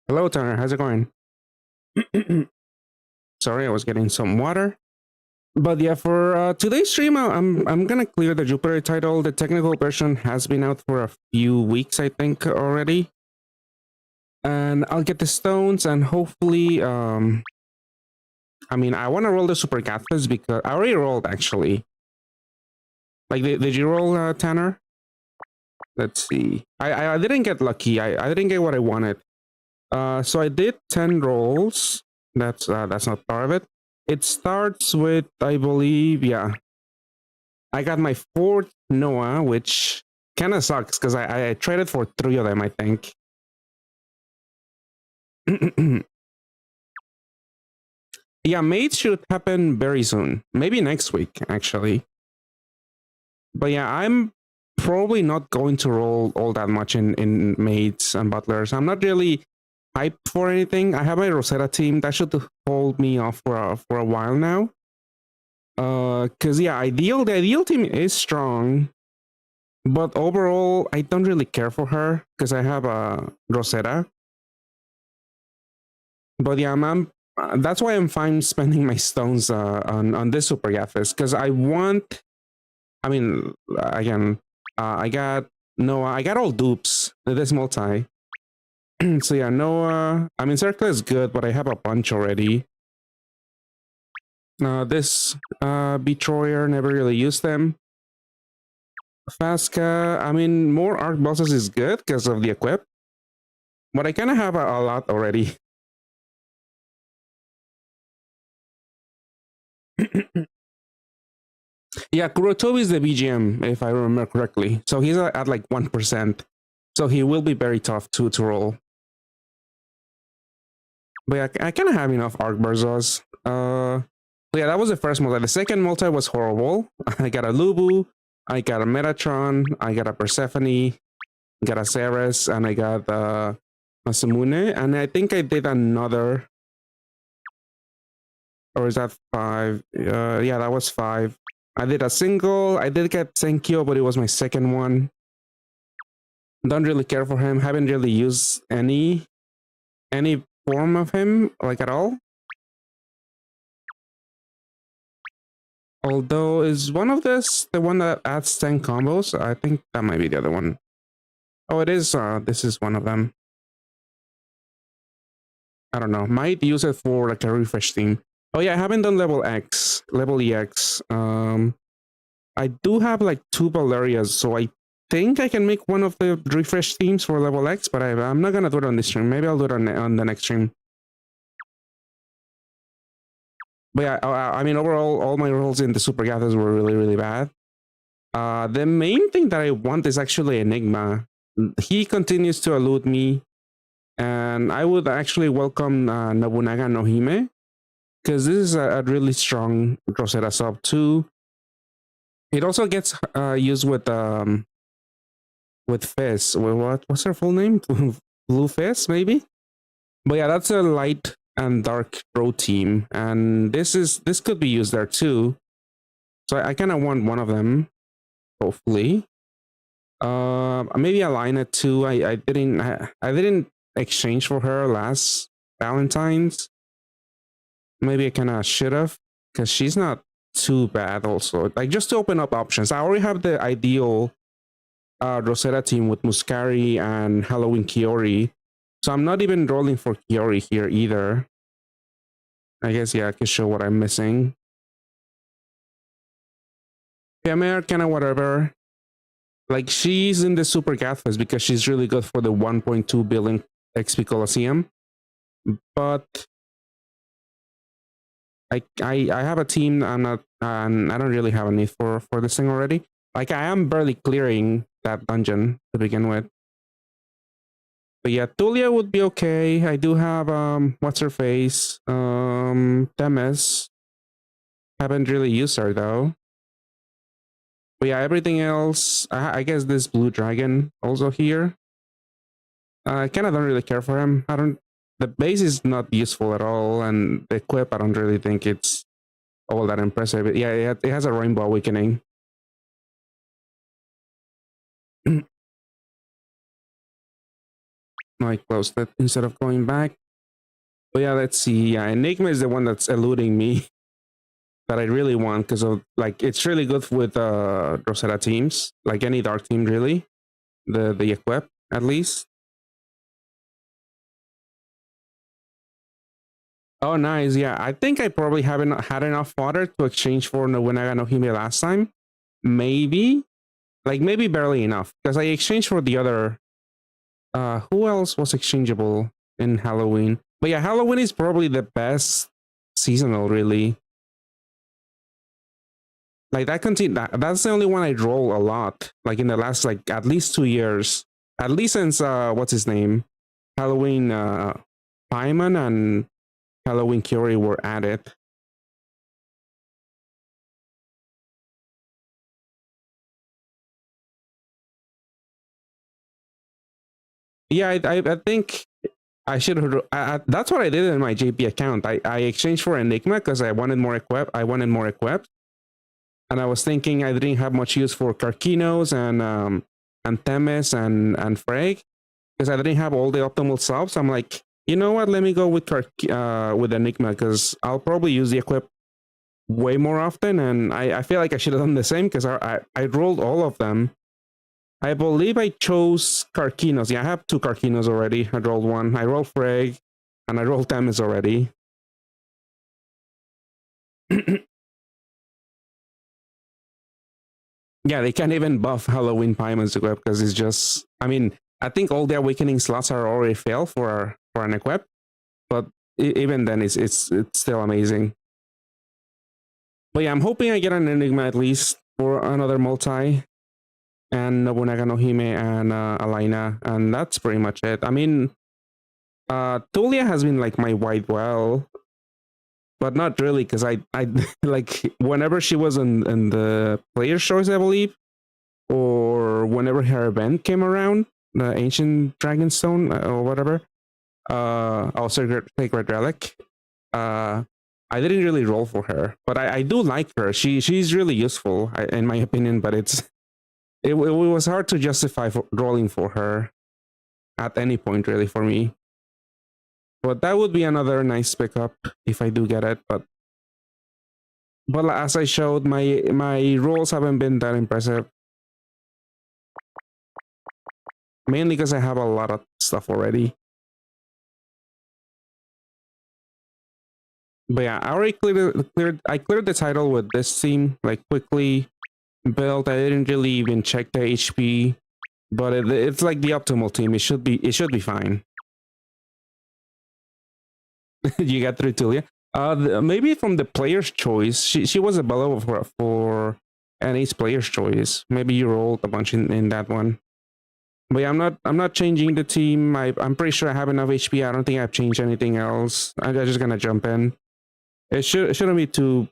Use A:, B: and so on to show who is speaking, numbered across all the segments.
A: Hello, Tanner. How's it going? Sorry, I was getting some water. But yeah, for today's stream, I'm gonna clear the Jupiter title. The technical version has been out for a few weeks, I think, already. And I'll get the stones, and hopefully, I mean, I want to roll the Super Godfest because I already rolled actually. Like, did you roll, Tanner? Let's see. I didn't get lucky. I didn't get what I wanted. So I did 10 rolls. That's not part of it. It starts with, I believe, yeah. I got my fourth Noah, which kind of sucks because I traded for 3 of them, I think. Yeah, mates should happen very soon. Maybe next week, actually. But yeah, I'm probably not going to roll all that much in mates and butlers. I'm not really hyped for anything. I have my Rosetta team that should hold me off for a while now. Cause yeah, the ideal team is strong, but overall I don't really care for her because I have a Rosetta. But yeah, that's why I'm fine spending my stones on this Super Godfest because I want. I mean, again, I got Noah. I got all dupes. This multi. So yeah, Noah. I mean, Circle is good, but I have a bunch already. This Betrayer, never really used them. Fasca, I mean, more arc bosses is good because of the equip, but I kind of have a lot already. Yeah, Kurotobi is the BGM, if I remember correctly. So he's at like 1%. So he will be very tough to roll. But yeah, I kind of have enough arc Barzos. Yeah, that was the first multi. The second multi was horrible. I got a Lubu, I got a Metatron, I got a Persephone, got a Ceres, and I got a Masamune. And I think I did another. Or is that 5? Yeah, that was 5. I did a single. I did get Senkyo, but it was my second one. Don't really care for him. Haven't really used any form of him, like, at all. Although, is one of this the one that adds 10 combos? I think that might be the other one. Oh, it is. This is one of them. I don't know. Might use it for like a refresh theme. Oh yeah, I haven't done level EX. I do have like 2 Valerias, so I think I can make one of the refresh themes for level X, but I'm not gonna do it on this stream. Maybe I'll do it on the next stream. But yeah, I mean, overall, all my rolls in the Super Gathers were really, really bad. The main thing that I want is actually Enigma. He continues to elude me, and I would actually welcome Nobunaga no Hime, because this is a really strong Rosetta sub too. It also gets used with Fizz. What's her full name? Blue Fizz, maybe. But yeah, that's a light and dark pro team, and this could be used there too. So I kind of want one of them, hopefully. Maybe align it too. I didn't exchange for her last Valentine's. Maybe I kind of should have, because she's not too bad. Also, like, just to open up options. I already have the ideal Rosetta team with Muscari and Halloween Kiori. So I'm not even rolling for Kiori here either. I guess, yeah, I can show what I'm missing. Pamela, kind of whatever. Like, she's in the Super Godfest because she's really good for the 1.2 billion XP Colosseum. But I have a team. I'm not. I don't really have a need for this thing already. Like, I am barely clearing that dungeon to begin with. But yeah, Tulia would be okay. I do have what's her face? Temes. Haven't really used her though. But yeah, everything else, I guess this blue dragon also here. I kind of don't really care for him. The base is not useful at all, and the equip, I don't really think it's all that impressive. But yeah, it has a rainbow awakening. No, I closed it instead of going back. But yeah, let's see. Yeah, Enigma is the one that's eluding me that I really want because of like it's really good with Rosetta teams, like any dark team really. The equip at least. Oh, nice. Yeah, I think I probably haven't had enough fodder to exchange for Nobunaga no Hime last time. Maybe, like maybe barely enough because I exchanged for the other. Who else was exchangeable in Halloween? But yeah, Halloween is probably the best seasonal, really. Like that continue. That's the only one I roll a lot. Like in the last like at least 2 years, at least since what's his name, Halloween Paimon and Halloween Curie were added. Yeah, I think I should have. That's what I did in my JP account. I exchanged for Enigma because I wanted more equip. I wanted more equipped, and I was thinking I didn't have much use for Karkinos and Themis and Freg because I didn't have all the optimal subs. I'm like, you know what? Let me go with with Enigma because I'll probably use the equip way more often, and I feel like I should have done the same because I rolled all of them. I believe I chose Karkinos. Yeah, I have 2 Karkinos already. I rolled 1. I rolled Freg, and I rolled Themis already. Yeah, they can't even buff Halloween Paimon's equip because it's just. I mean, I think all the awakening slots are already filled for an equip, but even then, it's still amazing. But yeah, I'm hoping I get an Enigma at least for another multi, and Nobunaga no Hime and Alaina, and that's pretty much it. I mean, Tulia has been like my white well, but not really because I like whenever she was in the player's choice, I believe, or whenever her event came around, the ancient dragonstone or whatever, sacred relic. I didn't really roll for her, but I do like her. She's really useful in my opinion, but it was hard to justify rolling for her at any point really for me. But that would be another nice pickup if I do get it. But as I showed, my rolls haven't been that impressive. Mainly because I have a lot of stuff already. But yeah, I already cleared the title with this team like quickly built. I didn't really even check the HP, but it's like the optimal team. It should be fine. You got through Tulia. Maybe from the player's choice. She was a below for an ace player's choice. Maybe you rolled a bunch in that one. But yeah, I'm not changing the team. I'm pretty sure I have enough HP. I don't think I've changed anything else. I'm just gonna jump in. It shouldn't be too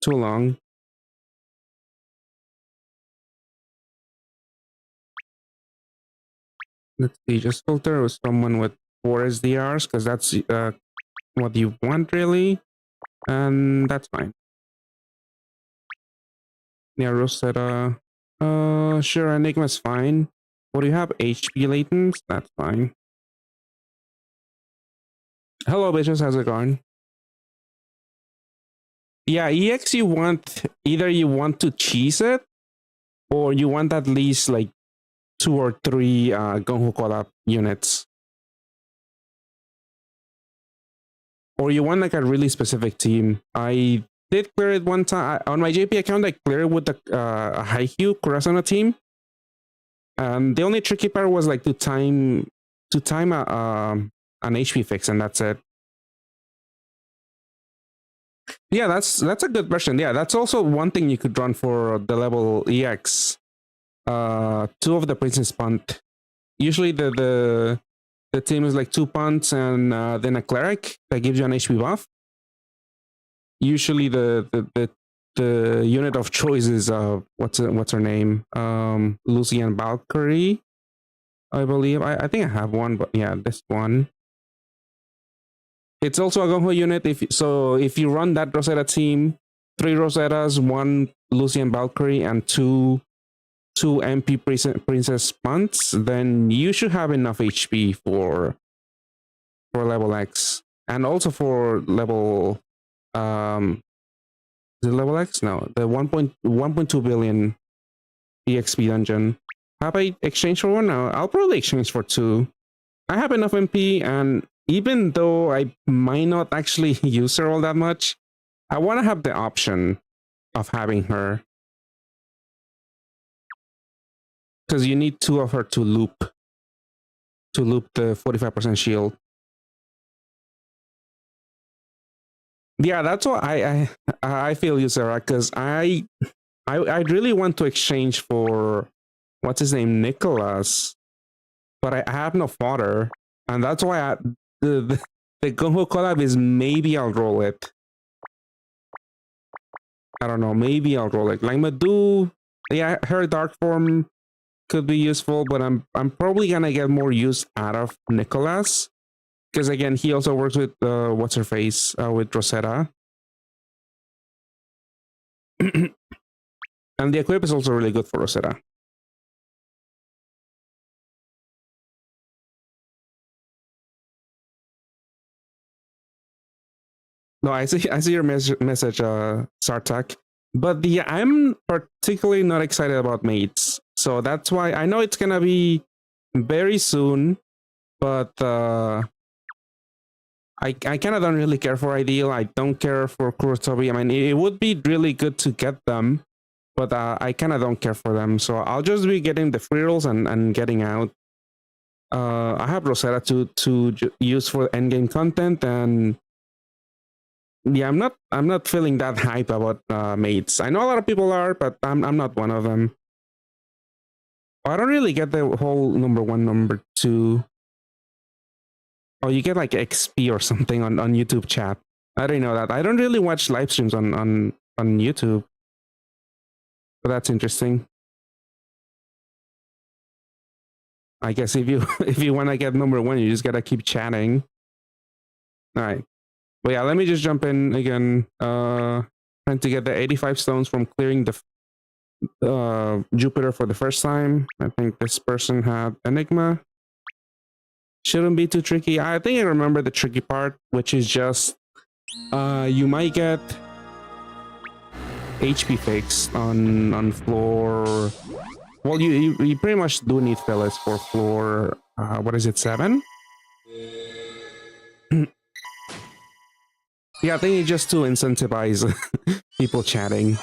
A: long. Let's see. Just filter with someone with 4 SDRs because that's what you want really, and that's fine. Yeah, Rosetta. Sure, Enigma's fine. What do you have? HP latents? That's fine. Hello, bitches. How's it going? Yeah, EX. You want either you want to cheese it, or you want at least like 2 or 3 Gonho collab units, or you want like a really specific team. I did clear it one time on my JP account. I cleared it with the Haikyuu Kurasana team. The only tricky part was like to time an HP fix, and that's it. Yeah, that's a good question. Yeah, that's also one thing you could run for the level EX. 2 of the princess punt. Usually the team is like 2 punts and then a cleric that gives you an HP buff. Usually the unit of choice is what's her name? Lucian Valkyrie, I believe. I think I have one, but yeah, this one. It's also a Gonho unit. If you run that Rosetta team, 3 Rosettas, 1 Lucian Valkyrie, and 2 2 MP Princess Punts, then you should have enough HP for level X, and also for level the level X? No, the 1.2 billion EXP dungeon. Have I exchanged for one? No, I'll probably exchange for 2. I have enough MP, and even though I might not actually use her all that much, I want to have the option of having her. Because you need 2 of her to loop the 45% shield. Yeah, that's what I feel you, Sarah, because I really want to exchange for what's his name, Nicholas, but I have no fodder, and that's why the Gung-Ho collab is maybe I'll roll it. I don't know, maybe I'll roll it. Like Madu, yeah, her dark form could be useful, but I'm probably gonna get more use out of Nicholas, because again, he also works with what's her face with Rosetta. And the equip is also really good for Rosetta. No, I see your message, Sartak. But yeah, I'm particularly not excited about mates. So that's why I know it's gonna be very soon, but I kind of don't really care for Ideal. I don't care for Kurotobi. I mean, it would be really good to get them, but I kind of don't care for them. So I'll just be getting the free rolls and getting out. I have Rosetta to use for endgame content, and yeah, I'm not feeling that hype about mates. I know a lot of people are, but I'm not one of them. I don't really get the whole number 1, number 2. Oh, you get like XP or something on YouTube chat. I didn't know that. I don't really watch live streams on YouTube, but that's interesting. I guess if you if you want to get number 1, you just gotta keep chatting. All right. But yeah, let me just jump in again. Trying to get the 85 stones from clearing the Jupiter for the first time. I think this person had Enigma. Shouldn't be too tricky. I think I remember the tricky part, which is just you might get HP fixed on floor. Well, you pretty much do need Phyllis for floor. What is it, 7? Yeah, I think it's just to incentivize people chatting.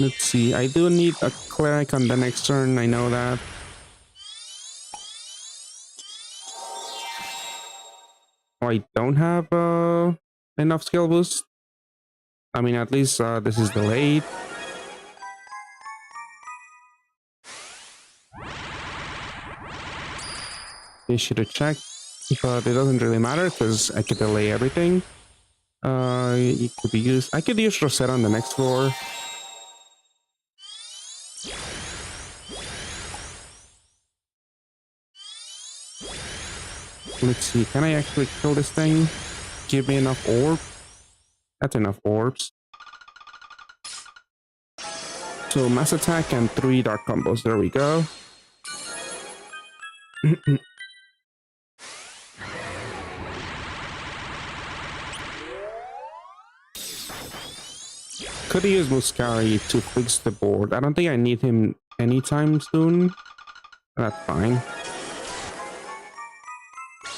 A: Let's see. I do need a cleric on the next turn. I know that. Oh, I don't have enough skill boost. I mean, at least this is delayed. They should have checked, but it doesn't really matter because I could delay everything. It could be used. I could use Rosetta on the next floor. Let's see. Can I actually kill this thing? Give me enough orb. That's enough orbs. So mass attack and 3 dark combos. There we go. Could use Muscari to fix the board. I don't think I need him anytime soon. That's fine.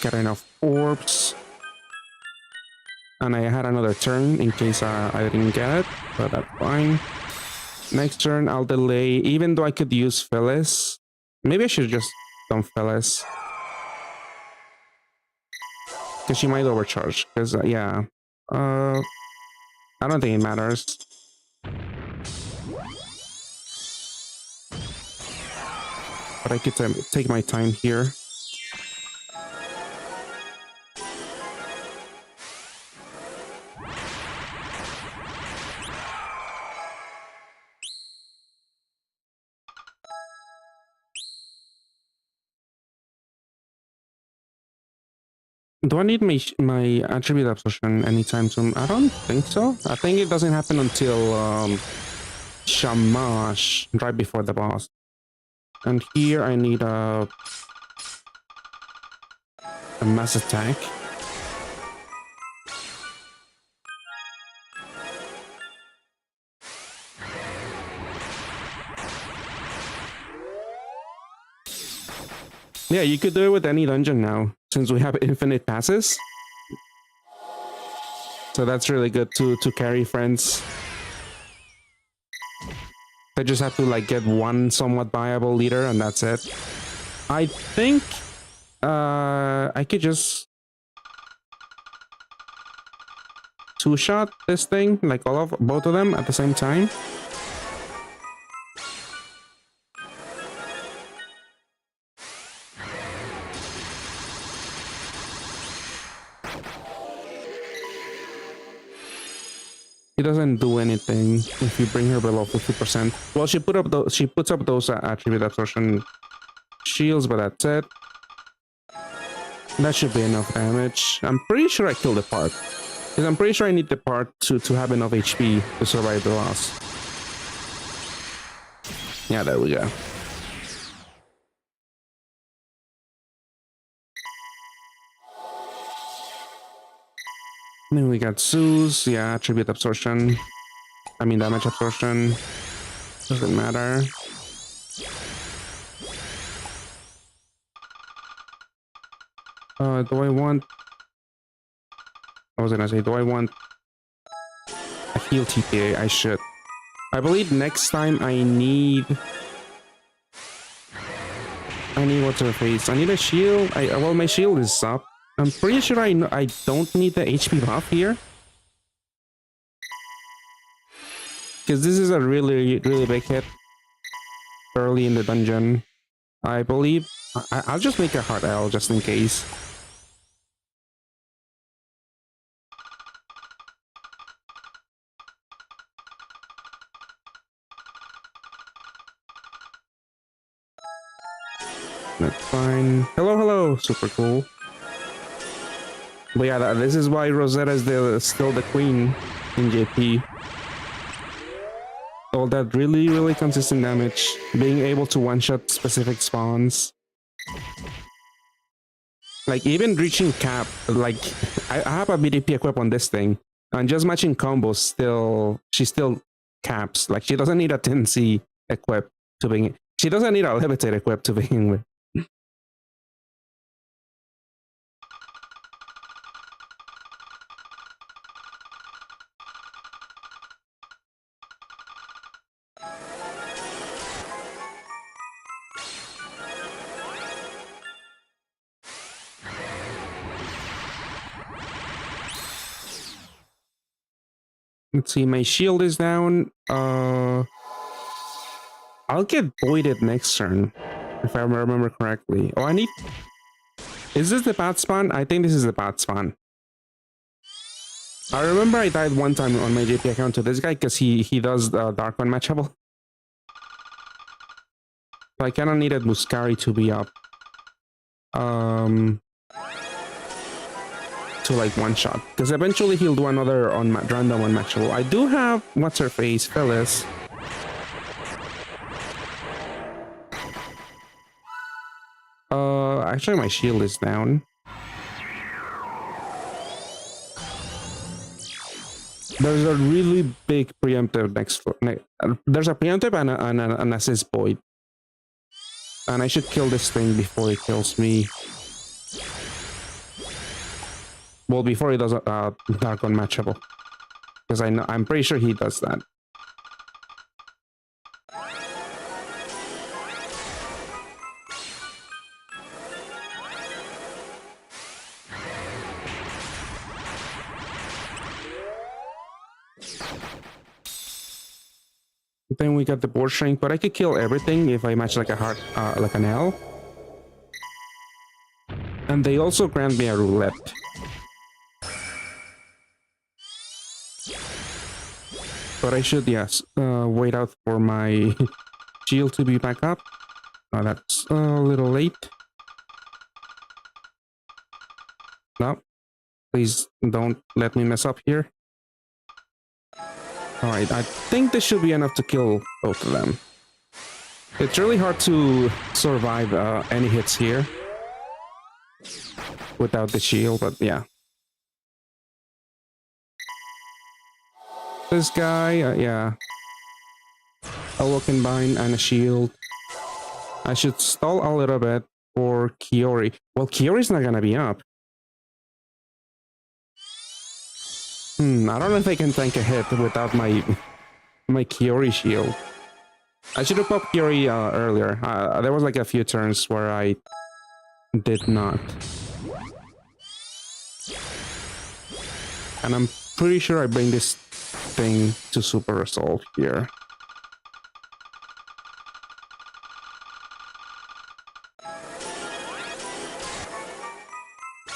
A: Got enough orbs. And I had another turn in case I didn't get it, but that's fine. Next turn, I'll delay, even though I could use Phyllis. Maybe I should just dump Phyllis. Because she might overcharge. Because, yeah. I don't think it matters. But I could take my time here. Do I need my attribute absorption anytime soon? I don't think so. I think it doesn't happen until Shamash, right before the boss. And here I need a mass attack. Yeah, you could do it with any dungeon now, since we have infinite passes. So that's really good to carry friends. They just have to like get one somewhat viable leader and that's it. I think I could just two-shot this thing, like both of them at the same time. It doesn't do anything if you bring her below 50%. Well, she puts up those attribute absorption shields, but that's it. That should be enough damage. I'm pretty sure I killed the part. Because I'm pretty sure I need the part to have enough HP to survive the loss. Yeah, there we go. Then we got Zeus, yeah, attribute absorption. I mean damage absorption. Doesn't matter. Do I want... I was gonna say, do I want a heal TPA? I should. I believe next time I need what's her face? I need a shield. Well, my shield is up. I'm pretty sure I don't need the HP buff here. Because this is a really big hit early in the dungeon. I believe I'll just make a hard L just in case. That's fine. Hello, super cool. But yeah, this is why Rosetta is still the queen in JP. All that really consistent damage, being able to one-shot specific spawns. Like even reaching cap, like I have a BDP equip on this thing, and just matching combos she still caps. Like she doesn't need a 10C equip to begin. She doesn't need a limited equip to begin with. Let's see, my shield is down. I'll get voided next turn, if I remember correctly. Oh, is this the bad spawn? I think this is the bad spawn. I remember I died one time on my JP account to this guy because he does the Dark One matchable. So I kind of needed Muscari to be up. To like one shot, because eventually he'll do another on random unmatchable. I do have what's her face, Phyllis. Actually my shield is down. There's a really big preemptive next floor. There's a preemptive and an assist void, and I should kill this thing before it kills me. Well, before he does a Dark Unmatchable, because I'm pretty sure he does that. Then we got the board shrink, but I could kill everything if I match like a heart, like an L. And they also grant me a roulette. But I should, yes, wait out for my shield to be back up. That's a little late. No, please don't let me mess up here. Alright, I think this should be enough to kill both of them. It's really hard to survive any hits here without the shield, but yeah. This guy, yeah. A Woken Bind and a shield. I should stall a little bit for Kiori. Well, Kiori's not gonna be up. I don't know if I can tank a hit without my Kiori shield. I should have popped Kiori earlier. There was like a few turns where I did not. And I'm pretty sure I bring this thing to super resolve here.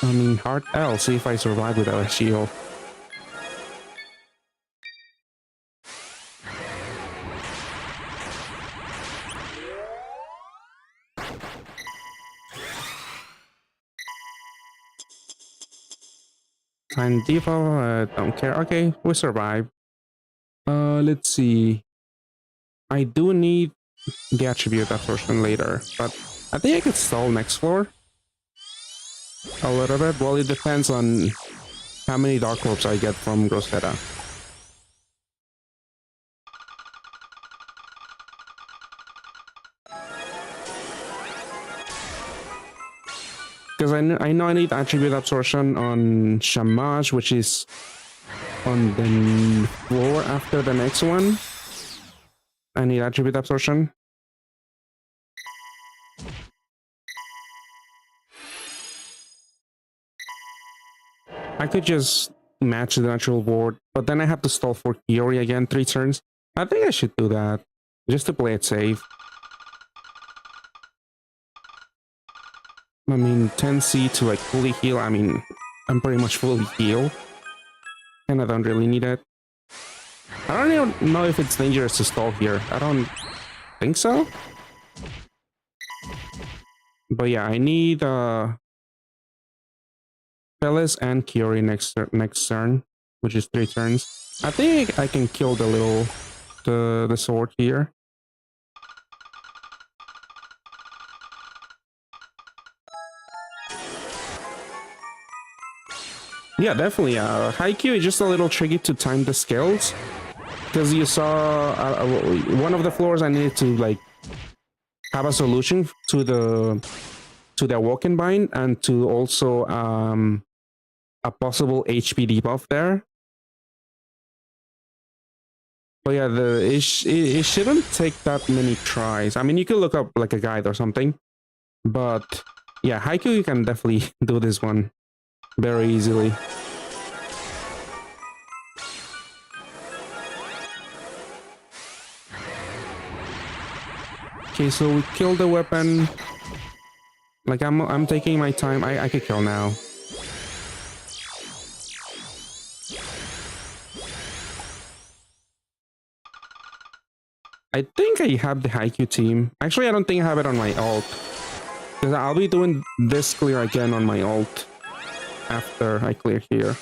A: I mean, hard L, see if I survive without a shield. Time default, don't care. Okay, we survive. Let's see. I do need the attribute absorption later, but I think I could stall next floor a little bit. Well, it depends on how many Dark Orbs I get from Grosfetta. Because I know I need attribute absorption on Shamash, which is on the floor after the next one. I need attribute absorption. I could just match the natural board, but then I have to stall for Kiori again 3 turns. I think I should do that, just to play it safe. I mean, 10C to like fully heal, I mean, I'm pretty much fully healed. And I don't really need it. I don't even know if it's dangerous to stall here. I don't think so. But yeah, I need Peles and Kiori next turn, which is 3 turns. I think I can kill the sword here. Yeah, definitely. Haikyuu is just a little tricky to time the skills, because you saw one of the floors I needed to like have a solution to the Woken Bind and to also a possible HP debuff there. But yeah, it shouldn't take that many tries. I mean, you could look up like a guide or something, but yeah, Haikyuu, you can definitely do this one very easily. Okay, so we killed the weapon. Like I'm taking my time. I could kill now. I think I have the Haikyuu team. Actually, I don't think I have it on my ult, because I'll be doing this clear again on my ult after I clear here.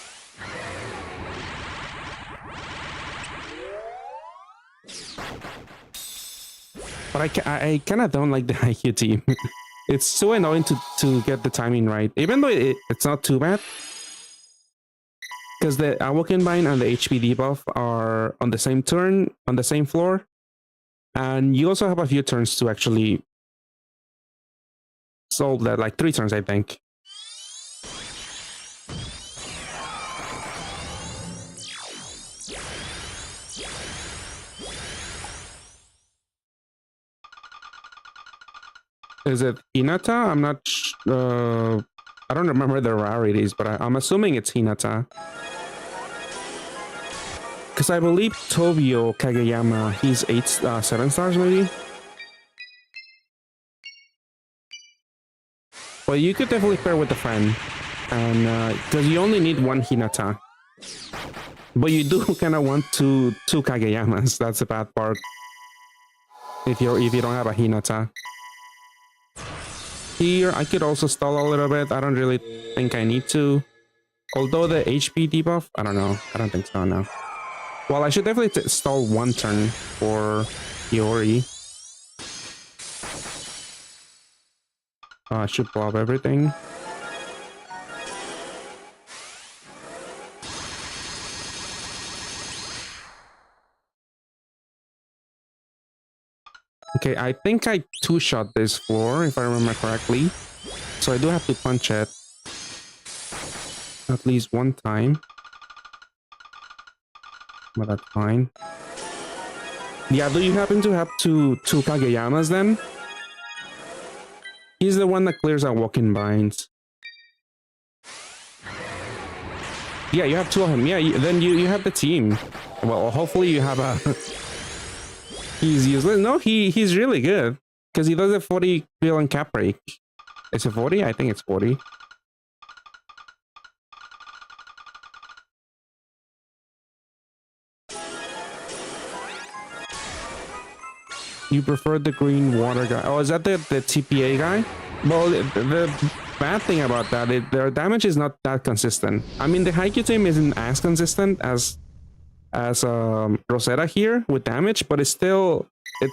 A: But I kind of don't like the Haikyuu team. It's so annoying to get the timing right, even though it's not too bad. Because the Awoken Bind and the HP debuff are on the same turn, on the same floor. And you also have a few turns to actually solve that, like 3 turns, I think. Is it Hinata? I'm not. I don't remember the rarities, but I'm assuming it's Hinata. Because I believe Tobio Kageyama, he's 7 stars maybe. Well, you could definitely pair with a friend, and because you only need 1 Hinata, but you do kind of want two Kageyamas. That's the bad part. If you don't have a Hinata. Here, I could also stall a little bit. I don't really think I need to. Although the HP debuff, I don't know. I don't think so, no. Well, I should definitely stall one turn for Iori. I should blob everything. Okay, I think I two-shot this floor, if I remember correctly. So I do have to punch it at least one time. But that's fine. Yeah, do you happen to have two Kageyamas then? He's the one that clears out walking binds. Yeah, you have two of him. Yeah, then you have the team. Well, hopefully you have a... He's useless. No, he's really good. Because he does a 40 villain cap break. Is it 40? I think it's 40. You prefer the green water guy? Oh, is that the TPA guy? Well, the bad thing about that is their damage is not that consistent. I mean, the Haikyuu team isn't as consistent as Rosetta here with damage, but it's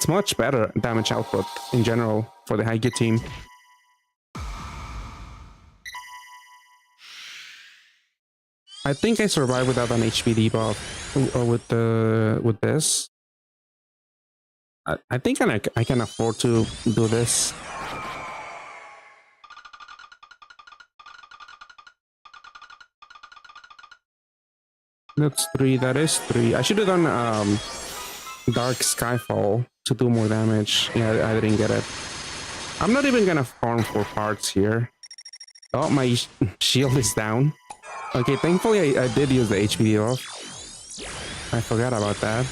A: much better damage output in general for the Haikyuu team. I think I survived without an HP debuff with this. I think I can afford to do this. That's 3. That is 3. I should have done Dark Skyfall to do more damage. Yeah, I didn't get it. I'm not even gonna farm for parts here. Oh, my shield is down. Okay, thankfully I did use the HP off. I forgot about that.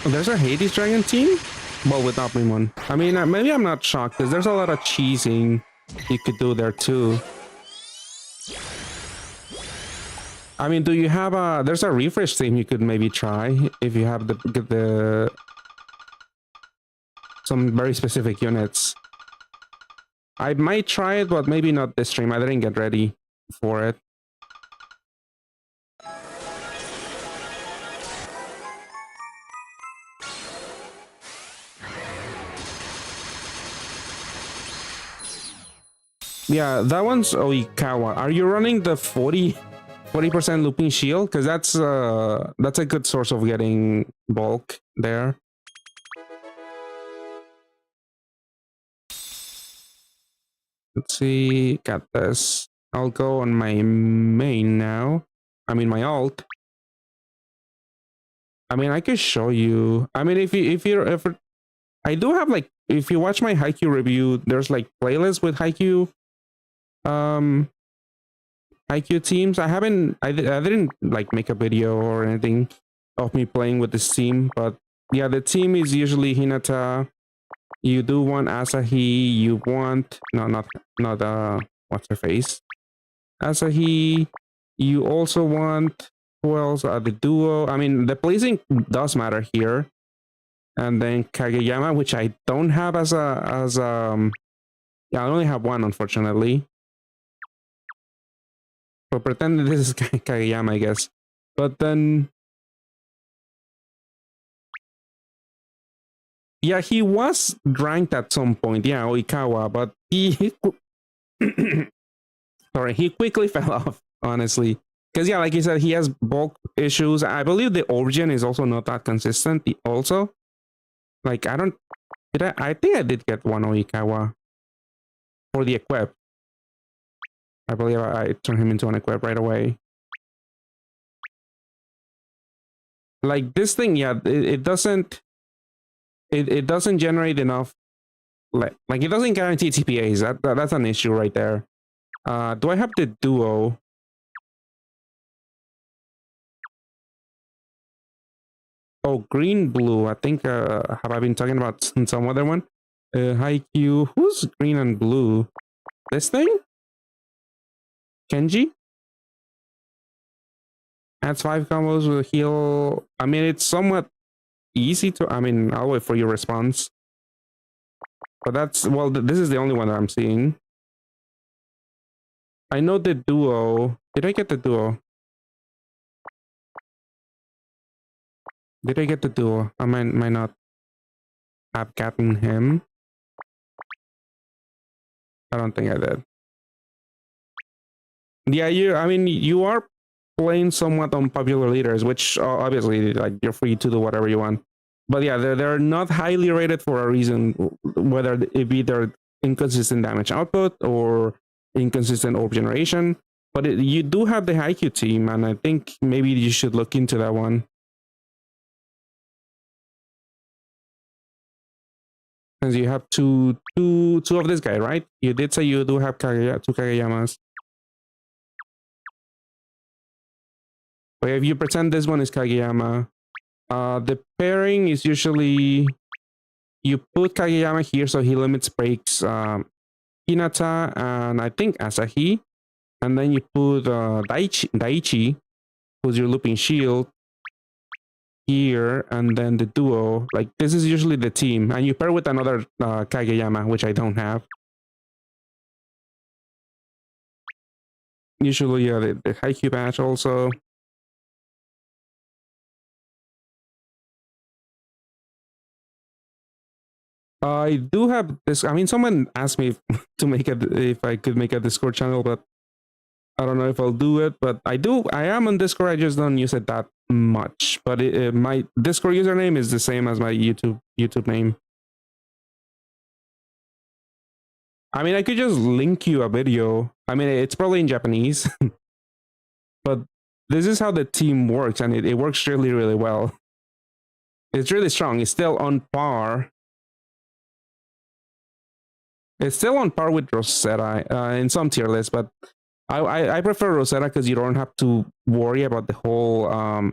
A: There's a Hades Dragon team? Well, with Optimon. I mean, maybe I'm not shocked, because there's a lot of cheesing you could do there, too. I mean, do you have a... There's a refresh team you could maybe try, if you have some very specific units. I might try it, but maybe not this stream. I didn't get ready for it. Yeah, that one's Oikawa. Are you running the 40% looping shield? Because that's a good source of getting bulk there. Let's see, got this. I'll go on my main now. I mean my alt. I mean, I could show you. I mean, if I do have, like, if you watch my Haikyuu review, there's like playlists with Haikyuu teams. I didn't like make a video or anything of me playing with this team, but yeah, the team is usually Hinata. You do want Asahi, you want not what's her face? Asahi, you also want, who else? The duo. I mean, the placing does matter here. And then Kageyama, which I don't have yeah, I only have one, unfortunately. But pretend this is Kageyama, I guess. But then... Yeah, he was ranked at some point. Yeah, Oikawa, but he sorry, he quickly fell off, honestly. Because, yeah, like you said, he has bulk issues. I believe the origin is also not that consistent, also. Like, I don't... Did I think I did get one Oikawa for the equip. I believe I turned him into an equip right away. Like this thing, yeah, it doesn't generate enough. Like it doesn't guarantee TPAs. That's an issue right there. Do I have the duo? Oh, green blue. I think have I been talking about some other one? Haikyuu. Who's green and blue? This thing? Kenji? Adds 5 combos with heal. I mean, it's somewhat easy to. I mean, I'll wait for your response. But that's well. This is the only one that I'm seeing. I know the duo. Did I get the duo? Did I get the duo? I might not have gotten him. I don't think I did. Yeah, I mean, you are playing somewhat unpopular leaders, which obviously, like, you're free to do whatever you want. But yeah, they're not highly rated for a reason, whether it be their inconsistent damage output or inconsistent orb generation. But you do have the Haikyuu team, and I think maybe you should look into that one. Because you have two of this guy, right? You did say you do have two Kageyamas. But if you pretend this one is Kageyama, the pairing is usually you put Kageyama here so he limits breaks Hinata and I think Asahi, and then you put Daichi, who's your looping shield, here, and then the duo. Like this is usually the team, and you pair with another Kageyama, which I don't have. Usually, yeah, the Haikyuu patch also. I do have this. I mean, someone asked me to make it if I could make a Discord channel, but I don't know if I'll do it. But I do. I am on Discord. I just don't use it that much. But my Discord username is the same as my YouTube name. I mean, I could just link you a video. I mean, it's probably in Japanese, but this is how the team works, and it works really, really well. It's really strong. It's still on par. It's still on par with Rosetta in some tier lists, but I prefer Rosetta because you don't have to worry about the whole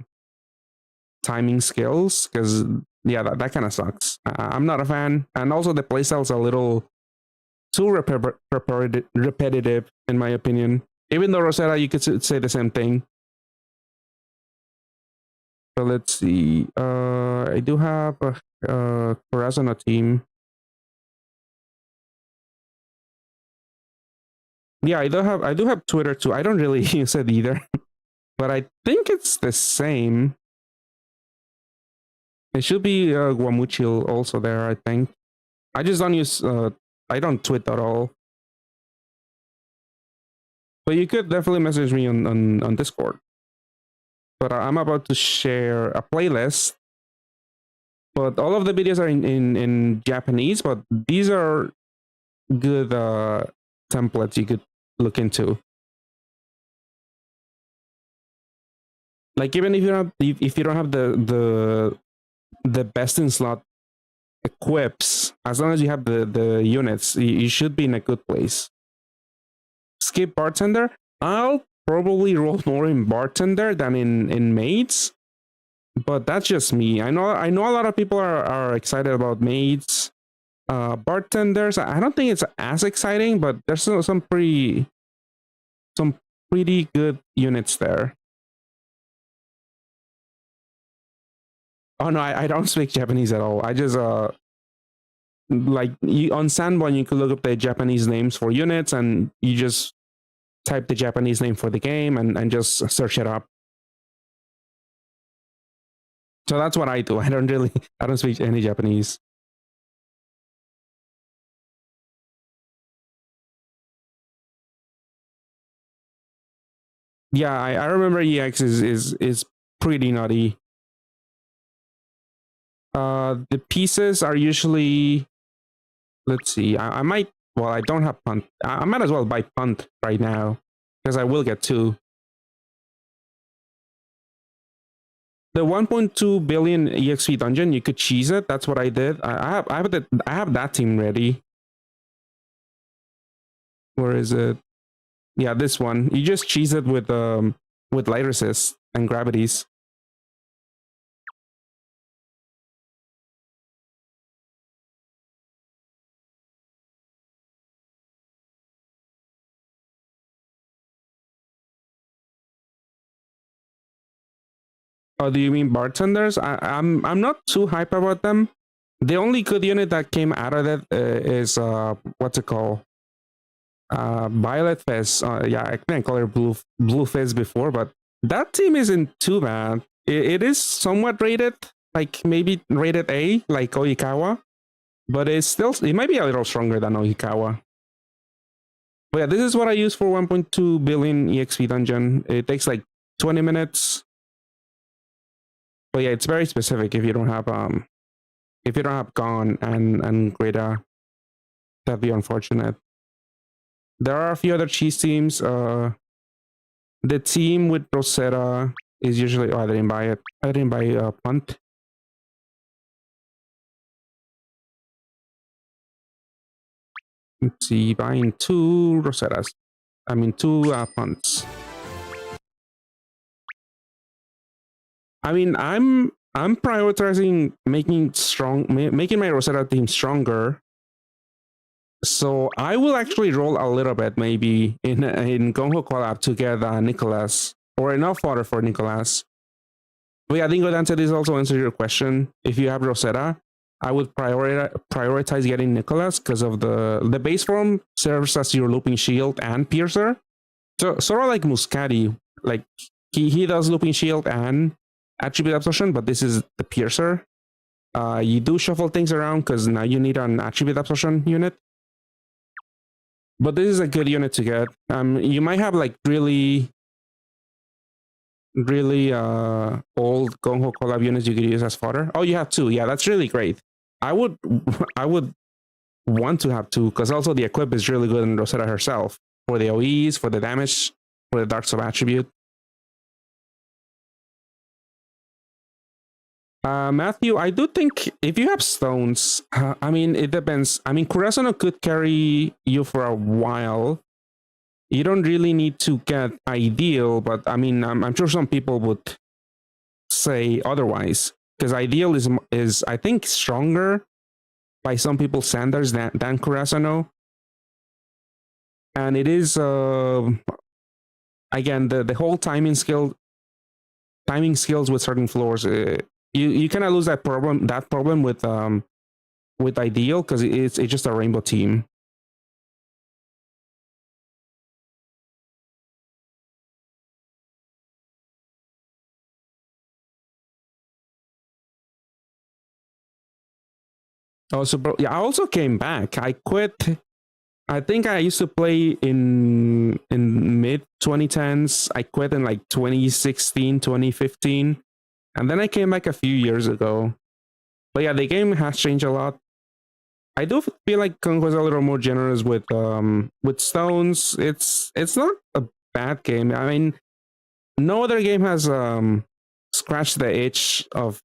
A: timing skills. Because yeah, that kind of sucks. I'm not a fan, and also the playstyle's a little too repetitive in my opinion. Even though Rosetta, you could say the same thing. So let's see. I do have Corazon team. Yeah, I do have Twitter too. I don't really use it either, but I think it's the same. It should be Guamuchil also there. I think. I just don't use. I don't tweet at all. But you could definitely message me on Discord. But I'm about to share a playlist. But all of the videos are in Japanese. But these are good templates you could look into. Like even if you don't have the best in slot equips, as long as you have the units, you should be in a good place. Skip bartender. I'll probably roll more in bartender than in maids, but that's just me. I know a lot of people are excited about maids. Bartenders, I don't think it's as exciting, but there's some pretty good units there. Oh no, I don't speak Japanese at all. I just like on Sanbon you could look up the Japanese names for units, and you just type the Japanese name for the game and just search it up. So that's what I do. I don't speak any Japanese. Yeah, I remember EX is pretty nutty. The pieces are usually, let's see, I might, well, I don't have punt. I might as well buy punt right now because I will get two. The 1.2 billion EXP dungeon, you could cheese it. That's what I did. I have that team ready. Where is it? Yeah, this one. You just cheese it with light resist and gravities. Oh, do you mean bartenders? I'm not too hype about them. The only good unit that came out of it is what's it called? Violet Fizz. Yeah, I think I called her Blue Fizz before, but that team isn't too bad. It is somewhat rated, like maybe rated A, like Oikawa, but it might be a little stronger than Oikawa. But yeah, this is what I use for 1.2 billion EXP dungeon. It takes like 20 minutes. But yeah, it's very specific if you don't have Gone and Greta. That'd be unfortunate. There are a few other cheese teams. The team with Rosetta is usually, oh, I didn't buy it. I didn't buy punt. Let's see, buying two Rosettas. I mean, two punts. I mean, I'm prioritizing making my Rosetta team stronger. So I will actually roll a little bit, maybe in Gongo collab to get Nicholas or enough water for Nicholas. But yeah, Dingo Dante, this also answers your question. If you have Rosetta, I would prioritize getting Nicholas because of the base form serves as your looping shield and piercer. So sort of like Muscati, like he does looping shield and attribute absorption, but this is the piercer. You do shuffle things around because now you need an attribute absorption unit. But this is a good unit to get. You might have like really old Gongo collab units you could use as fodder. Oh, you have two. Yeah, that's really great. I would want to have two because also the equip is really good in Rosetta herself for the OEs, for the damage, for the dark sub attribute. Matthew, I do think if you have stones, I mean, it depends. I mean, Kurasano could carry you for a while. You don't really need to get ideal, but I mean, I'm sure some people would say otherwise because ideal is I think stronger by some people's standards than Kurasano, and it is again the whole timing skills with certain floors. You kind of lose that problem with ideal because it's just a rainbow team. Oh, so bro, yeah, I also came back. I quit. I think I used to play in mid 2010s. I quit in like 2016, 2015, and then I came back a few years ago. But yeah, the game has changed a lot. I do feel like Kung was a little more generous with stones. It's not a bad game. I mean, no other game has scratched the itch of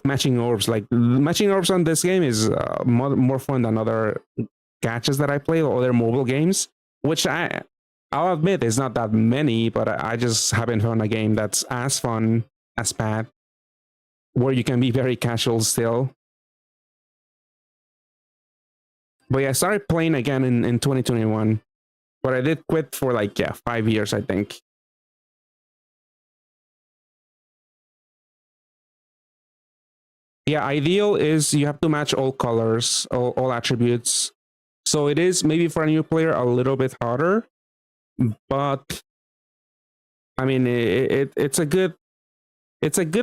A: matching orbs. Like matching orbs on this game is more fun than other gachas that I play or other mobile games, which I'll admit is not that many, but I just haven't found a game that's as fun as Pat, where you can be very casual still. But yeah, I started playing again in 2021, but I did quit for like 5 years, I think. Yeah, ideal is you have to match all colors, all attributes. So it is maybe for a new player a little bit harder, but I mean it's a good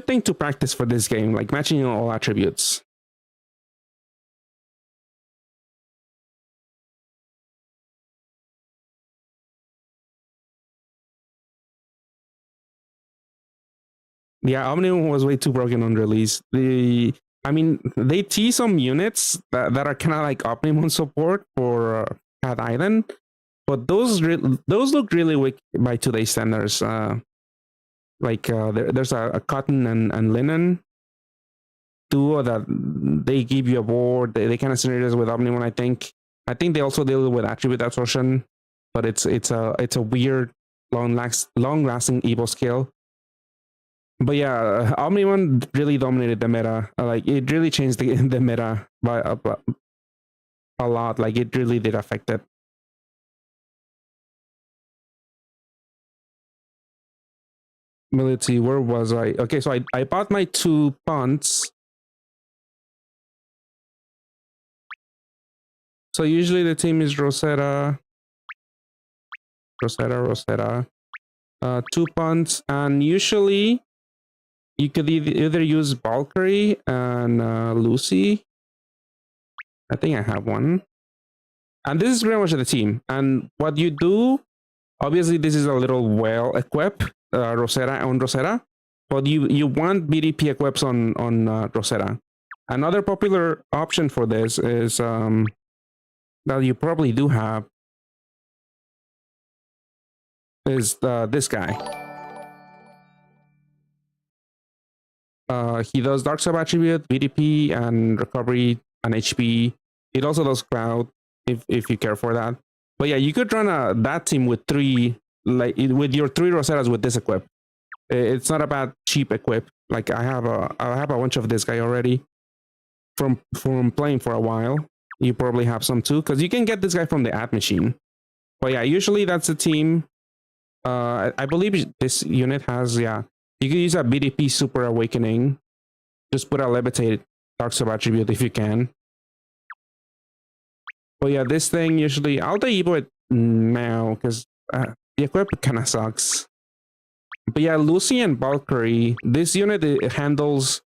A: thing to practice for this game, like matching all attributes. Yeah, Omnium was way too broken on release. I mean, they tease some units that are kind of like Omnimon support for Cat Island, but those look really weak by today's standards. There's a cotton and linen duo that they give you a board. They kind of synergize with Omnimon. I think they also deal with attribute absorption, but it's a weird long lasting Evo skill. But yeah, Omnimon really dominated the meta. Like it really changed the meta by a lot. Like it really did affect it. Military, where was I? Okay, so I bought my 2 punts. So usually the team is Rosetta, 2 punts, and usually you could either use Valkyrie and Lucy. I think I have one. And this is pretty much the team. And what you do, obviously this is a little well equipped, Rosetta, but you want BDP equips on Rosetta. Another popular option for this is that you probably do have is this guy. He does Dark Sub attribute, BDP, and recovery and HP. It also does Cloud if you care for that. But yeah, you could run that team with 3, like with your 3 Rosettas with this equip. It's not a bad cheap equip. Like I have a bunch of this guy already from playing for a while. You probably have some too, because you can get this guy from the ad machine. But yeah, usually that's a team. I believe this unit has, yeah, you can use a BDP Super Awakening. Just put a Levitate Dark Sub attribute if you can. But yeah, this thing usually, I'll de-evo it now because the equip kind of sucks. But yeah, Lucy and Valkyrie, this unit it handles,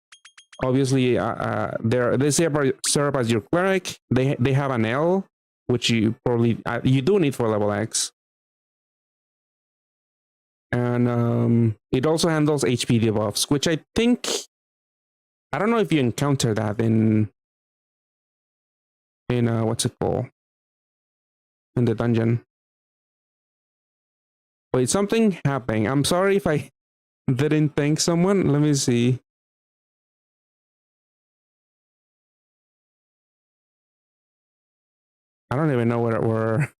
A: obviously, they serve as your cleric. They have an L, which you probably, you do need for level X. And it also handles HP debuffs, which I think, I don't know if you encounter that in what's it called? In the dungeon. Wait, something happening. I'm sorry if I didn't thank someone. Let me see. I don't even know where it were.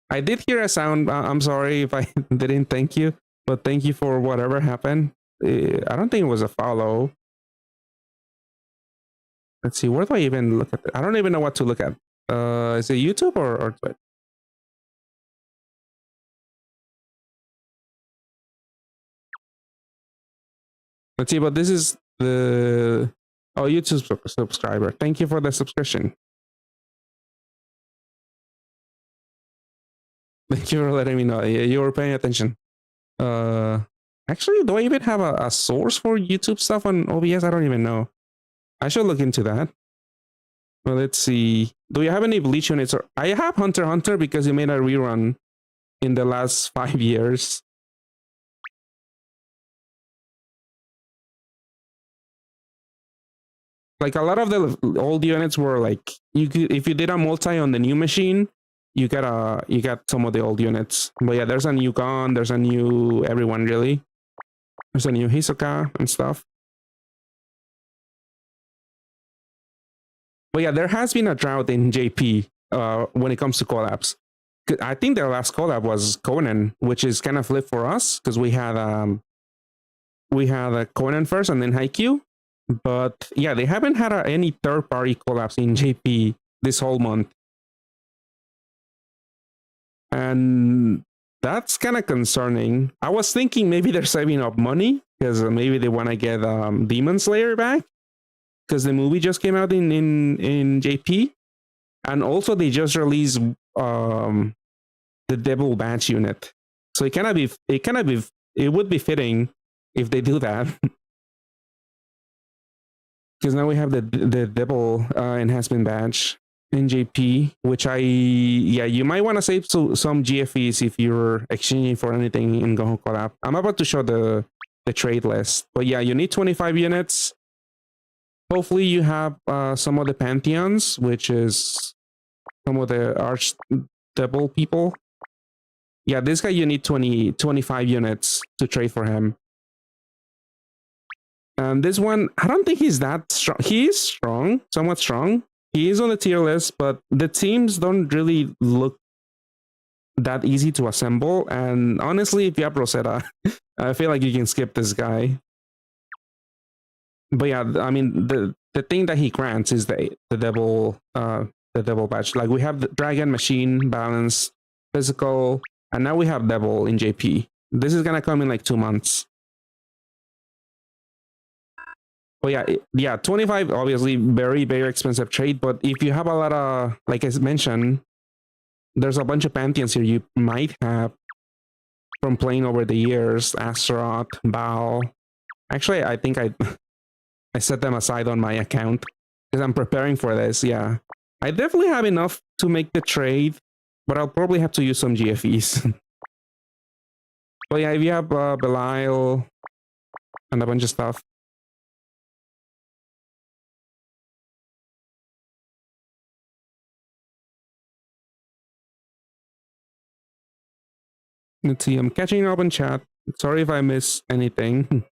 A: I did hear a sound. I'm sorry if I didn't thank you, but thank you for whatever happened. I don't think it was a follow. Let's see. Where do I even look at it? I don't even know what to look at. Is it YouTube or Twitch? Let's see, but this is the YouTube subscriber. Thank you for the subscription. Thank you for letting me know. You were paying attention. Actually, do I even have a source for YouTube stuff on OBS? I don't even know. I should look into that. Well, let's see. Do you have any Bleach units? I have Hunter x Hunter because you made a rerun in the last 5 years. Like a lot of the old units were like, you could, if you did a multi on the new machine, you got some of the old units. But yeah, there's a new Gon, there's a new everyone really. There's a new Hisoka and stuff. But yeah, there has been a drought in JP when it comes to collabs. I think their last collab was Conan, which is kind of flipped for us because we had a Conan first and then Haikyuu. But yeah, they haven't had any third-party collabs in JP this whole month. And that's kind of concerning. I was thinking maybe they're saving up money because maybe they want to get Demon Slayer back because the movie just came out in JP. And also they just released the Devil Badge unit. So it would be fitting if they do that. Because now we have the Devil enhancement badge in JP, which you might want to save some GFEs if you're exchanging for anything in Goho Collab. I'm about to show the trade list, but yeah, you need 25 units. hopefully you have some of the pantheons, which is some of the arch devil people. Yeah, this guy you need 25 units to trade for him. And this one, I don't think he's that strong. He is strong, somewhat strong. He is on the tier list, but the teams don't really look that easy to assemble. And honestly, if you have Rosetta, I feel like you can skip this guy. But yeah, I mean, the thing that he grants is the devil badge. Like, we have the dragon, machine, balance, physical, and now we have devil in JP. This is gonna come in like 2 months. But yeah, 25, obviously very, very expensive trade. But if you have a lot of, like I mentioned, there's a bunch of pantheons here you might have from playing over the years. Astaroth, Baal. Actually, I think I set them aside on my account because I'm preparing for this. Yeah, I definitely have enough to make the trade, but I'll probably have to use some GFEs. But yeah, if you have Belial and a bunch of stuff. Let's see, I'm catching up in chat. Sorry if I miss anything.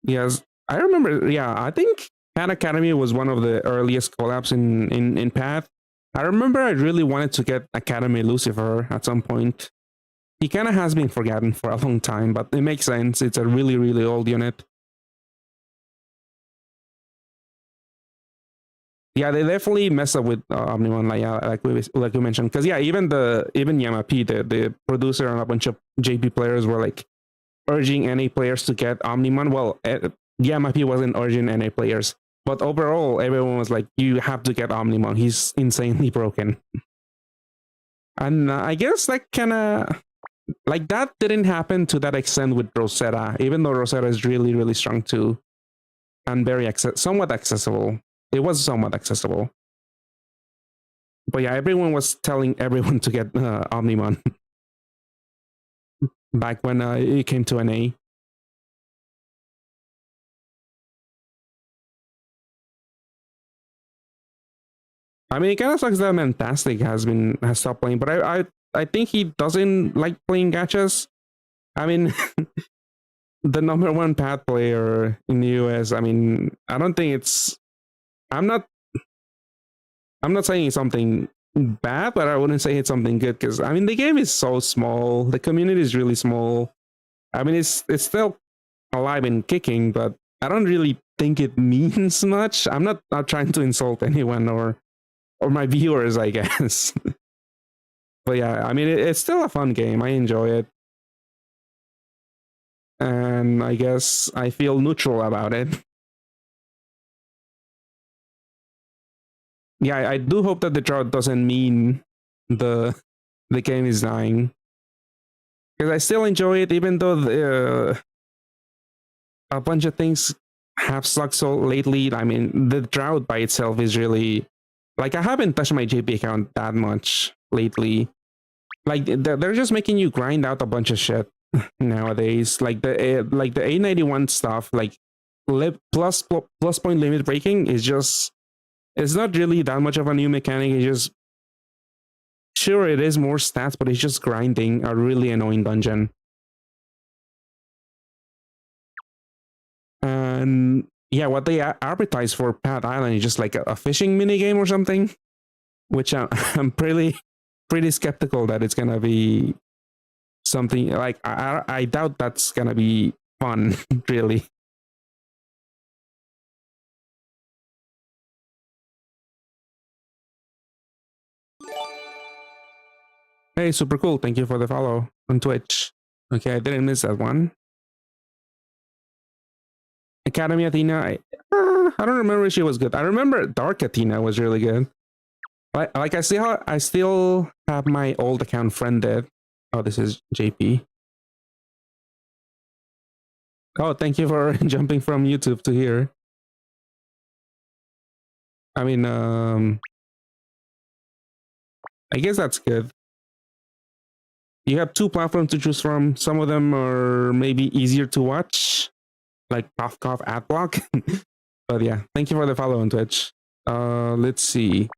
A: Yes, I remember. Yeah, I think Path Academy was one of the earliest collabs in Path. I remember I really wanted to get Academy Lucifer at some point. He kind of has been forgotten for a long time, but it makes sense. It's a really, really old unit. Yeah, they definitely mess up with Omnimon, like we mentioned. Because yeah, even Yama P, the producer, and a bunch of JP players were like urging NA players to get Omnimon. Well, Yama P wasn't urging NA players, but overall, everyone was like, "You have to get Omnimon. He's insanely broken." And I guess that kind of like that didn't happen to that extent with Rosetta, even though Rosetta is really, really strong too, and very somewhat accessible. It was somewhat accessible. But yeah, everyone was telling everyone to get Omnimon back when it came to NA. I mean, it kind of sucks that Fantastic has stopped playing, but I think he doesn't like playing gachas. I mean, the #1 Path player in the US. I mean, I don't think it's. I'm not saying it's something bad, but I wouldn't say it's something good because I mean the game is so small. The community is really small. I mean it's still alive and kicking, but I don't really think it means much. I'm not trying to insult anyone or my viewers, I guess. But yeah, I mean it's still a fun game. I enjoy it. And I guess I feel neutral about it. Yeah, I do hope that the drought doesn't mean the game is dying, because I still enjoy it, even though a bunch of things have sucked so lately. I mean, the drought by itself is really like I haven't touched my JP account that much lately. Like they're just making you grind out a bunch of shit nowadays. Like the A91 stuff, like plus point limit breaking is just. It's not really that much of a new mechanic. It's just sure it is more stats, but it's just grinding a really annoying dungeon. And yeah, what they advertise for Path Island is just like a fishing minigame or something, which I'm pretty skeptical that it's gonna be something like I doubt that's gonna be fun, really. Hey, super cool. Thank you for the follow on Twitch. Okay, I didn't miss that one. Academy Athena, I don't remember if she was good. I remember Dark Athena was really good. Like I still have my old account friended. Oh, this is JP. Oh, thank you for jumping from YouTube to here. I mean, I guess that's good. You have 2 platforms to choose from. Some of them are maybe easier to watch, like Puffcoff Adblock. But yeah, thank you for the follow on Twitch. Let's see.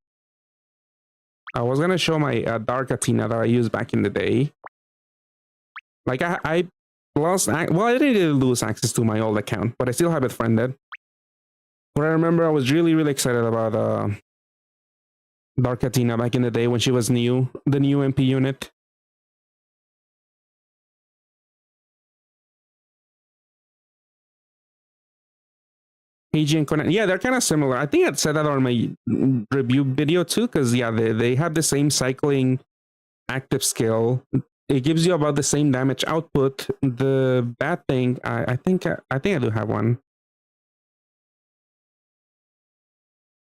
A: I was gonna show my dark Athena that I used back in the day. Like I lost, well, I didn't lose access to my old account, but I still have it friended. But I remember I was really, really excited about Dark Athena back in the day when she was new, the new MP unit. AG and Conan, yeah, they're kind of similar. I think I said that on my review video too, because yeah, they have the same cycling active skill. It gives you about the same damage output. The bad thing, I think I do have one.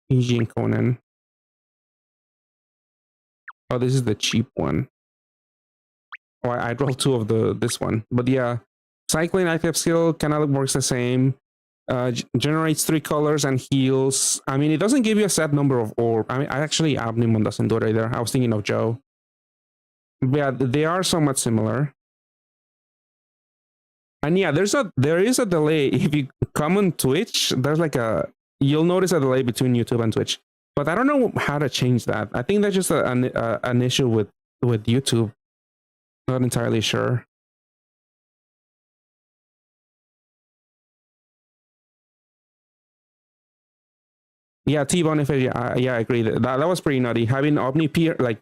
A: AG and Conan. Oh, this is the cheap one. Oh, I rolled two of this one, but yeah, cycling active skill kind of works the same. Generates 3 colors and heals. I mean, it doesn't give you a set number of orb. I mean, actually, Omnimon doesn't do it either. I was thinking of Joe. But yeah, they are somewhat similar. And yeah, there is a delay. If you come on Twitch, there's like you'll notice a delay between YouTube and Twitch. But I don't know how to change that. I think that's just an issue with YouTube. Not entirely sure. Yeah, T-Boniface, yeah, I agree. That was pretty nutty. Having Omni Peer, like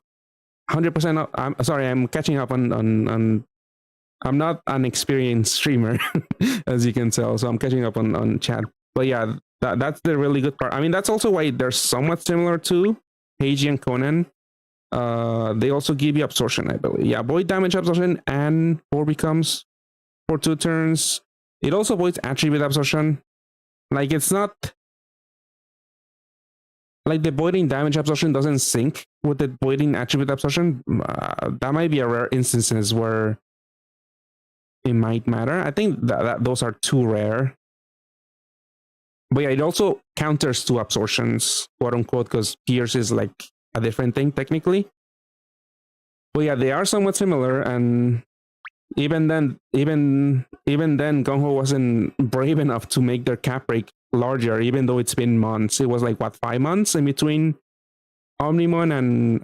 A: 100%. I'm sorry, I'm catching up on. I'm not an experienced streamer, as you can tell, so I'm catching up on chat. But yeah, that's the really good part. I mean, that's also why they're somewhat similar to Heiji and Conan. They also give you absorption, I believe. Yeah, void damage absorption and 4 becomes for 2 turns. It also voids attribute absorption. Like, it's not like the voiding damage absorption doesn't sync with the voiding attribute absorption. That might be a rare instances where it might matter. I think that those are too rare. But yeah, it also counters 2 absorptions, quote unquote, because Pierce is like a different thing technically. But yeah, they are somewhat similar, and even then, Gung-Ho wasn't brave enough to make their cap break larger, even though it's been months. It was like what, 5 months in between Omnimon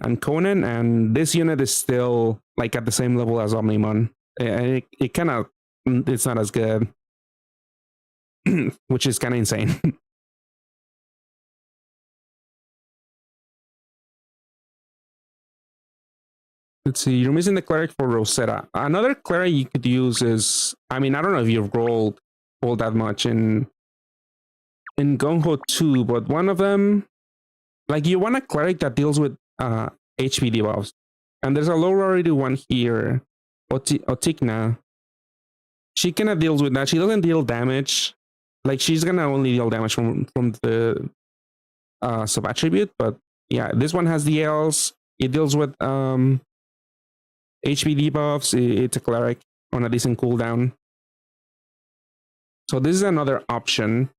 A: and Conan, and this unit is still like at the same level as Omnimon. And it kind of, it's not as good, which is kind of insane. Let's see, you're missing the cleric for Rosetta. Another cleric you could use is, I mean, I don't know if you've rolled all that much in Gung-Ho 2, but one of them, like, you want a cleric that deals with HP debuffs. And there's a low rarity one here, Otikna. She kind of deals with that. She doesn't deal damage. Like, she's gonna only deal damage from the sub attribute, but yeah, this one has DLs. It deals with HP debuffs. It's a cleric on a decent cooldown. So this is another option.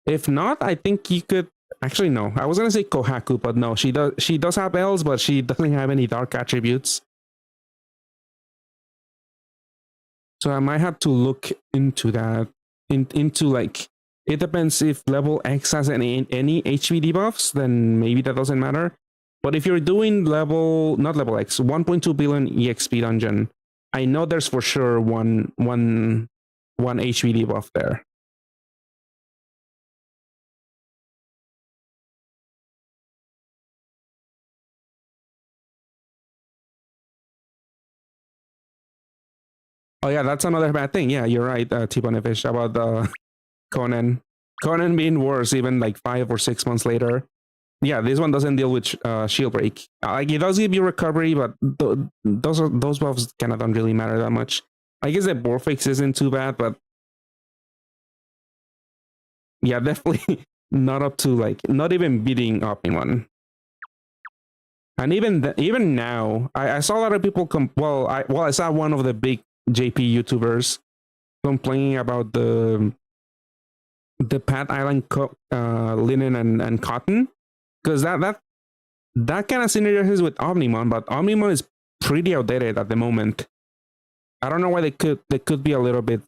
A: If not, I think you could actually, no. I was gonna say Kohaku, but no, she does have L's, but she doesn't have any dark attributes. So I might have to look into that. Into like, it depends if level X has any HP debuffs, then maybe that doesn't matter. But if you're doing not level X, 1.2 billion EXP dungeon, I know there's for sure one HP debuff there. Oh yeah, that's another bad thing. Yeah, you're right, T-Bonifish, about Conan. Conan being worse even like 5 or 6 months later. Yeah, this one doesn't deal with shield break. Like, it does give you recovery, but those buffs kind of don't really matter that much. I guess the Borfix isn't too bad, but yeah, definitely not up to, like, not even beating Optimon. And even now, I saw a lot of people I saw one of the big JP YouTubers complaining about the Pat Island linen and cotton, because that kind of synergizes with Omnimon, but Omnimon is pretty outdated at the moment. I don't know why they could be a little bit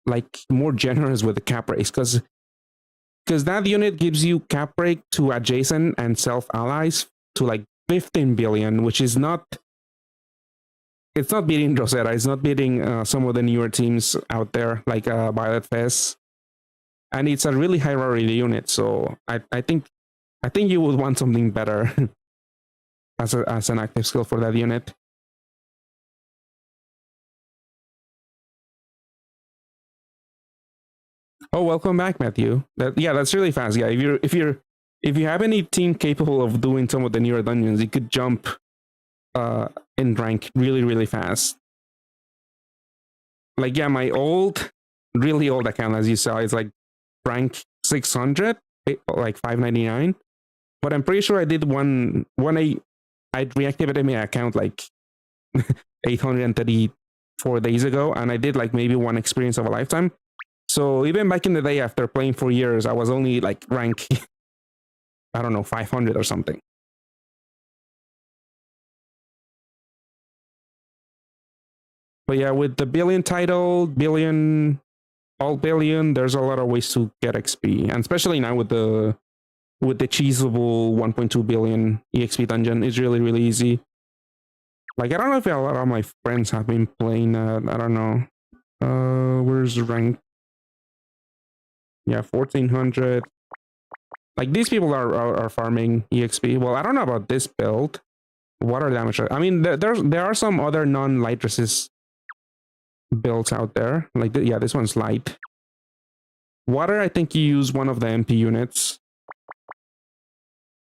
A: like more generous with the cap raise, because that unit gives you cap break to adjacent and self allies to like 15 billion, which is not. It's not beating Rosetta. It's not beating some of the newer teams out there, like Violet Fest, and it's a really high rarity unit. So I think you would want something better as an active skill for that unit. Oh, welcome back, Matthew. That's really fast. Yeah, if you have any team capable of doing some of the newer dungeons, you could jump in rank really fast. Like, yeah, my really old account, as you saw, is like rank 600, like 599. But I'm pretty sure I did one when I reactivated my account like 834 days ago, and I did like maybe one experience of a lifetime. So even back in the day, after playing for years, I was only like rank, I don't know, 500 or something. But yeah, with the billion title, all billion, there's a lot of ways to get XP, and especially now with the cheesable 1.2 billion EXP dungeon, is really easy. Like, I don't know if a lot of my friends have been playing. I don't know. Where's the rank? Yeah, 1400. Like, these people are farming EXP. Well, I don't know about this build. Water damage. I mean, there are some other non-light resist builds out there. Like, yeah, this one's light. Water, I think you use one of the MP units.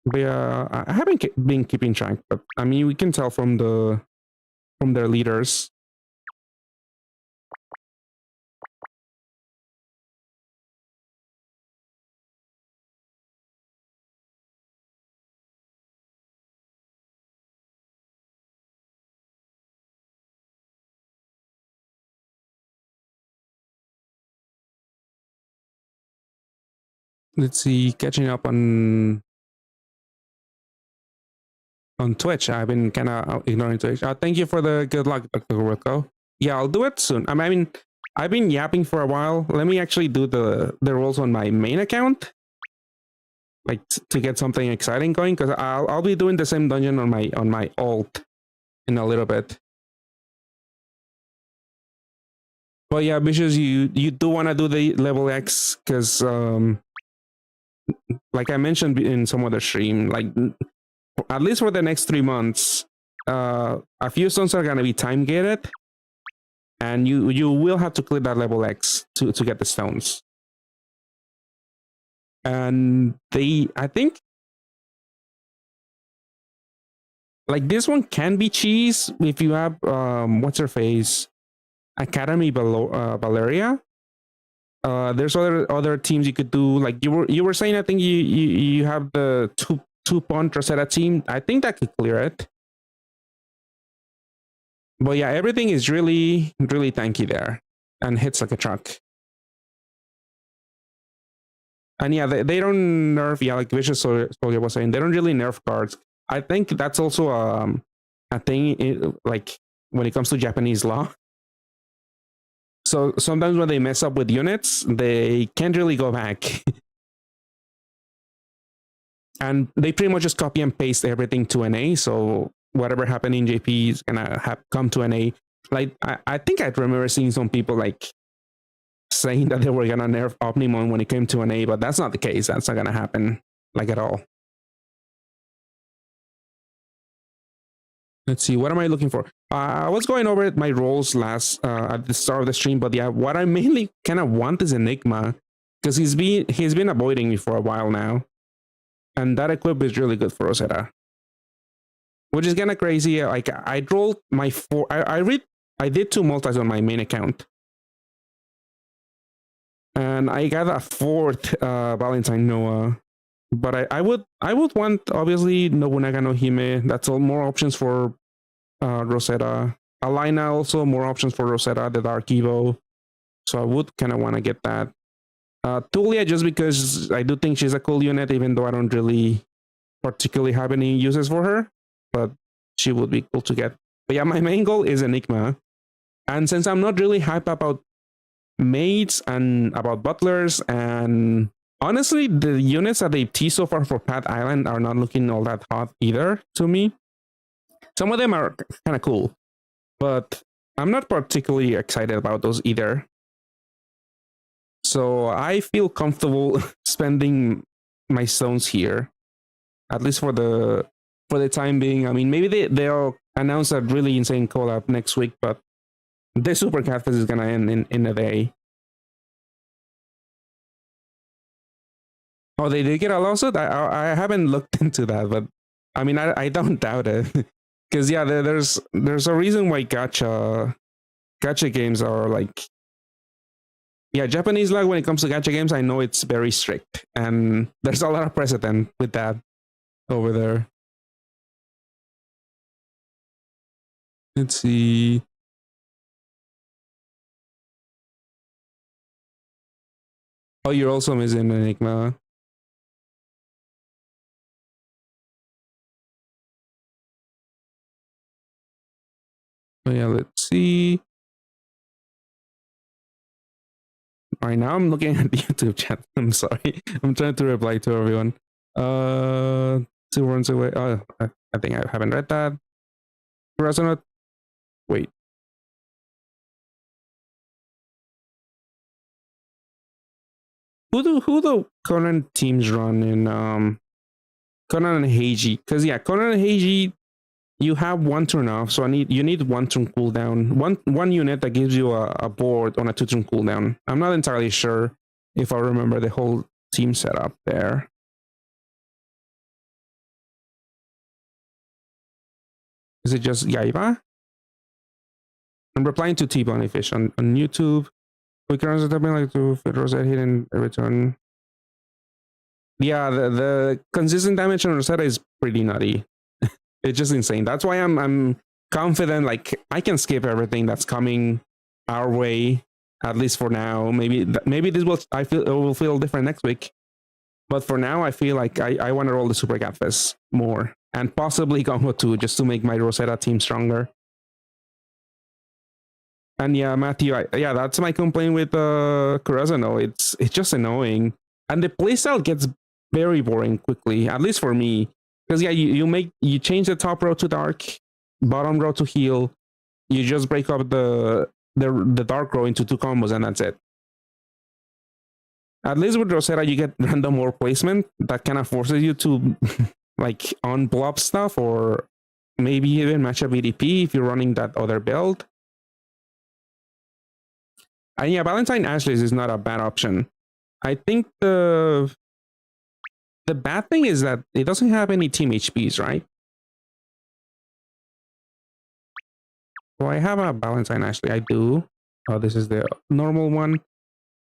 A: But yeah, I haven't been keeping track, but I mean, we can tell from their leaders. Let's see, catching up on Twitch. I've been kind of ignoring Twitch. Thank you for the good luck, Dr. Wilco. Yeah, I'll do it soon. I mean, I've been yapping for a while. Let me actually do the roles on my main account, like to get something exciting going, because I'll be doing the same dungeon on my alt in a little bit. But yeah, Vicious, you do want to do the level X, because like I mentioned in some other stream, like at least for the next 3 months, a few stones are gonna be time gated, and you will have to click that level X to get the stones. And I think, like, this one can be cheese if you have what's her face, Academy Valeria. There's other teams you could do. Like you were saying, I think you have the two punt Rosetta team. I think that could clear it. But yeah, everything is really tanky there and hits like a truck. And yeah, they don't nerf. Yeah, like Vicious Soldier was saying, they don't really nerf cards. I think that's also a thing, like when it comes to Japanese law. So sometimes when they mess up with units, they can't really go back. And they pretty much just copy and paste everything to NA. So whatever happened in JP is gonna come to NA. Like I think I remember seeing some people like saying that they were gonna nerf Omnimon when it came to NA, but that's not the case. That's not gonna happen, like, at all. Let's see, what am I looking for? I was going over my roles last at the start of the stream, but yeah, what I mainly kind of want is Enigma, because he's been avoiding me for a while now, and that equip is really good for Rosetta, which is kind of crazy. Like, I rolled my I did 2 multis on my main account, and I got a 4th Valentine Noah. But I would want, obviously, Nobunaga no Hime. That's all more options for Rosetta. Alina, also more options for Rosetta, the Dark Evo. So I would kind of want to get that. Tulia, just because I do think she's a cool unit, even though I don't really particularly have any uses for her. But she would be cool to get. But yeah, my main goal is Enigma. And since I'm not really hyped about maids and about butlers, and honestly, the units that they teased so far for Pat Island are not looking all that hot either to me. Some of them are kind of cool, but I'm not particularly excited about those either. So I feel comfortable spending my stones here, at least for the time being. I mean, maybe they'll announce a really insane collab next week, but the Super Godfest is gonna end in a day. Oh, they did get a lawsuit? I haven't looked into that, but I mean, I don't doubt it. Because yeah, there's a reason why gacha games are like, yeah, Japanese law when it comes to gacha games, I know it's very strict, and there's a lot of precedent with that over there. Let's see. Oh, you're also missing Enigma. Oh yeah, let's see. Right now I'm looking at the YouTube chat. I'm sorry. I'm trying to reply to everyone. 2 runs away. Oh, I think I haven't read that. Resonate. Wait. Who the Conan teams run in Conan and Heiji? Because yeah, Conan and Heiji, you have 1 turn off, so you need 1 turn cooldown. One unit that gives you a board on a 2 turn cooldown. I'm not entirely sure if I remember the whole team setup there. Is it just Yaiba? I'm replying to T-Bunny Fish on YouTube. We can also something like to fit Rosetta hidden return. Yeah, the consistent damage on Rosetta is pretty nutty. It's just insane. That's why I'm confident, like I can skip everything that's coming our way, at least for now. Maybe this will feel different next week, but for now I feel like I want to roll the Super Godfest more, and possibly Gongo 2 just to make my Rosetta team stronger. And yeah, Matthew, yeah, that's my complaint with Kurazano. It's just annoying, and the playstyle gets very boring quickly, at least for me. Because yeah, you change the top row to dark, bottom row to heal. You just break up the dark row into 2 combos, and that's it. At least with Rosetta, you get random war placement that kind of forces you to like unblob stuff, or maybe even match up EDP if you're running that other build. And yeah, Valentine Ashley's is not a bad option. I think the bad thing is that it doesn't have any team HPs, right? So I have a Valentine Ashley. I do. Oh, this is the normal one.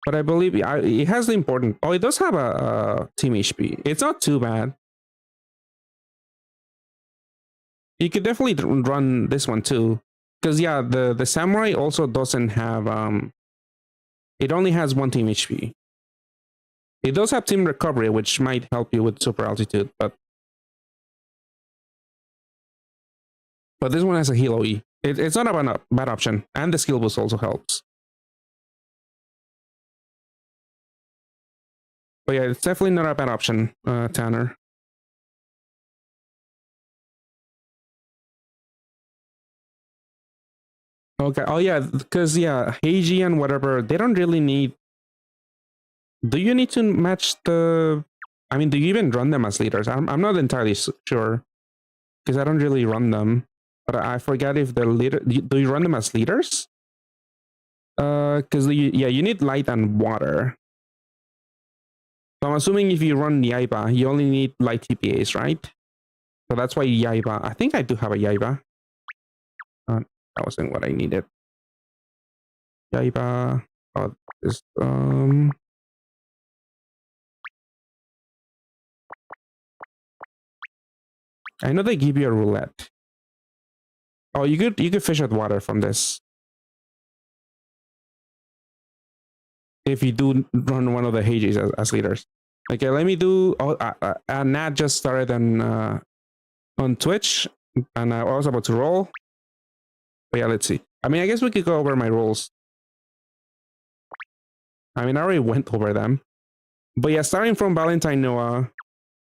A: But I believe it has the important... Oh, it does have a team HP. It's not too bad. You could definitely run this one too. Because yeah, the Samurai also doesn't have... It only has 1 team HP. It does have team recovery, which might help you with super altitude, but this one has a heal OE. It's not a bad option, and the skill boost also helps. But yeah, it's definitely not a bad option, Tanner. Okay. Oh yeah, because yeah, Heiji and whatever, they don't really need... Do you need to match the... I mean, do you even run them as leaders? I'm not entirely sure, because I don't really run them. But I forget if the leader... Do you run them as leaders? Because you need light and water. So I'm assuming if you run Yaiba, you only need light TPAs, right? So that's why Yaiba... I think I do have a Yaiba. That wasn't what I needed. Yaiba... Oh, this... I know they give you a roulette. Oh, you could fish out water from this. If you do run one of the Heijis as leaders. Okay, let me do... Oh, Nat just started on Twitch, and I was about to roll. But yeah, let's see. I mean, I guess we could go over my rolls. I mean, I already went over them. But yeah, starting from Valentine Noah,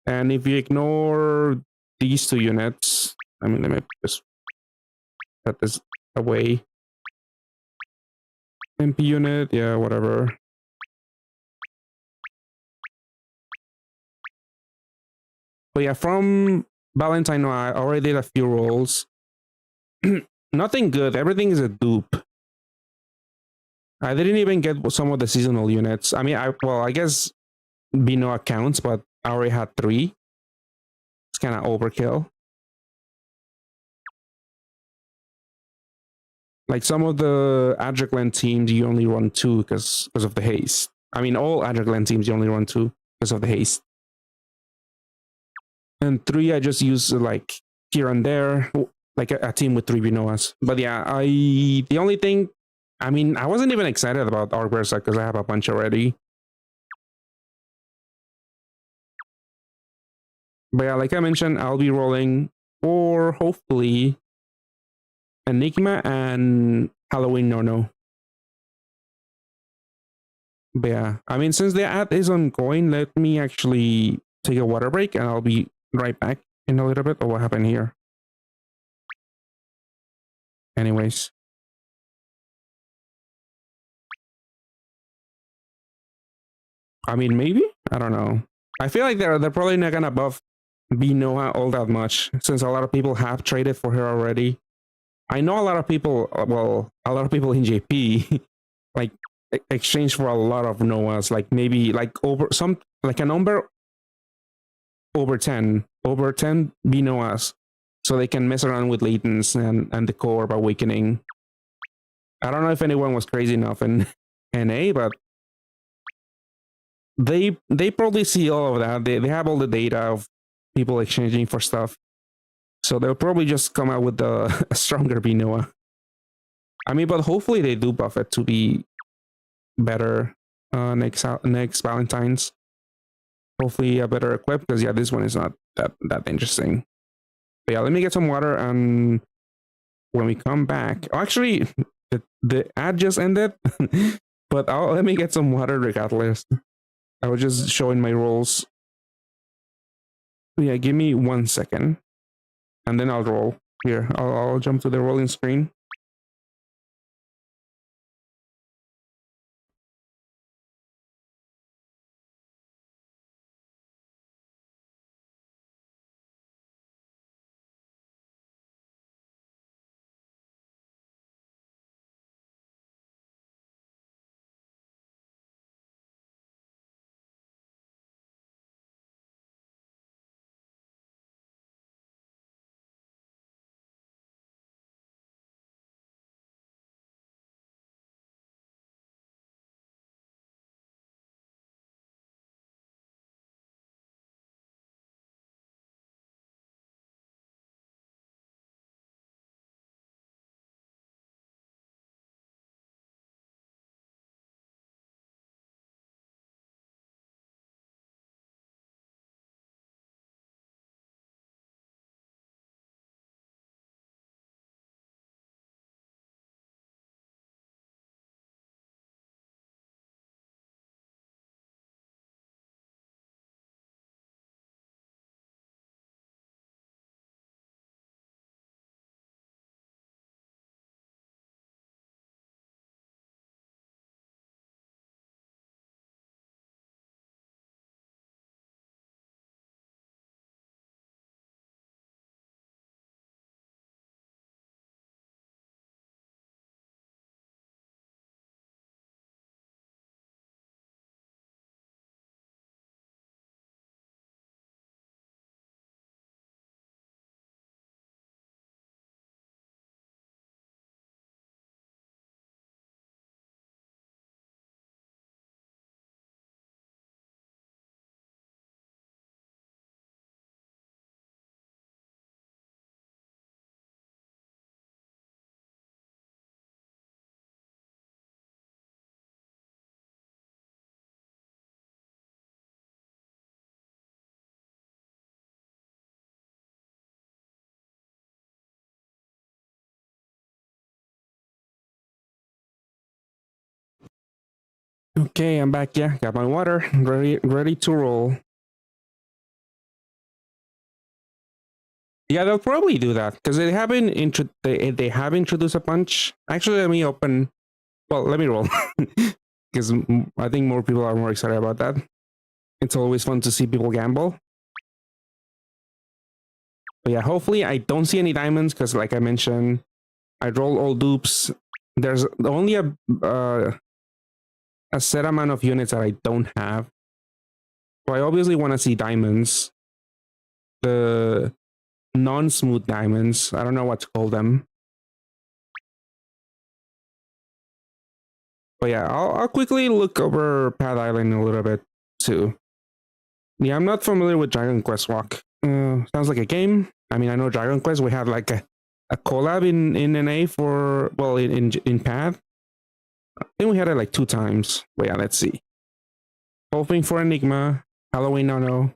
A: and if you ignore these two units, I mean, let me just set this away. MP unit, yeah, whatever. But yeah, from Valentine Noah, I already did a few rolls. Nothing good. Everything is a dupe. I didn't even get some of the seasonal units. I mean, I guess Binoa counts, but I already had 3. It's kind of overkill. Like some of the Adricland teams, you only run 2 because of the haste. I mean, all Adricland teams, you only run 2 because of the haste. And 3, I just use like here and there, like a team with 3 Binoas. But yeah, the only thing, I mean, I wasn't even excited about Arc Berserk because I have a bunch already. But yeah, like I mentioned, I'll be rolling for hopefully Enigma and Halloween No. But yeah, I mean, since the ad is ongoing, let me actually take a water break and I'll be right back in a little bit of what happened here. Anyways. I mean, maybe? I don't know. I feel like they're probably not gonna buff Binoa all that much since a lot of people have traded for her already. I know a lot of people, well, a lot of people in JP like exchange for a lot of Noahs, like maybe like over some, like a number over 10 Binoas, so they can mess around with Latents and the core of Awakening. I don't know if anyone was crazy enough in NA, but they probably see all of that. They have all the data of people exchanging for stuff. So they'll probably just come out with a stronger Binoa. I mean, but hopefully they do buff it to be better next Valentine's. Hopefully a better equip, because yeah, this one is not that interesting. But yeah, let me get some water, and when we come back, actually the ad just ended, but let me get some water regardless. I was just showing my rolls. Yeah, give me 1 second, and then I'll roll. Here, I'll jump to the rolling screen. Okay, I'm back. Yeah, got my water. Ready to roll. Yeah, they'll probably do that because they haven't they have introduced a bunch. Actually, let me open. Well, let me roll because I think more people are more excited about that. It's always fun to see people gamble. But yeah, hopefully I don't see any diamonds because, like I mentioned, I roll all dupes. There's only a set amount of units that I don't have. So I obviously want to see diamonds. The non-smooth diamonds. I don't know what to call them. But yeah, I'll quickly look over Pad Island a little bit too. Yeah, I'm not familiar with Dragon Quest Walk. Sounds like a game. I mean, I know Dragon Quest. We had like a collab in NA for, well, in Pad. I think we had it like 2 times. But yeah, let's see. Hoping for Enigma, Halloween No.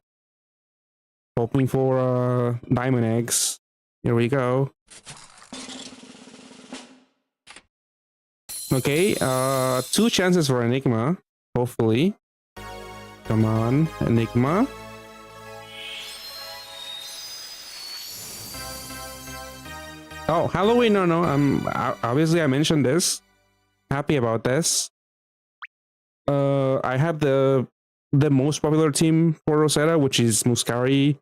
A: Hoping for Diamond Eggs. Here we go. Okay, 2 chances for Enigma, hopefully. Come on, Enigma. Oh, Halloween No. Obviously I mentioned this. Happy about this. I have the most popular team for Rosetta, which is Muscari,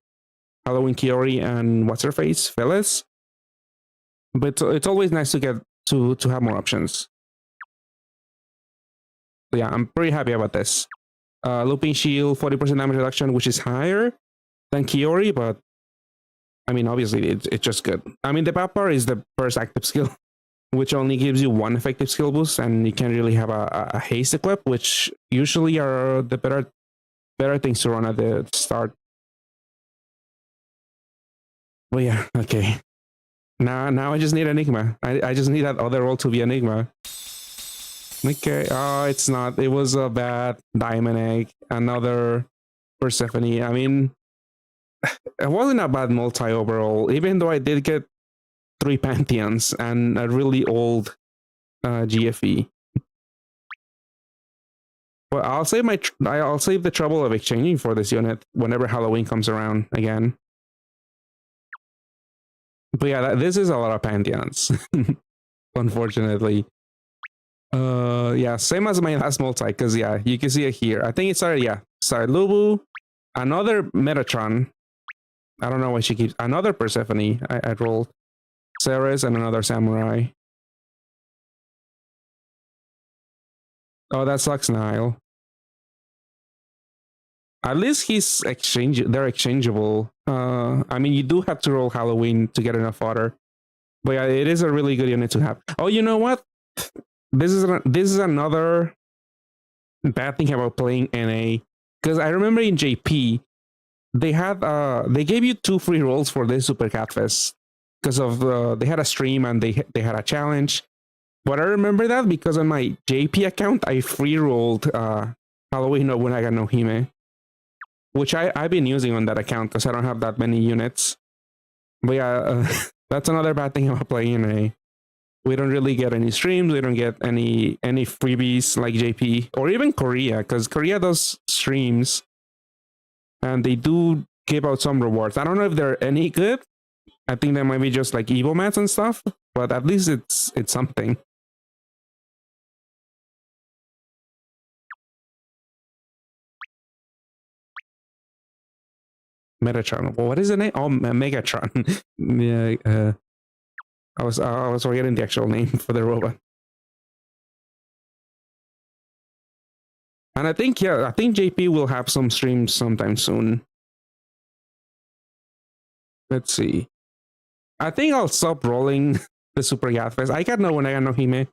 A: Halloween Kiori, and what's her face, Phyllis. But it's always nice to get to have more options. So yeah, I'm pretty happy about this. Looping Shield, 40% damage reduction, which is higher than Kiori, but I mean, obviously, it's just good. I mean, the Papar is the first active skill, which only gives you 1 effective skill boost, and you can't really have a haste equip, which usually are the better things to run at the start. But yeah, okay. Now I just need Enigma. I just need that other role to be Enigma. Okay. Oh, it's not. It was a bad Diamond Egg. Another Persephone. I mean, it wasn't a bad multi overall, even though I did get 3 Pantheons and a really old GFE. But I'll save I'll save the trouble of exchanging for this unit whenever Halloween comes around again. But yeah, this is a lot of Pantheons, unfortunately. Yeah, same as my last multi, because yeah, you can see it here. I think it started, yeah, started Lubu, another Metatron. I don't know why she keeps another Persephone. I rolled Ceres and another Samurai. Oh, that sucks, Nile. At least they're exchangeable. I mean, you do have to roll Halloween to get enough fodder. But yeah, it is a really good unit to have. Oh, you know what? This is another bad thing about playing NA. Because I remember in JP, they gave you 2 free rolls for this Super Catfest. Because of they had a stream and they had a challenge. But I remember that because on my JP account, I free rolled Halloween no Bunaga no Hime, which I've been using on that account because I don't have that many units. But yeah, that's another bad thing about playing NA. We don't really get any streams. We don't get any freebies like JP or even Korea, because Korea does streams and they do give out some rewards. I don't know if they're any good. I think they might be just like Evo mats and stuff, but at least it's something. Metatron. Well, what is the name? Oh, Megatron. Yeah, I was forgetting the actual name for the robot. And I think JP will have some streams sometime soon. Let's see. I think I'll stop rolling the Super Godfest. I got no one. I got no Hime.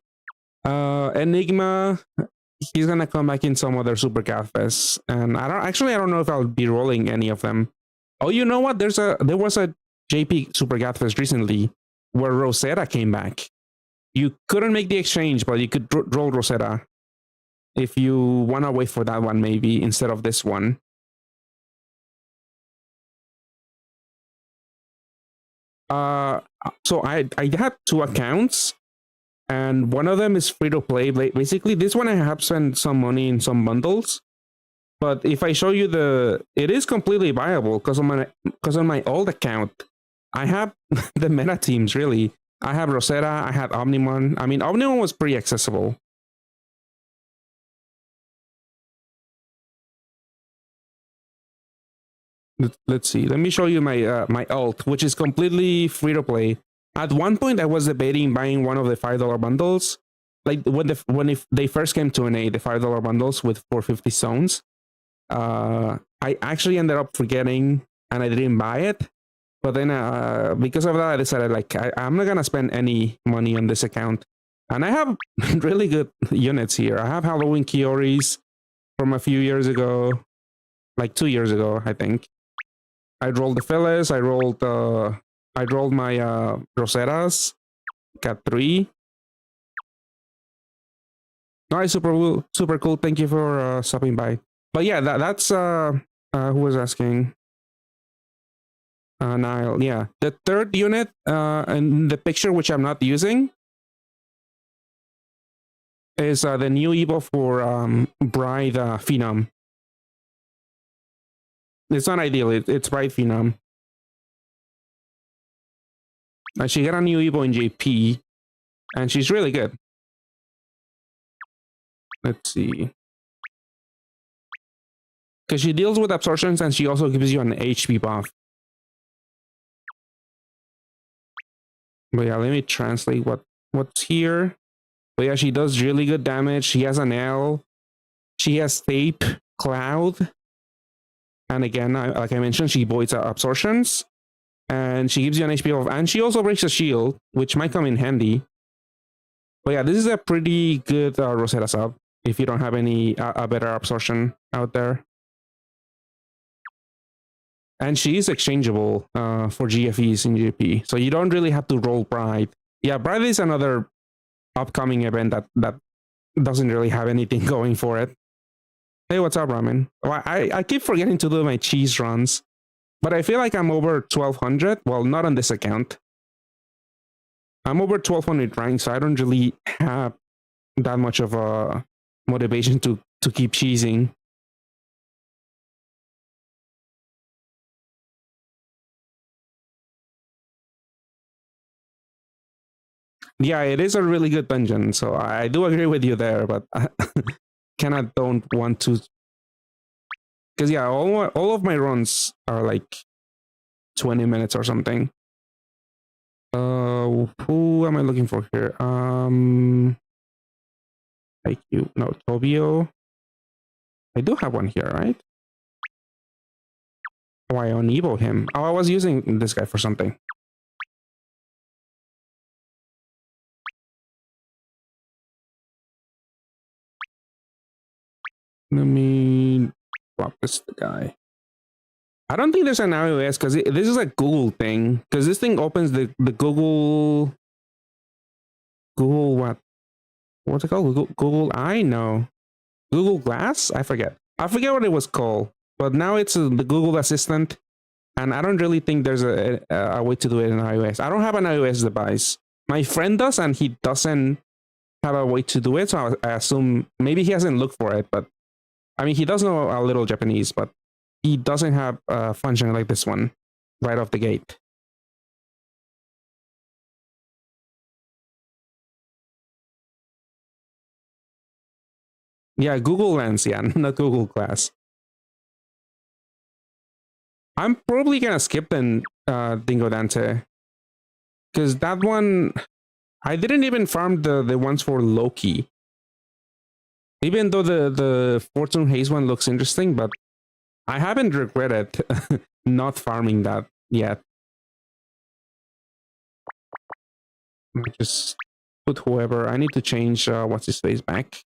A: Enigma. He's gonna come back in some other Super Godfest, and I don't know if I'll be rolling any of them. Oh, you know what? There was a JP Super Godfest recently where Rosetta came back. You couldn't make the exchange, but you could roll Rosetta if you want to wait for that one, maybe instead of this one. So I had 2 accounts. and one of them is free to play. Basically, this one I have spent some money in some bundles, but if I show you it is completely viable because on my old account, I have the meta teams really. I have Rosetta, I had Omnimon. I mean, Omnimon was pretty accessible. Let's see. Let me show you my alt, which is completely free to play. At one point, I was debating buying one of the $5 bundles, like when they first came to NA, the $5 bundles with 450 zones. I actually ended up forgetting, and I didn't buy it. But then, because of that, I decided like I'm not gonna spend any money on this account. And I have really good units here. I have Halloween Kioris from a few years ago, like 2 years ago, I think. I rolled the Phyllis. I rolled my Rosetas. Got 3. Nice, super cool. Thank you for stopping by. But yeah, that's who was asking. Nile, yeah. The third unit in the picture, which I'm not using, is the new Evo for Bride Phenom. It's not ideal. It's Bride Phenom. She got a new Evo in JP, and she's really good. Let's see. Because she deals with absorptions, and she also gives you an HP buff. But yeah, let me translate what's here. But yeah, she does really good damage. She has an L. She has tape, cloud. And again, like I mentioned, she voids absorptions. And she gives you an HP off. And she also breaks a shield, which might come in handy. But yeah, this is a pretty good Rosetta sub if you don't have any a better absorption out there. And she is exchangeable for GFEs in GP. So you don't really have to roll Bride. Yeah, Bride is another upcoming event that doesn't really have anything going for it. Hey, what's up, Ramen? Well, I keep forgetting to do my cheese runs, but I feel like I'm over 1200. Well, not on this account. I'm over 1200 rank, so I don't really have that much of a motivation to keep cheesing. Yeah, it is a really good dungeon, so I do agree with you there, but I kind of don't want to. Because yeah, all of my runs are like 20 minutes or something. Who am I looking for here? Like you, no, Tobio. I do have one here, right? Oh, I on Evo him. Oh, I was using this guy for something. Let me drop this guy. I don't think there's an iOS because this is a Google thing. Because this thing opens the Google what? What's it called? Google Eye? No. Google Glass? I forget what it was called. But now it's the Google Assistant. And I don't really think there's a way to do it in iOS. I don't have an iOS device. My friend does, and he doesn't have a way to do it. So I assume maybe he hasn't looked for it. But I mean, he does know a little Japanese, but he doesn't have a function like this one right off the gate. Yeah, Google Lens, yeah, not Google Glass. I'm probably gonna skip then Dingo Dante. Because that one, I didn't even farm the ones for Loki. Even though the Fortune Haze one looks interesting, but I haven't regretted not farming that yet. Just put whoever. I need to change what's his face back.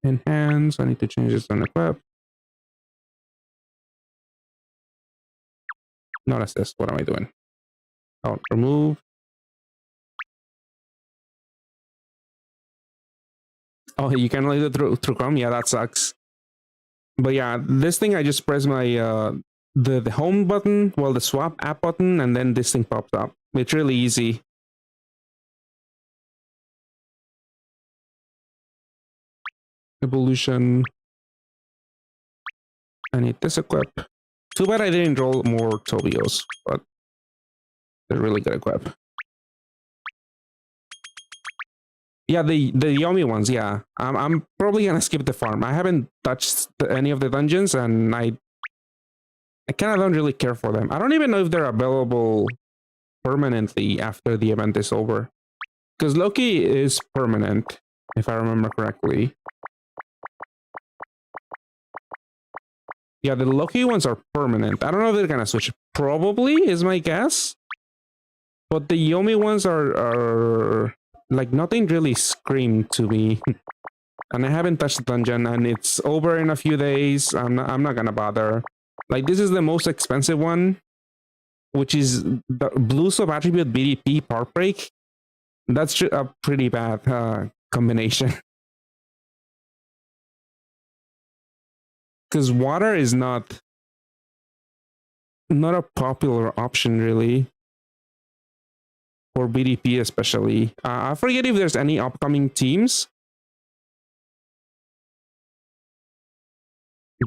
A: Enhance. I need to change this on equip. Not assist. What am I doing? Oh, remove. Oh, you can only do it through Chrome. Yeah, that sucks. But yeah, this thing I just press my the home button, well, the swap app button, and then this thing pops up. It's really easy. Evolution. I need this equip. Too bad I didn't roll more Tobios, but they're really good equip. Yeah, the Yomi ones. Yeah, I'm probably gonna skip the farm. I haven't touched any of the dungeons, and I kind of don't really care for them. I don't even know if they're available permanently after the event is over, because Loki is permanent, if I remember correctly. Yeah, the Loki ones are permanent. I don't know if they're gonna switch. Probably is my guess, but the Yomi ones are like nothing really screamed to me. And I haven't touched the dungeon, and it's over in a few days. I'm not gonna bother. Like, this is the most expensive one, which is the Blue Sub Attribute BDP Part Break. That's a pretty bad combination. Because water is not a popular option, really. For BDP especially. I forget if there's any upcoming teams.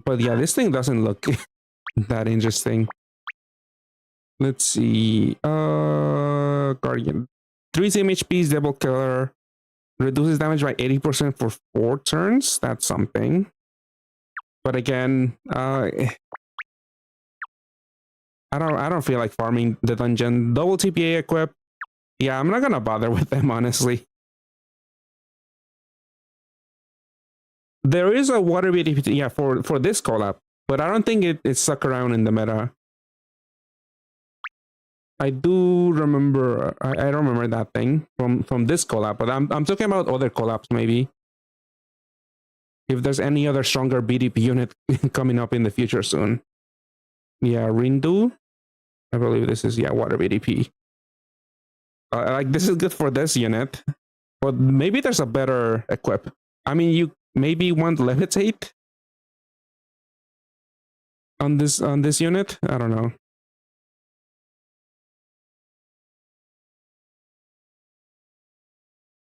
A: But yeah, this thing doesn't look that interesting. Let's see. Guardian. 3 HP's double killer. Reduces damage by 80% for 4 turns. That's something. But again, I don't feel like farming the dungeon. Double TPA equip. Yeah, I'm not gonna bother with them, honestly. There is a water BDP, yeah, for this collab, but I don't think it's stuck around in the meta. I do remember, I don't remember that thing from this collab, but I'm talking about other collabs maybe. If there's any other stronger BDP unit coming up in the future soon. Yeah, Rindu. I believe this is, yeah, water BDP. Like, this is good for this unit, but maybe there's a better equip. I mean, you maybe want levitate on this unit. I don't know.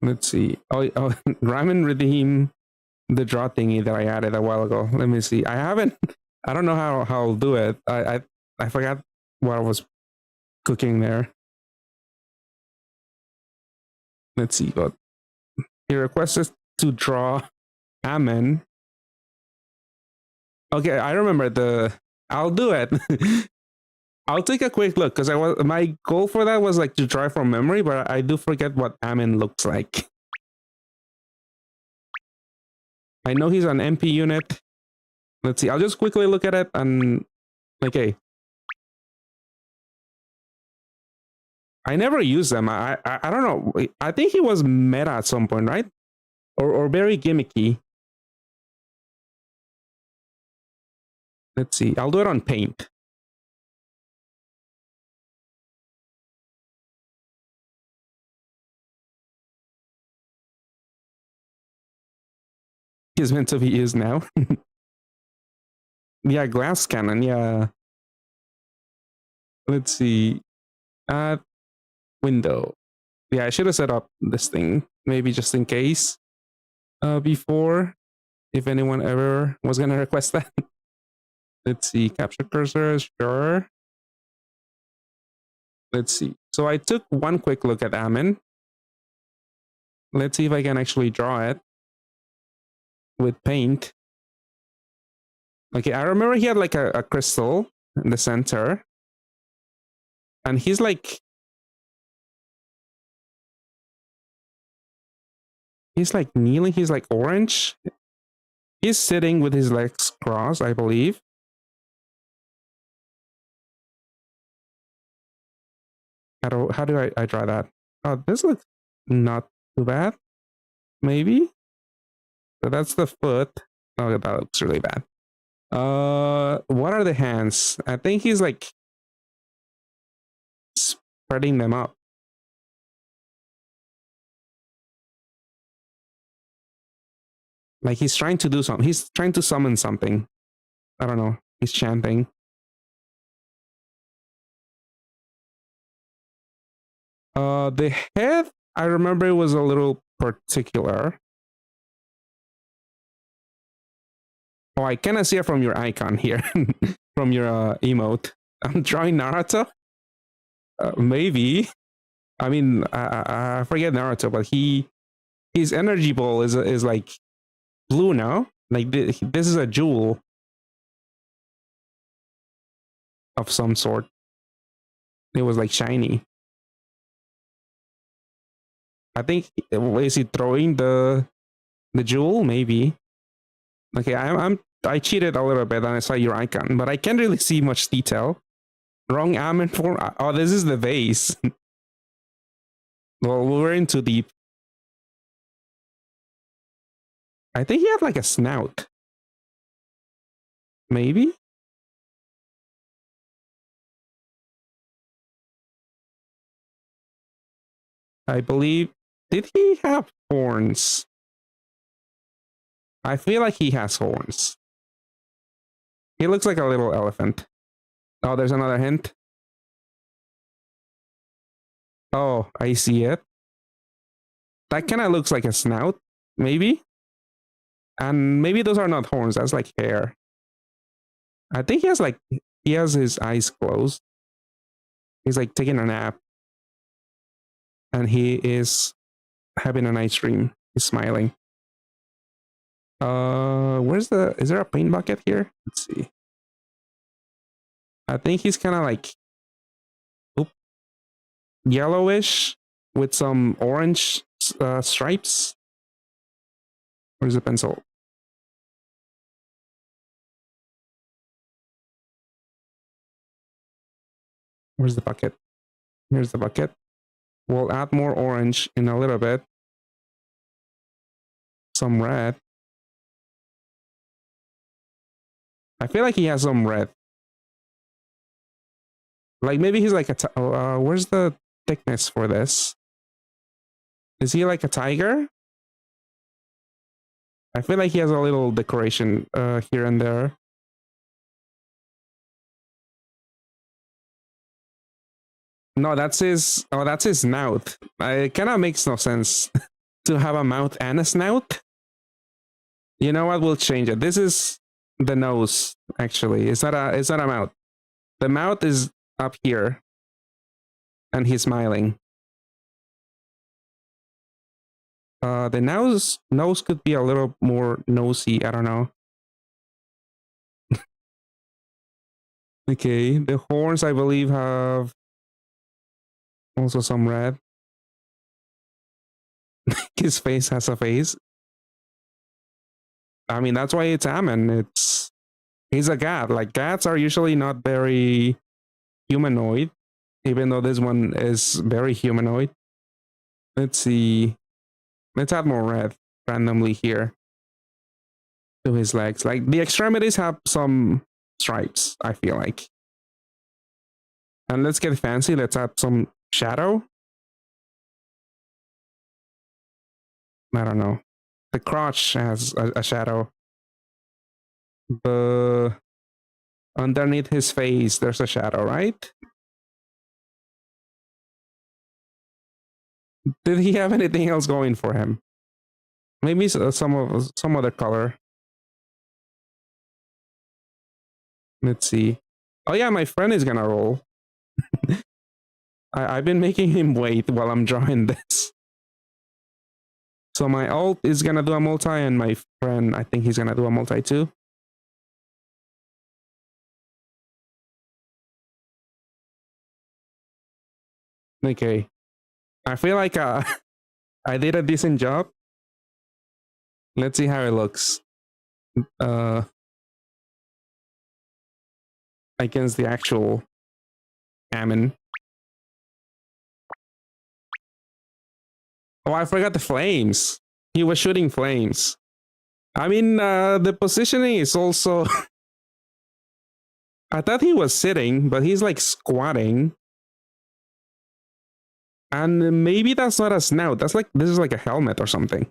A: Let's see. Oh, Ramen redeem the draw thingy that I added a while ago. Let me see. I don't know how I'll do it. I forgot what I was cooking there. Let's see. But he requested to draw Amen. Okay, I remember I'll do it. I'll take a quick look because my goal for that was like to try from memory, but I do forget what Amen looks like. I know he's an MP unit. Let's see. I'll just quickly look at it and okay. I never use them. I don't know. I think he was meta at some point, right? Or very gimmicky. Let's see. I'll do it on paint. He's meant to be used now. Yeah, glass cannon. Yeah. Let's see. Window. Yeah, I should have set up this thing maybe just in case. Before, if anyone ever was gonna request that. Let's see. Capture cursor. Sure. Let's see. So I took one quick look at Amen. Let's see if I can actually draw it with paint. Okay, I remember he had like a crystal in the center. And he's like kneeling, he's like orange. He's sitting with his legs crossed, I believe. How do I draw that? Oh, this looks not too bad. Maybe. So that's the foot. Oh, that looks really bad. What are the hands? I think he's like spreading them up. Like he's trying to do something. He's trying to summon something. I don't know. He's chanting. The head, I remember it was a little particular. Oh, I cannot see it from your icon here, from your emote. I'm drawing Naruto. Maybe. I mean, I forget Naruto, but his energy ball is like blue now. Like this is a jewel of some sort. It was like shiny. I think, is he throwing the jewel? Maybe. Okay, I cheated a little bit and I saw your icon, but I can't really see much detail. Wrong almond form. Oh, this is the vase. Well, we're in too deep. I think he had like a snout. Maybe? I believe. Did he have horns? I feel like he has horns. He looks like a little elephant. Oh, there's another hint. Oh, I see it. That kind of looks like a snout, maybe? And maybe those are not horns, that's like hair. I think he has his eyes closed. He's like taking a nap. And he is having an ice cream. He's smiling. Is there a paint bucket here? Let's see. I think he's kind of like yellowish with some orange stripes. Where's the pencil? Where's the bucket? Here's the bucket. We'll add more orange in a little bit. Some red. I feel like he has some red. Like maybe he's like where's the thickness for this? Is he like a tiger? I feel like he has a little decoration here and there. No, that's his. Oh, that's his snout. It kind of makes no sense to have a mouth and a snout. You know what? We'll change it. This is the nose. Actually, it's not a mouth. The mouth is up here, and he's smiling. The nose could be a little more nosy. I don't know. Okay, the horns I believe have also some red. His face has a face. I mean, that's why it's Ammon. He's a cat. Like cats are usually not very humanoid, even though this one is very humanoid. Let's see. Let's add more red randomly here to his legs. Like the extremities have some stripes, I feel like. And let's get fancy. Let's add some shadow. I don't know. The crotch has a shadow. Underneath his face, there's a shadow, right? Did he have anything else going for him? Maybe some other color. Let's see. Oh yeah, my friend is gonna roll. I've been making him wait while I'm drawing this. So my alt is gonna do a multi, and my friend, I think he's gonna do a multi too. Okay. I feel like I did a decent job. Let's see how it looks. Against the actual Ammon. Oh, I forgot the flames. He was shooting flames. I mean, the positioning is also... I thought he was sitting, but he's like squatting. And maybe that's not a snout. This is like a helmet or something.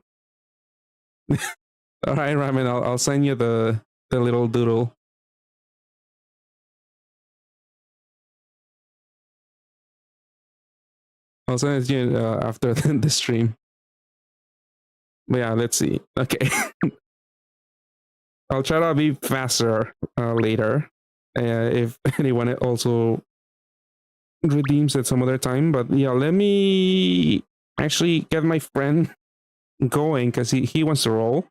A: All right, Ramen, I'll send you the little doodle. I'll send it to you after the stream. But yeah, let's see. Okay. I'll try to be faster later if anyone also redeems at some other time. But yeah, let me actually get my friend going because he wants to roll.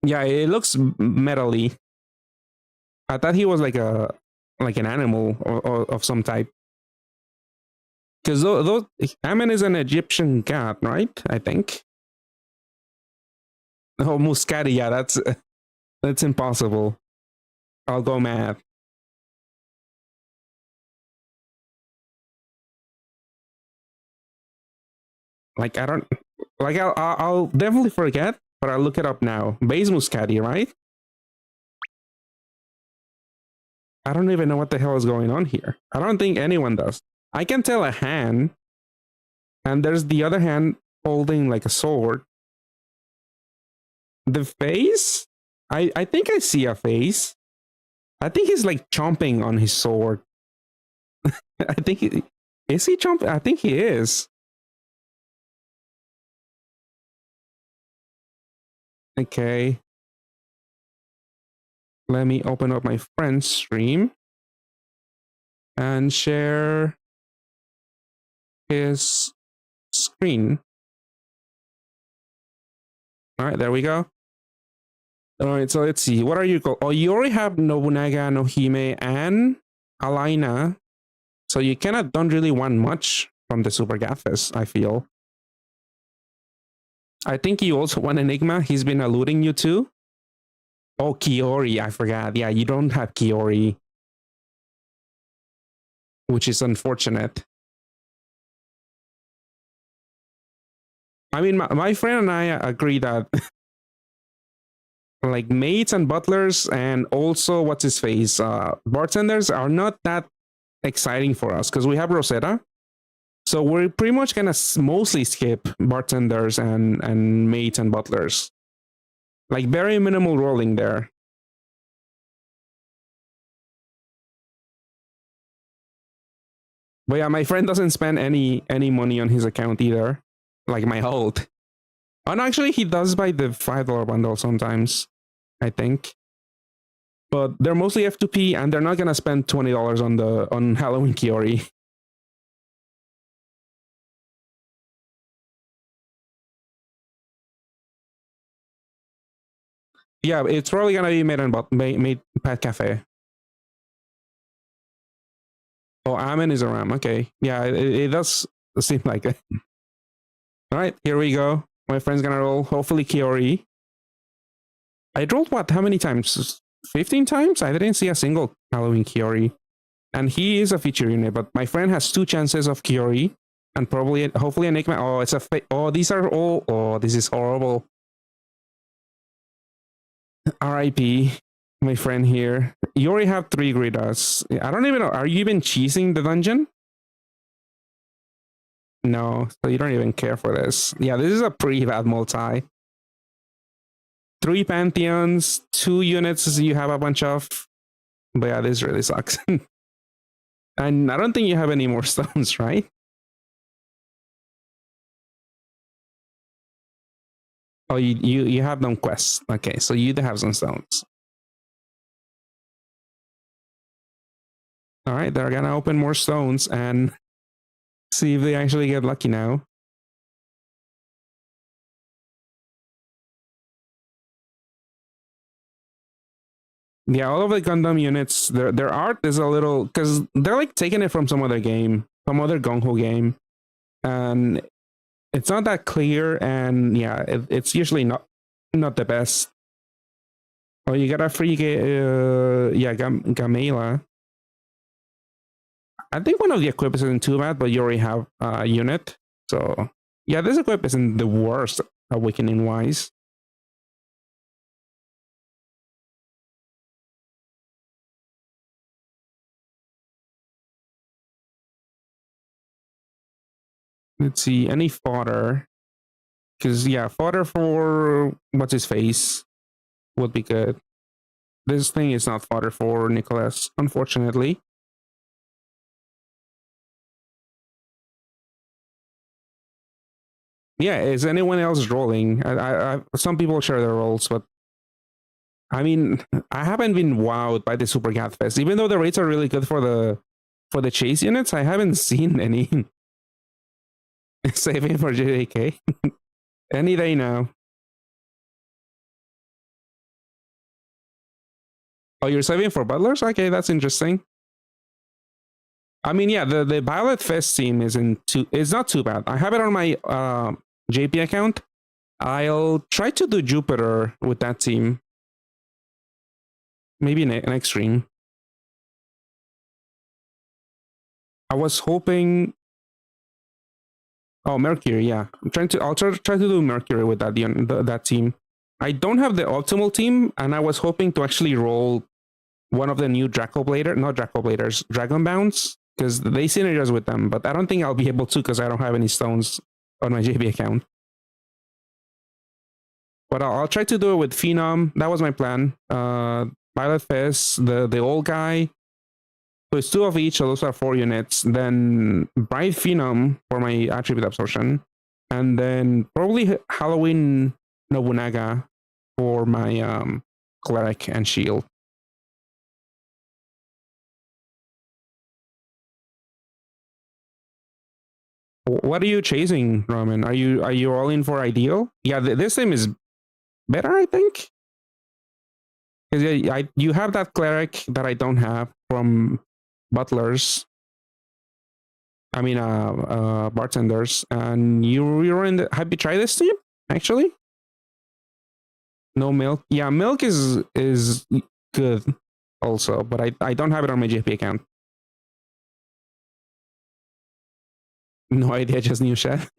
A: Yeah, it looks metally. I thought he was like an animal or of some type. Because those Amen is an Egyptian god, right? I think. Oh, Muscati, yeah, that's impossible. I'll go mad. Like I don't like I'll definitely forget, but I'll look it up now. Base Muscati, right? I don't even know what the hell is going on here. I don't think anyone does. I can tell a hand, and there's the other hand holding like a sword. The face? I think I see a face. I think he's like chomping on his sword. I think is he chomping? I think he is. Okay. Let me open up my friend's stream and share his screen. All right, there we go. All right, so let's see. What are you called? Oh, you already have Nobunaga, Nohime, and Alaina. So you cannot don't really want much from the Super Godfest, I feel. I think you also want Enigma. He's been eluding you too. Oh, Kiori, I forgot. Yeah, you don't have Kiori, which is unfortunate. I mean, my friend and I agree that like maids and butlers and also what's his face bartenders are not that exciting for us because we have Rosetta. So we're pretty much gonna mostly skip bartenders and maids and butlers. Like very minimal rolling there. But yeah, my friend doesn't spend any money on his account either. Like my hold. Oh no, actually he does buy the $5 bundle sometimes, I think. But they're mostly F2P and they're not gonna spend $20 on Halloween Kiori. Yeah, it's probably gonna be made Pet Cafe. Oh, Amen is a ram. Okay, yeah, it does seem like it. All right, here we go. My friend's gonna roll. Hopefully, Kiori. I rolled what? How many times? 15 times? I didn't see a single Halloween Kiori. And he is a feature unit, but my friend has 2 chances of Kiori. And probably, hopefully, Enigma. Oh, it's a. Oh, these are all. Oh, this is horrible. RIP, my friend here. You already have 3 Gridas. I don't even know. Are you even cheesing the dungeon? No, so you don't even care for this. Yeah, this is a pretty bad multi. 3 Pantheons, 2 units you have a bunch of. But yeah, this really sucks. And I don't think you have any more stones, right? Oh, you have them quests. Okay, so you do have some stones. All right, they're gonna open more stones and see if they actually get lucky now. Yeah, all of the Gundam units, their art is a little because they're like taking it from some other game, some other Gung Ho game, and it's not that clear. And yeah, it's usually not the best. Oh, you got a free Gamela. I think one of the equips isn't too bad, but you already have a unit. So yeah, this equip isn't the worst awakening wise. Let's see, any fodder. Because yeah, fodder for what's his face would be good. This thing is not fodder for Nicholas, unfortunately. Yeah, is anyone else rolling? Some people share their roles, but I mean, I haven't been wowed by the Super Godfest. Even though the rates are really good for the chase units, I haven't seen any saving for JDK. Any day now. Oh, you're saving for butlers? Okay, that's interesting. I mean, yeah, the Violet Fest team it's not too bad. I have it on my JP account. I'll try to do Jupiter with that team. Maybe next stream. I was hoping. Oh, Mercury, yeah. I'll try to do Mercury with that team. I don't have the optimal team, and I was hoping to actually roll one of the new Dragon Bounds, because they synergize with them, but I don't think I'll be able to because I don't have any stones on my JB account. But I'll try to do it with Phenom. That was my plan. Violet Fist, the old guy. So it's 2 of each, so those are 4 units. Then Bright Phenom for my attribute absorption. And then probably Halloween Nobunaga for my cleric and shield. What are you chasing, Roman? Are you all in for ideal? Yeah, this team is better, I think. Because you have that cleric that I don't have from butlers. I mean, bartenders, and you're in the. Have you tried this team actually? No milk. Yeah, milk is good also, but I don't have it on my JP account. No idea, just new chat.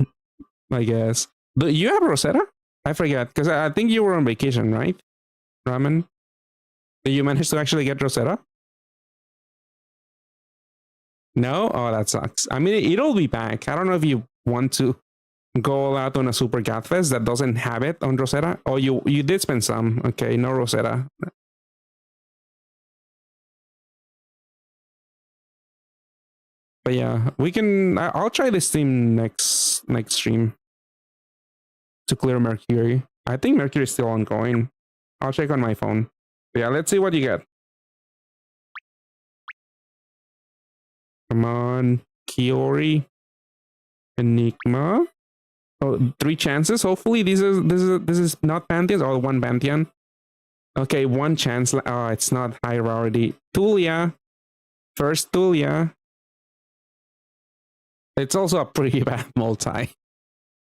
A: I guess. Do you have Rosetta? I forget because I think you were on vacation, right, Ramen? Did you manage to actually get Rosetta? No? Oh, that sucks. I mean, it'll be back. I don't know if you want to go all out on a Super Godfest that doesn't have it on Rosetta. Oh, you did spend some. Okay, no Rosetta. But yeah, I'll try this team next stream to clear Mercury. I think Mercury is still ongoing. I'll check on my phone. But yeah, let's see what you get. Come on, Kiori, Enigma. Oh, 3 chances. Hopefully, this is not Pantheon or 1 Pantheon. Okay, 1 chance. Oh, it's not high rarity. Tulia, first Tulia. It's also a pretty bad multi.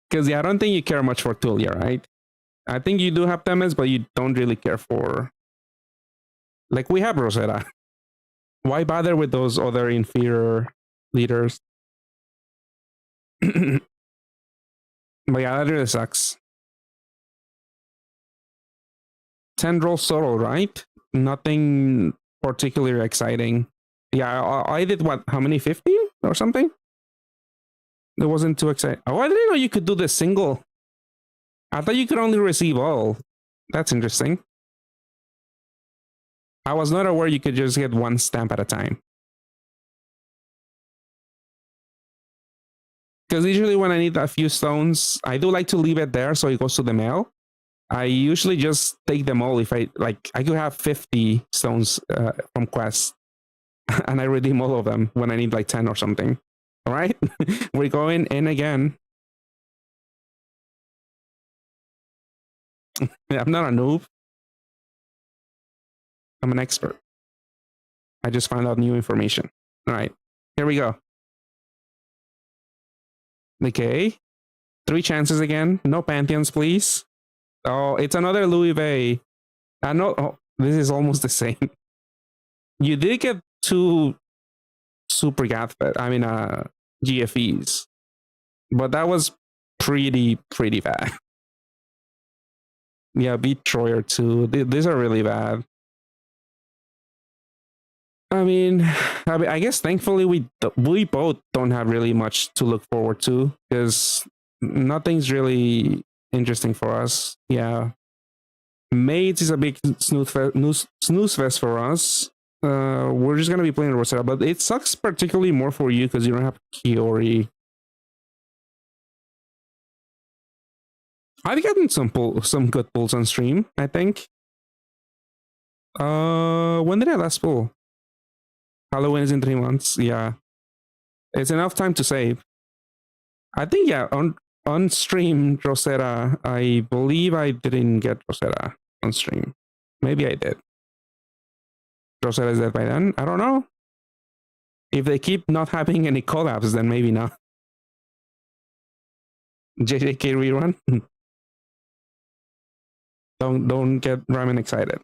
A: Because yeah, I don't think you care much for Tulia, right? I think you do have Temes, but you don't really care for. Like we have Rosetta. Why bother with those other inferior leaders? But yeah, that really sucks. 10 roll solo, right? Nothing particularly exciting. Yeah, I did what? How many? 50 or something? It wasn't too exciting. Oh, I didn't know you could do the single. I thought you could only receive all. That's interesting. I was not aware you could just get 1 stamp at a time. Because usually when I need a few stones, I do like to leave it there so it goes to the mail. I usually just take them all if I could have 50 stones from quests and I redeem all of them when I need like 10 or something. All right, we're going in again. I'm not a noob. I'm an expert. I just found out new information. All right, here we go. Okay, 3 chances again. No Pantheons, please. Oh, it's another Louis Vuitton. I know. Oh, this is almost the same. You did get 2 Super Godfest. I mean, GFEs, but that was pretty bad. Yeah, beat Troyer too. These are really bad. I mean, I guess thankfully we both don't have really much to look forward to because nothing's really interesting for us. Yeah, Maids is a big snooze fest for us. We're just gonna be playing Rosetta, but it sucks particularly more for you because you don't have Kiori. I've gotten some good pulls on stream, I think. When did I last pull? Halloween is in 3 months. Yeah. It's enough time to save. I think, yeah, on stream, Rosetta, I believe I didn't get Rosetta on stream. Maybe I did. Rosetta is dead by then? I don't know. If they keep not having any collabs, then maybe not. JJK rerun? Don't get Ramen excited.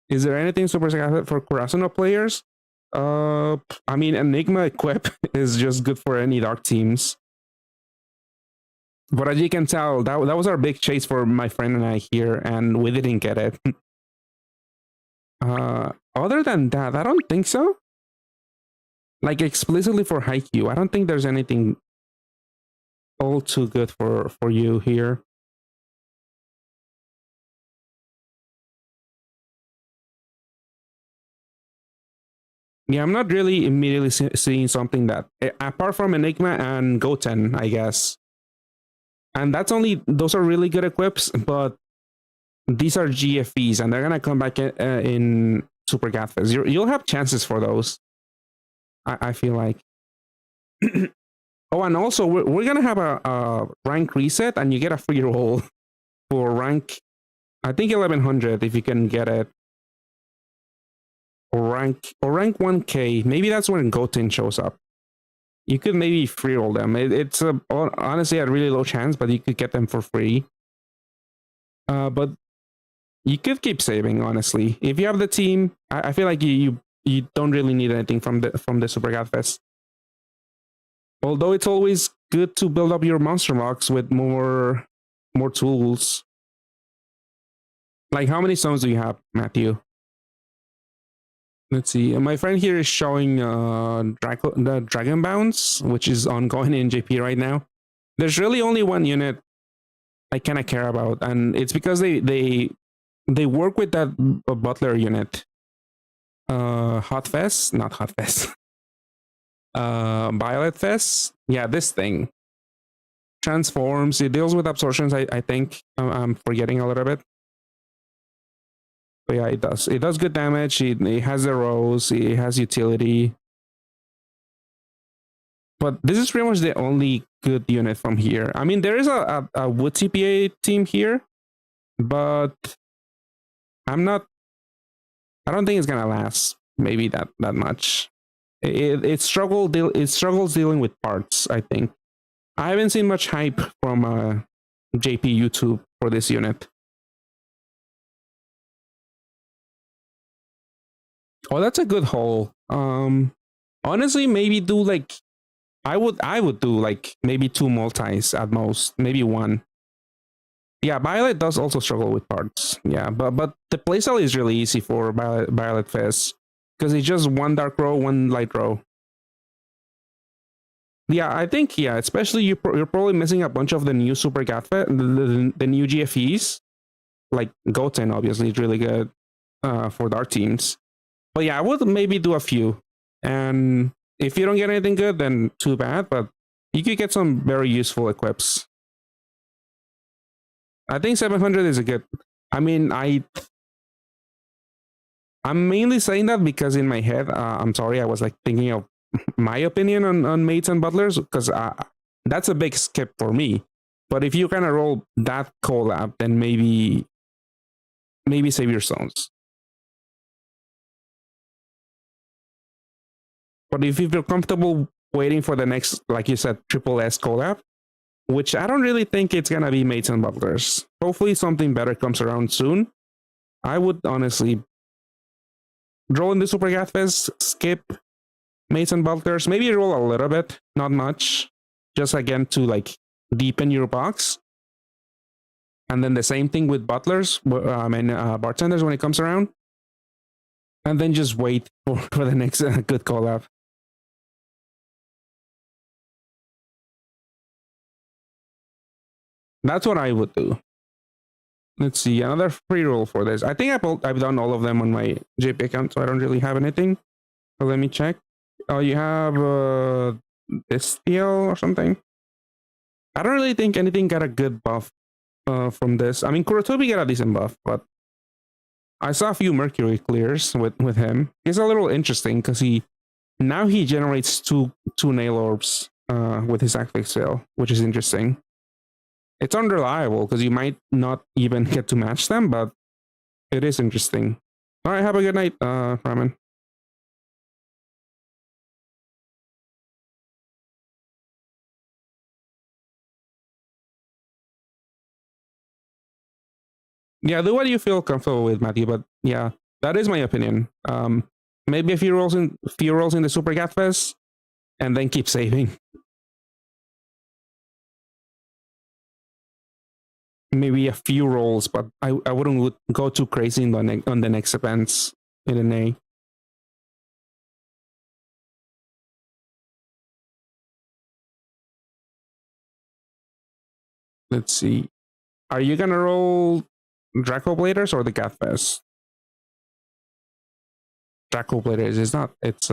A: Is there anything super successful for Kurasuno players? I mean, Enigma equip is just good for any dark teams. But as you can tell, that was our big chase for my friend and I here, and we didn't get it. Other than that, I don't think so. Like explicitly for Haikyuu, I don't think there's anything all too good for you here. Yeah, I'm not really immediately seeing something that, apart from Enigma and Goten, I guess. And those are really good equips, but these are GFEs, and they're gonna come back in Super Godfest. You'll have chances for those. I feel like. Oh, and also we're gonna have a rank reset, and you get a free roll for rank, I think 1100 if you can get it. Or rank 1K. Maybe that's when Goten shows up. You could maybe free roll them. It's honestly a really low chance, but you could get them for free. But you could keep saving, honestly. If you have the team, I feel like you don't really need anything from the Super Godfest. Although it's always good to build up your monster box with more tools. Like, how many stones do you have, Matthew? Let's see. My friend here is showing the Dragon Bounce, which is ongoing in JP right now. There's really only one unit I kind of care about, and it's because they work with that Butler unit. Hot Fest, not Hot Fest. Violet Fest. Yeah, this thing transforms. It deals with absorptions. I think I'm forgetting a little bit. But yeah, it does. It does good damage. It has the rose. It has utility. But this is pretty much the only good unit from here. I mean, there is a wood TPA team here, but I don't think it's gonna last. Maybe that much. It struggles dealing with parts. I think I haven't seen much hype from JP YouTube for this unit. Oh, that's a good haul. Honestly, maybe do like I would do like maybe 2 multis at most, maybe 1. Yeah, Violet does also struggle with parts. Yeah, but the playstyle is really easy for Violet Fest because it's just 1 dark row, 1 light row. Yeah, I think especially you're probably missing a bunch of the new Super Godfest, the new GFEs, like Goten obviously is really good for dark teams. But yeah, I would maybe do a few. And if you don't get anything good, then too bad. But you could get some very useful equips. I think 700 is a good. I mean, I'm mainly saying that because in my head, I'm sorry, I was like thinking of my opinion on mates and butlers, because that's a big skip for me. But if you kind of roll that collab, then maybe save your stones. But if you feel comfortable waiting for the next, like you said, triple S collab, which I don't really think it's gonna be mates and butlers. Hopefully something better comes around soon. I would honestly roll in the Super Godfest, skip mates and butlers, maybe roll a little bit, not much, just again to like deepen your box. And then the same thing with butlers, bartenders when it comes around. And then just wait for the next good collab. That's what I would do. Let's see, another free roll for this. I think I've done all of them on my JP account, so I don't really have anything. So let me check. Oh, you have this deal or something. I don't really think anything got a good buff from this. I mean, Kurotobi got a decent buff, but I saw a few Mercury clears with him. It's a little interesting because he generates two nail orbs with his active sail, which is interesting. It's unreliable because you might not even get to match them, but it is interesting. All right, have a good night, Ramen. Yeah, do what you feel comfortable with, Matthew. But yeah, that is my opinion. Maybe a few rolls in the Super Godfest, and then keep saving. Maybe a few rolls, but I wouldn't go too crazy on the next events in an A. Let's see. Are you gonna roll Draco Bladers or the Godfest? Draco Bladers is not. It's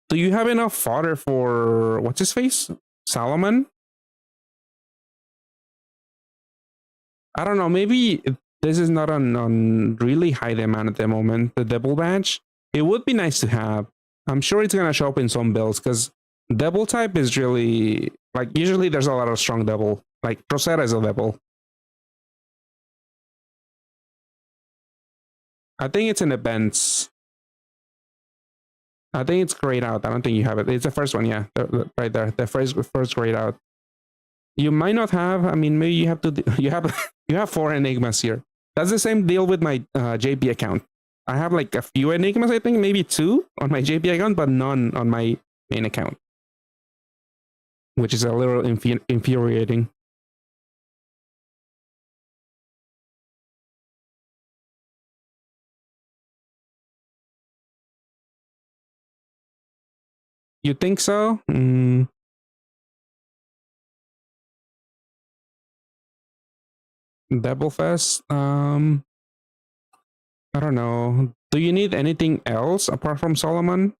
A: Do you have enough fodder for what's his face? Solomon? I don't know. Maybe this is not on really high demand at the moment. The double badge. It would be nice to have. I'm sure it's gonna show up in some builds because double type is really like usually there's a lot of strong double. Like Rosetta is a double. I think it's in events. I think it's grayed out. I don't think you have it. It's the first one, yeah, right there. The first grayed out. You might not have. I mean, maybe you have to. You have you have 4 enigmas here. That's the same deal with my JP account. I have like a few enigmas. I think maybe 2 on my JP account, but none on my main account, which is a little infuriating. You think so? Double Fest. I don't know. Do you need anything else apart from Solomon?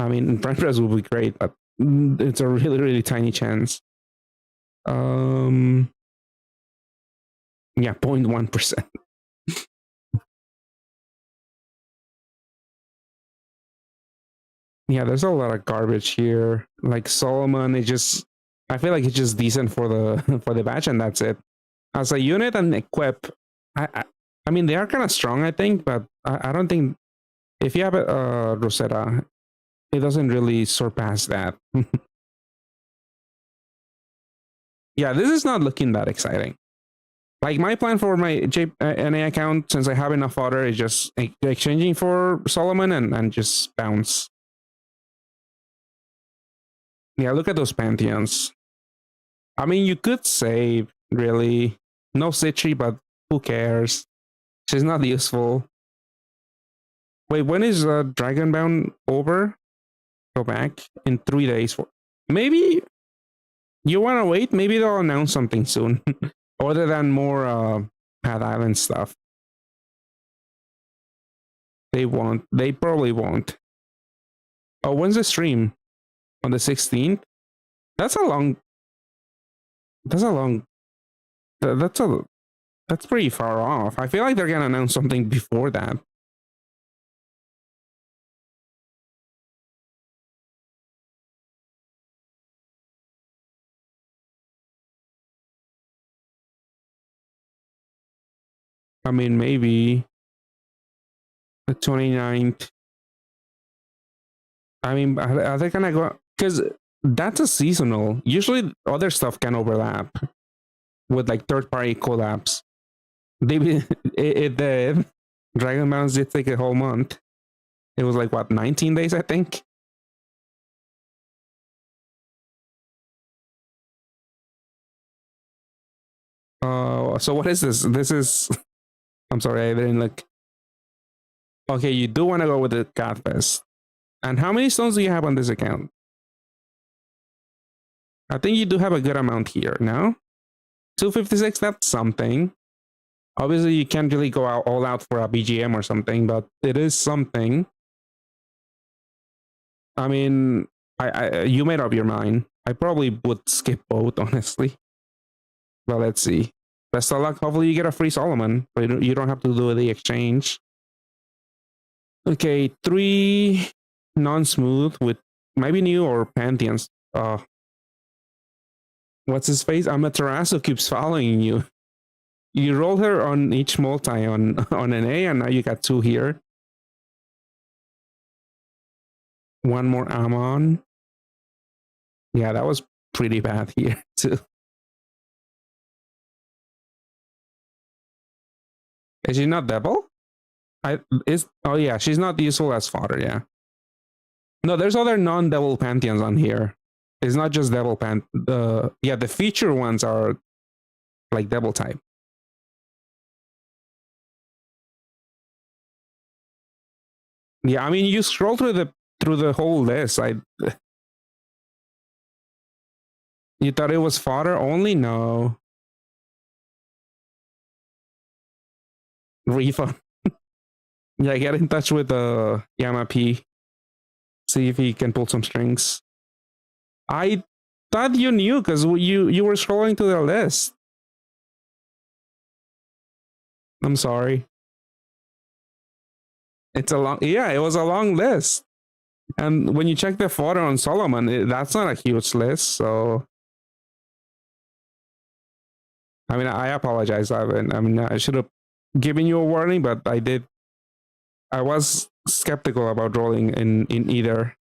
A: I mean, Prime Press would be great, but it's a really, really tiny chance. Yeah, 0.1%. Yeah, there's a lot of garbage here. Like Solomon, I feel like it's just decent for the for the batch, and that's it. As a unit and equip, I mean they are kind of strong, I think, but I don't think if you have a Rosetta, it doesn't really surpass that. Yeah, this is not looking that exciting. Like my plan for my NA account, since I have enough fodder, is just exchanging for Solomon and just bounce. Yeah, look at those Pantheons. I mean, you could save, really. No Citri, but who cares? She's not useful. Wait, when is Dragonbound over? Go back in 3 days. Maybe you want to wait? Maybe they'll announce something soon. Other than more Pad Island stuff. They won't. They probably won't. Oh, when's the stream? On the 16th? That's a long. That's a long. That's pretty far off. I feel like they're gonna announce something before that. I mean, maybe the 29th. I mean, are they gonna go? Because that's a seasonal. Usually, other stuff can overlap with like third-party collabs. They the Dragon Bounce did take a whole month. It was like what 19 days, I think. So what is this? This is. I'm sorry, I didn't look. Okay, you do want to go with the Godfest. And how many stones do you have on this account? I think you do have a good amount here, no? 256, that's something. Obviously, you can't really go out all out for a BGM or something, but it is something. I mean, you made up your mind. I probably would skip both, honestly. But let's see. Best of luck. Hopefully, you get a free Solomon, but you don't have to do the exchange. Okay, 3 non-smooth with maybe new or Pantheons. What's his face? Amaterasu keeps following you. You roll her on each multi on an A, and now you got 2 here. 1 more Amon. Yeah, that was pretty bad here too. Is she not devil? Oh yeah, she's not useful as fodder. Yeah. No, there's other non-devil pantheons on here. It's not just devil yeah, the feature ones are like devil type. Yeah, I mean, you scroll through the whole list. You thought it was fodder only? No. Refund. Yeah, get in touch with Yama P. See if he can pull some strings. I thought you knew because you were scrolling to the list. I'm sorry. It was a long list. And when you check the fodder on Solomon, that's not a huge list. So, I mean, I apologize, Ivan. I mean, I should have given you a warning, but I did. I was skeptical about rolling in either.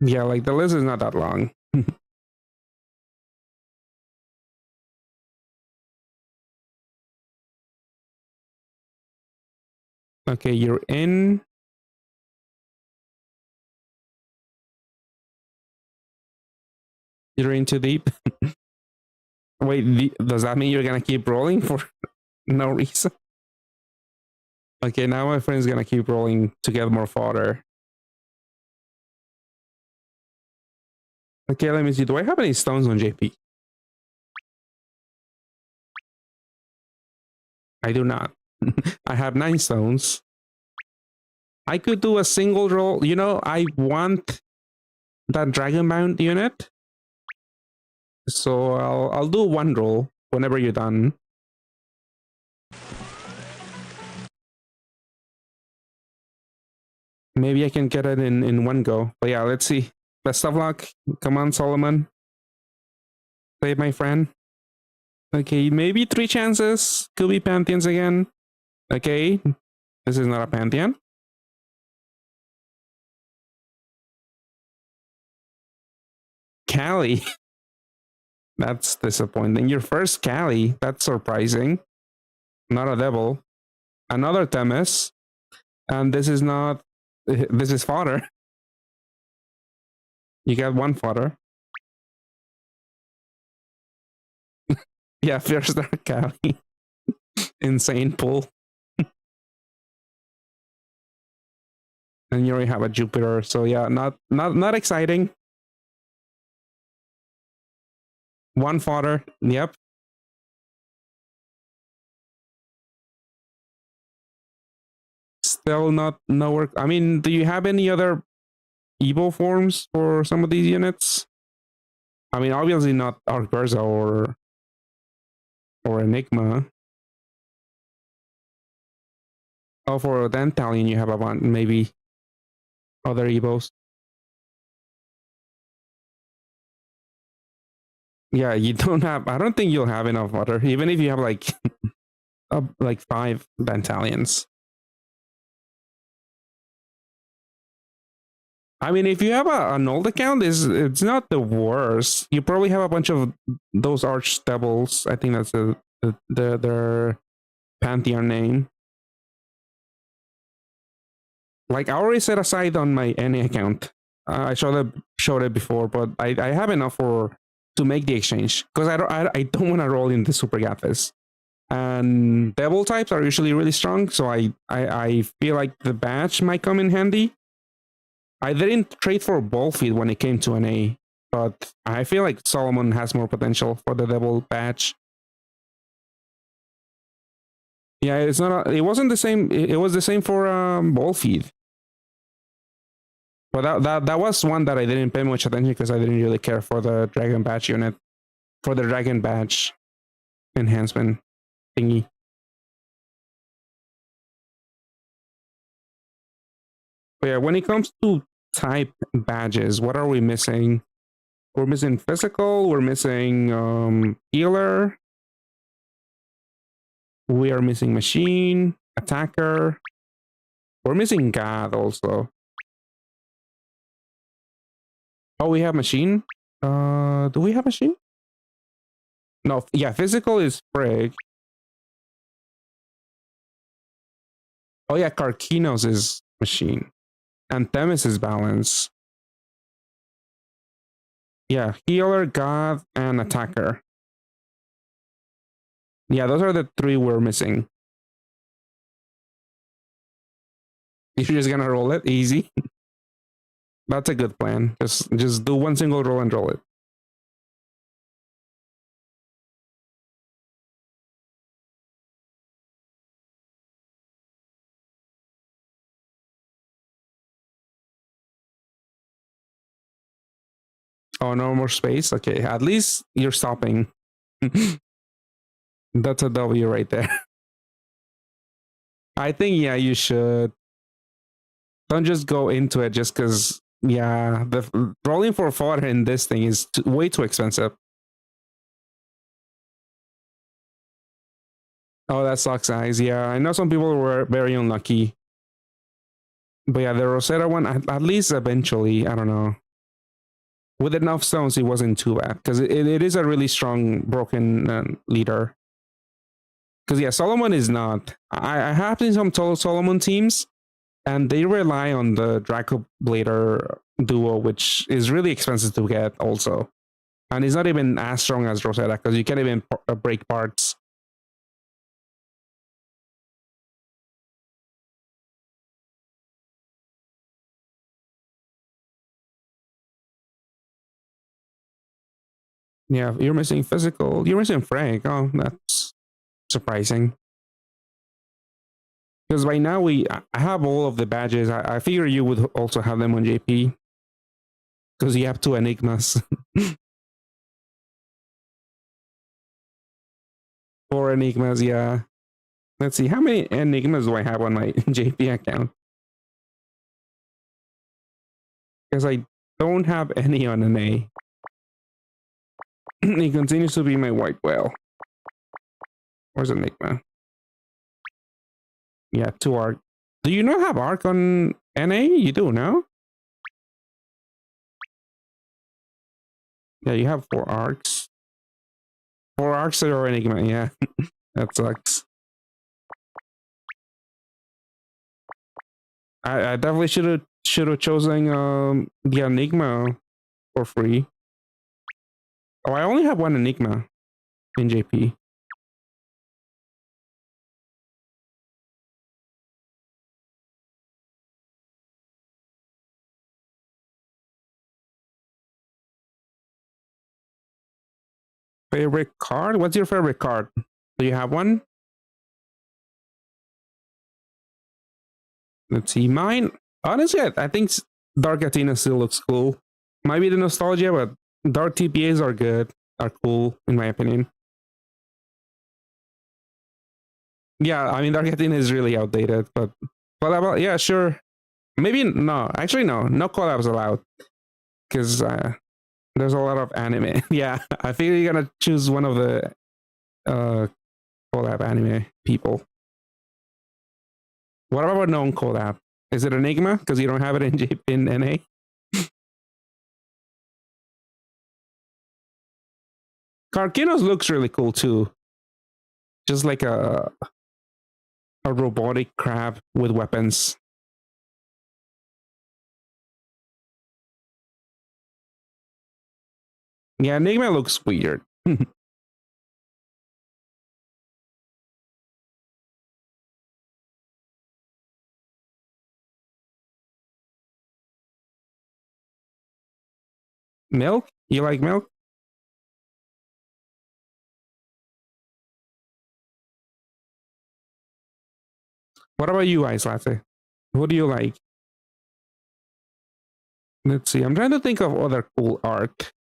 A: Yeah, like the list is not that long. Okay, you're in. You're in too deep. Wait, does that mean you're gonna keep rolling for no reason? Okay, now my friend's gonna keep rolling to get more fodder. Okay, let me see. Do I have any stones on JP? I do not. I have 9 stones. I could do a single roll. You know, I want that dragon mount unit. So I'll do 1 roll whenever you're done. Maybe I can get it in 1 go. But yeah, let's see. Best of luck. Come on, Solomon. Save my friend. Okay, maybe 3 chances. Could be Pantheons again. Okay, this is not a Pantheon. Callie. That's disappointing. Your first Callie. That's surprising. Not a devil. Another Themis. And this is not... This is fodder. You got 1 fodder. Yeah, first Dark Callie. Insane pull. And you already have a Jupiter. So yeah, not exciting. 1 fodder. Yep. Still no work. I mean, do you have any other Evo forms for some of these units? I mean, obviously not Arc Berza or Enigma. Oh, for Dantalion you have a one, maybe other Evos. Yeah, you don't have. I don't think you'll have enough water, even if you have like, like 5 Dantalions. I mean, if you have an old account, it's not the worst. You probably have a bunch of those Arch Devils. I think that's their Pantheon name. Like I already set aside on my NA account. I showed it before, but I have enough to make the exchange because I don't want to roll in the Super Godfest. and devil types are usually really strong. So I feel like the badge might come in handy. I didn't trade for ball feed when it came to an A, but I feel like Solomon has more potential for the devil badge. Yeah, it's not. It wasn't the same. It was the same for ball feed. But that was one that I didn't pay much attention because I didn't really care for the dragon badge unit, for the dragon badge enhancement thingy. But yeah, when it comes to type badges, what are we missing? We're missing physical. We're missing healer. We are missing machine, attacker. We're missing god also. Oh, we have machine. Do we have machine? No, yeah, physical is Frigg. Oh yeah, Karkinos is machine. And Themis is balance. Yeah, healer, god, and attacker. Yeah, those are the three we're missing. You're just gonna roll it easy. That's a good plan. Just do one single roll and roll it. Oh, no more space. Okay, at least you're stopping. That's a W right there. I think yeah, you should. Don't just go into it just because yeah, the rolling for fodder in this thing is way too expensive. Oh, that sucks, eyes. Yeah, I know some people were very unlucky. But yeah, the Rosetta one, at least eventually, I don't know. With enough stones, it wasn't too bad because it is a really strong broken leader. Because yeah, Solomon is not. I have seen some Solomon teams, and they rely on the Draco Blader duo, which is really expensive to get also. And it's not even as strong as Rosetta because you can't even break parts. Yeah, you're missing physical. You're missing Frank. Oh, that's surprising. Because right now I have all of the badges. I figure you would also have them on JP. Because you have two enigmas. Four enigmas, yeah. Let's see, how many enigmas do I have on my JP account? Because I don't have any on an A. It continues to be my white whale. Where's enigma? Yeah, two arc. Do you not have arc on NA? You do, no? Yeah, you have four arcs. Four arcs are enigma, yeah. That sucks. I definitely should have chosen the enigma for free. Oh, I only have one enigma in JP. Favorite card? What's your favorite card? Do you have one? Let's see. Mine, honestly, I think Dark Athena still looks cool. Might be the nostalgia, but Dark TPAs are good, are cool, in my opinion. Yeah, I mean, Dark Athena is really outdated, but collab, yeah, sure. Maybe no, actually, no collabs allowed because there's a lot of anime. Yeah, I figure you're gonna choose one of the uh, collab anime people. What about known collab? Is it Enigma? Because you don't have it in NA? Karkinos looks really cool too. Just like a robotic crab with weapons. Yeah, Enigma looks weird. Milk? You like milk? What about you, Ice Latte? What do you like? Let's see. I'm trying to think of other cool art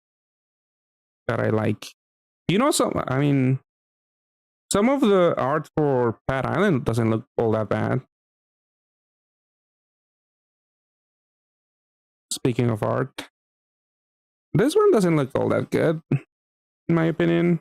A: that I like. You know, some. I mean, some of the art for Pat Island doesn't look all that bad. Speaking of art, this one doesn't look all that good, in my opinion.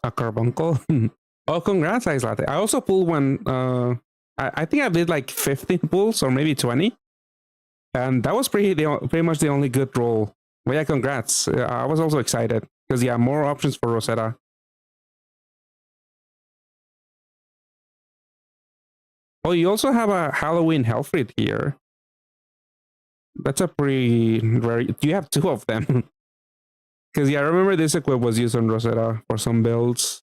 A: A carbuncle. Oh, congrats, Ice Latte. I also pulled one. I think I did like 15 pulls or maybe 20, and that was pretty much the only good roll. But yeah, congrats. I was also excited because yeah, more options for Rosetta. Oh, you also have a Halloween Hellfried here. That's a pretty rare. You have two of them. Because yeah, I remember this equip was used on Rosetta for some builds.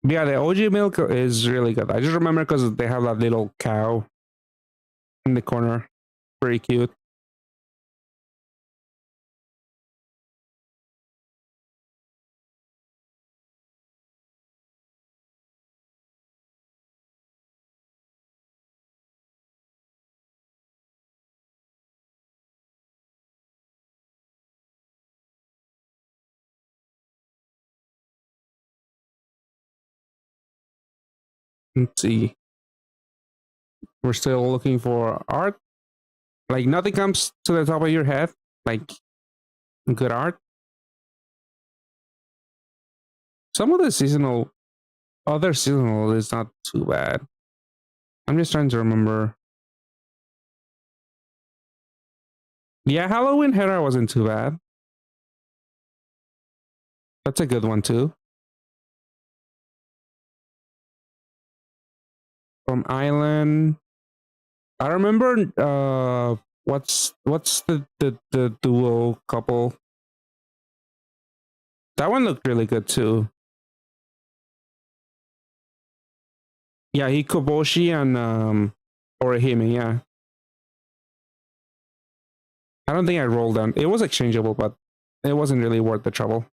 A: Yeah, the OG milk is really good. I just remember because they have that little cow in the corner. Pretty cute. Let's see. We're still looking for art. Like nothing comes to the top of your head. Like good art. Some of the other seasonal is not too bad. I'm just trying to remember. Yeah, Halloween Hera wasn't too bad. That's a good one too. From Island, I remember. What's the duo couple? That one looked really good too. Yeah, Hikoboshi and Orihime. Yeah, I don't think I rolled them. It was exchangeable, but it wasn't really worth the trouble.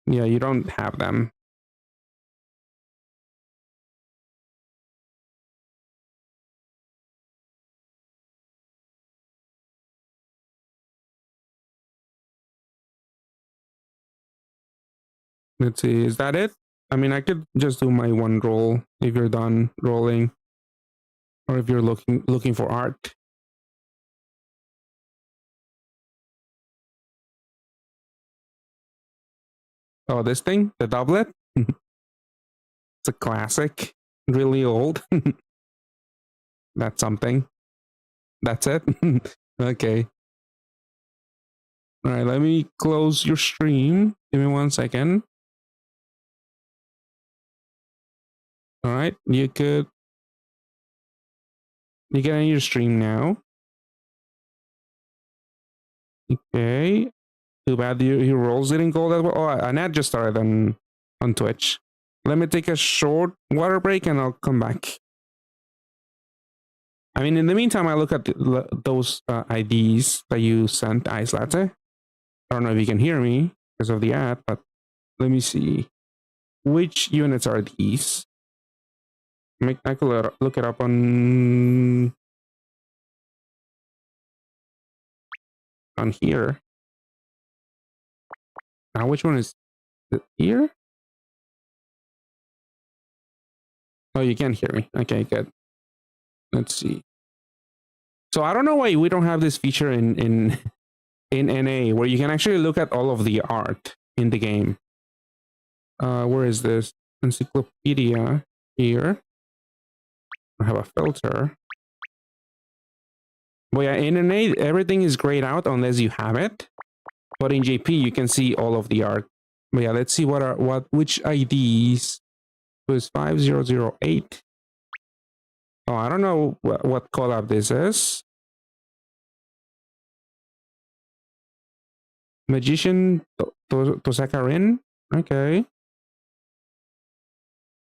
A: Yeah, you don't have them. Let's see. Is that it? I mean, I could just do my one roll if you're done rolling, or if you're looking for art. Oh, this thing, the doublet. It's a classic. Really old. That's something. That's it. Okay. All right. Let me close your stream. Give me 1 second. All right. You can end your stream now. Okay. Too bad your rolls didn't go that well. Oh, Annette just started on Twitch. Let me take a short water break and I'll come back. I mean, in the meantime, I look at those IDs that you sent, Ice Latte. I don't know if you can hear me because of the ad, but let me see. Which units are these? I could look it up on here. Now, which one is Here? Oh, you can't hear me. Okay, good. Let's see. So I don't know why we don't have this feature in NA where you can actually look at all of the art in the game. Where is this? Encyclopedia here. I have a filter. But yeah, in NA, everything is grayed out unless you have it. But in JP, you can see all of the art. But yeah, let's see which IDs. So it's 5008. Oh, I don't know what collab this is. Magician Tosakarin. Okay.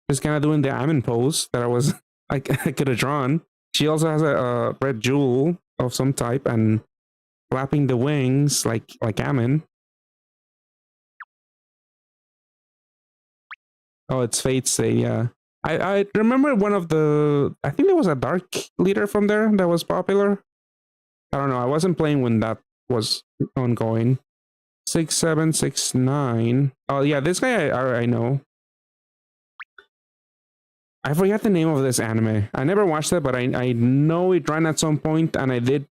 A: Just kind of doing the Amen pose that I could have drawn. She also has a red jewel of some type and flapping the wings like Amen. Oh, it's Fate Say, yeah. I remember one of I think there was a dark leader from there that was popular. I don't know. I wasn't playing when that was ongoing. 6769. Oh yeah, this guy I know. I forget the name of this anime. I never watched it, but I know it ran at some point, and I did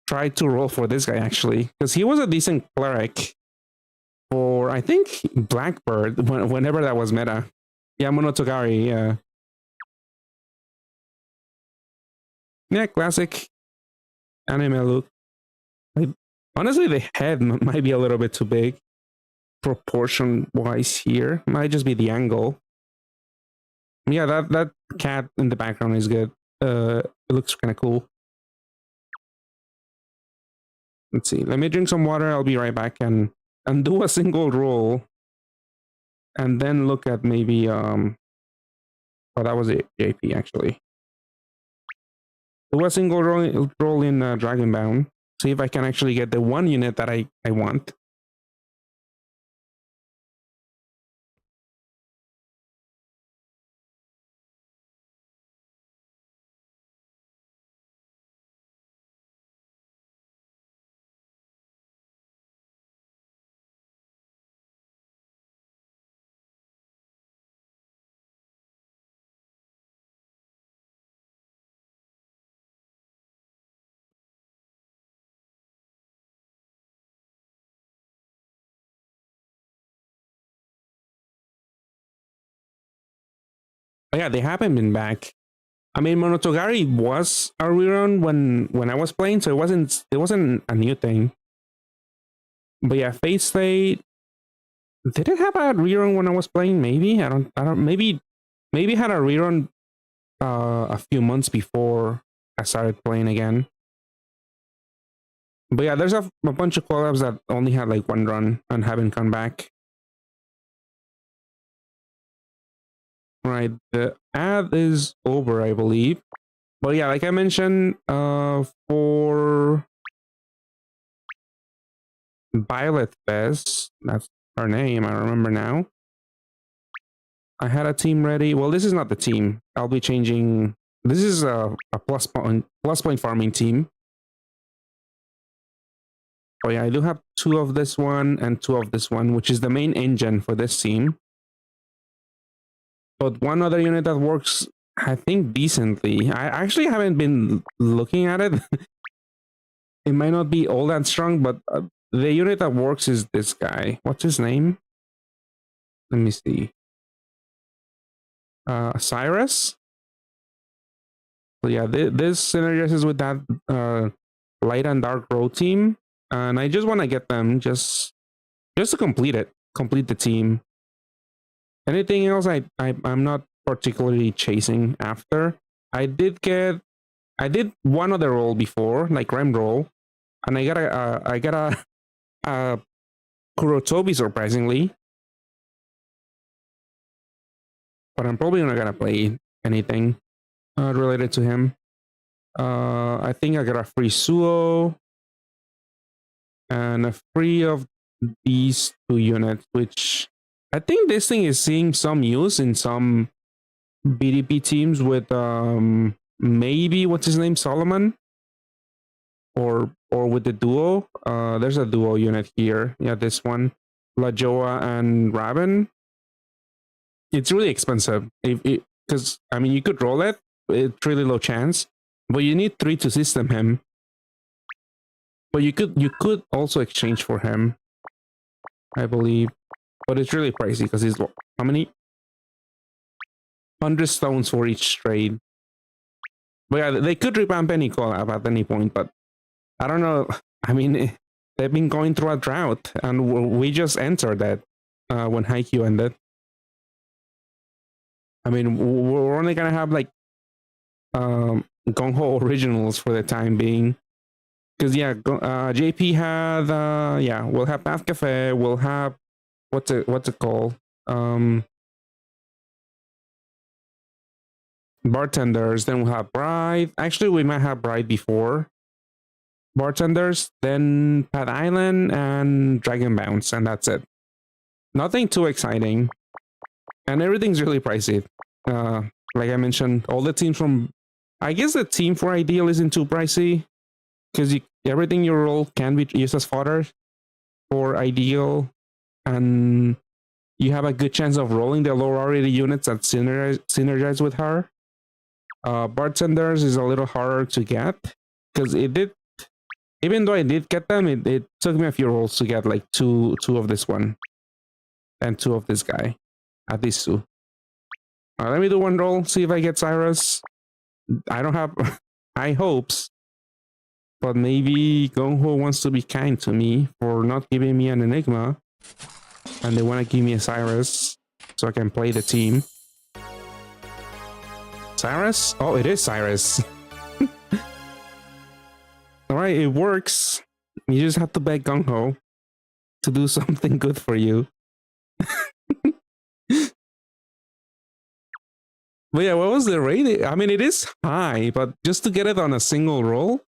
A: try to roll for this guy actually, because he was a decent cleric for I think Blackbird whenever that was meta. Yeah, Monotogari, yeah. Yeah, classic anime look. Honestly, the head might be a little bit too big proportion-wise here. Might just be the angle. Yeah, that cat in the background is good. It looks kind of cool. Let's see. Let me drink some water. I'll be right back and do a single roll. And then look at maybe oh, that was it, JP actually. Do a single roll in Dragonbound. See if I can actually get the one unit that I want. But yeah, they haven't been back. I mean, Monotogari was a rerun when I was playing, so it wasn't a new thing. But yeah, Fate State, did it have a rerun when I was playing? Maybe I don't. Maybe had a rerun a few months before I started playing again. But yeah, there's a bunch of collabs that only had like one run and haven't come back. Right, the ad is over, I believe. But yeah, like I mentioned, for Violet Fest, that's her name, I remember now. I had a team ready. Well, this is not the team. I'll be changing. This is a plus point farming team. Oh yeah, I do have 2 of this one and 2 of this one, which is the main engine for this team. But one other unit that works, I think, decently. I actually haven't been looking at it. It might not be all that strong, but the unit that works is this guy. What's his name? Let me see. Cyrus. So yeah, this synergizes with that light and dark row team, and I just want to get them just to complete the team. Anything else I'm not particularly chasing after. I did one other roll before, like Rem roll, and I got a Kurotobi surprisingly. But I'm probably not gonna play anything related to him. I think I got a free Suo and a free of these 2 units, which I think this thing is seeing some use in some BDP teams with maybe what's his name, Solomon, or with the duo. There's a duo unit here. Yeah, this one. Lajoa and Raven. It's really expensive. Because I mean, you could roll it. It's really low chance, but you need 3 to system him. But you could also exchange for him, I believe. But it's really pricey because he's how many? 100 stones for each trade. But yeah, they could revamp any collab at any point, but I don't know. I mean, they've been going through a drought, and we just entered that when Haikyuu ended. I mean, we're only gonna have like Gung-Ho originals for the time being. Because yeah, JP had yeah, we'll have Path Cafe, we'll have what's it called? Bartenders, then we'll have Bride. Actually, we might have Bride before Bartenders, then Pad Island and Dragon Bounce, and that's it. Nothing too exciting. And everything's really pricey. Like I mentioned, all the teams from I guess the team for Ideal isn't too pricey. Because everything you roll can be used as fodder for Ideal, and you have a good chance of rolling the lower already units that synergize with her. Bartenders is a little harder to get because it did, even though I did get them, it took me a few rolls to get like two of this one and 2 of this guy, at least 2. Let me do 1 roll, see if I get Cyrus. I don't have high hopes. But maybe Gung-Ho wants to be kind to me for not giving me an Enigma. And they want to give me a Cyrus so I can play the team. Cyrus? Oh, it is Cyrus. Alright, it works. You just have to beg Gung-Ho to do something good for you. But yeah, what was the rate? I mean, it is high, but just to get it on a single roll?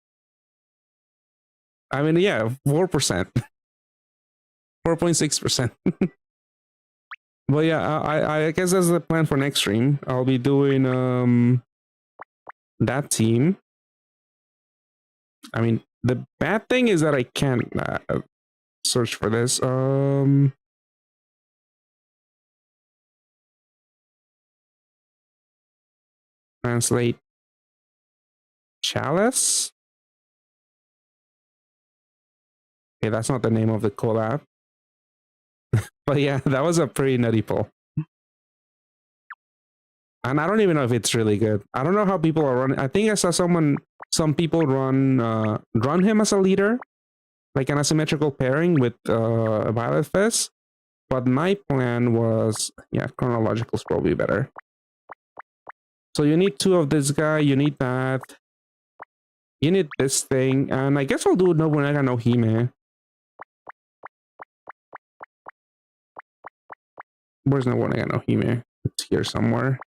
A: I mean, yeah, 4%. 4.6%. But yeah, I guess that's the plan for next stream. I'll be doing that team. I mean, the bad thing is that I can't search for this. Translate Chalice. Okay, that's not the name of the collab. But yeah, that was a pretty nutty pull. And I don't even know if it's really good. I don't know how people are running. I think I saw some people run him as a leader, like an asymmetrical pairing with Violet Fist. But my plan was, yeah, chronological is probably better. So you need 2 of this guy, you need that. You need this thing, and I guess I'll do Nobunaga no Hime. Where's Nobunaga no Hime? It's here somewhere.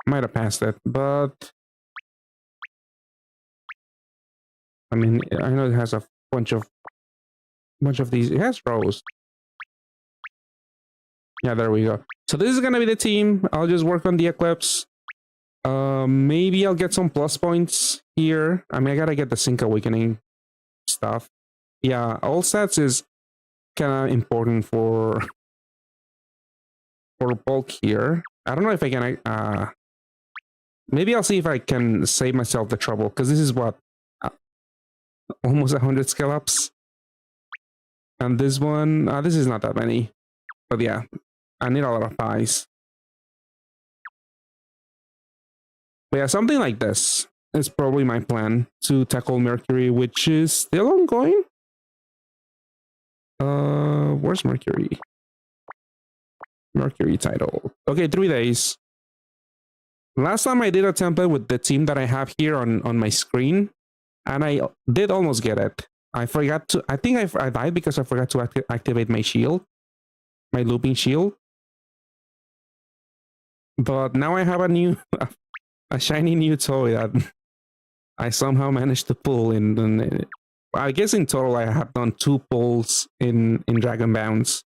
A: Might have passed it, but I mean, I know it has a bunch of these. It has rows. Yeah, there we go. So this is gonna be the team. I'll just work on the Eclipse. Maybe I'll get some plus points here. I mean, I gotta get the Sync Awakening stuff. Yeah, all stats is kind of important for bulk here. I don't know if I can. Maybe I'll see if I can save myself the trouble, because this is what almost 100 skill ups, and this one, this is not that many, but yeah, I need a lot of pies. But yeah, something like this is probably my plan to tackle Mercury, which is still ongoing. Where's Mercury? Mercury title. Okay, 3 days. Last time I did a template with the team that I have here on my screen, and I did almost get it. I forgot to, I think I died because I forgot to activate my shield, my looping shield. But now I have a new, a shiny new toy that I somehow managed to pull in. I guess in total I have done 2 pulls in Dragon Bounce.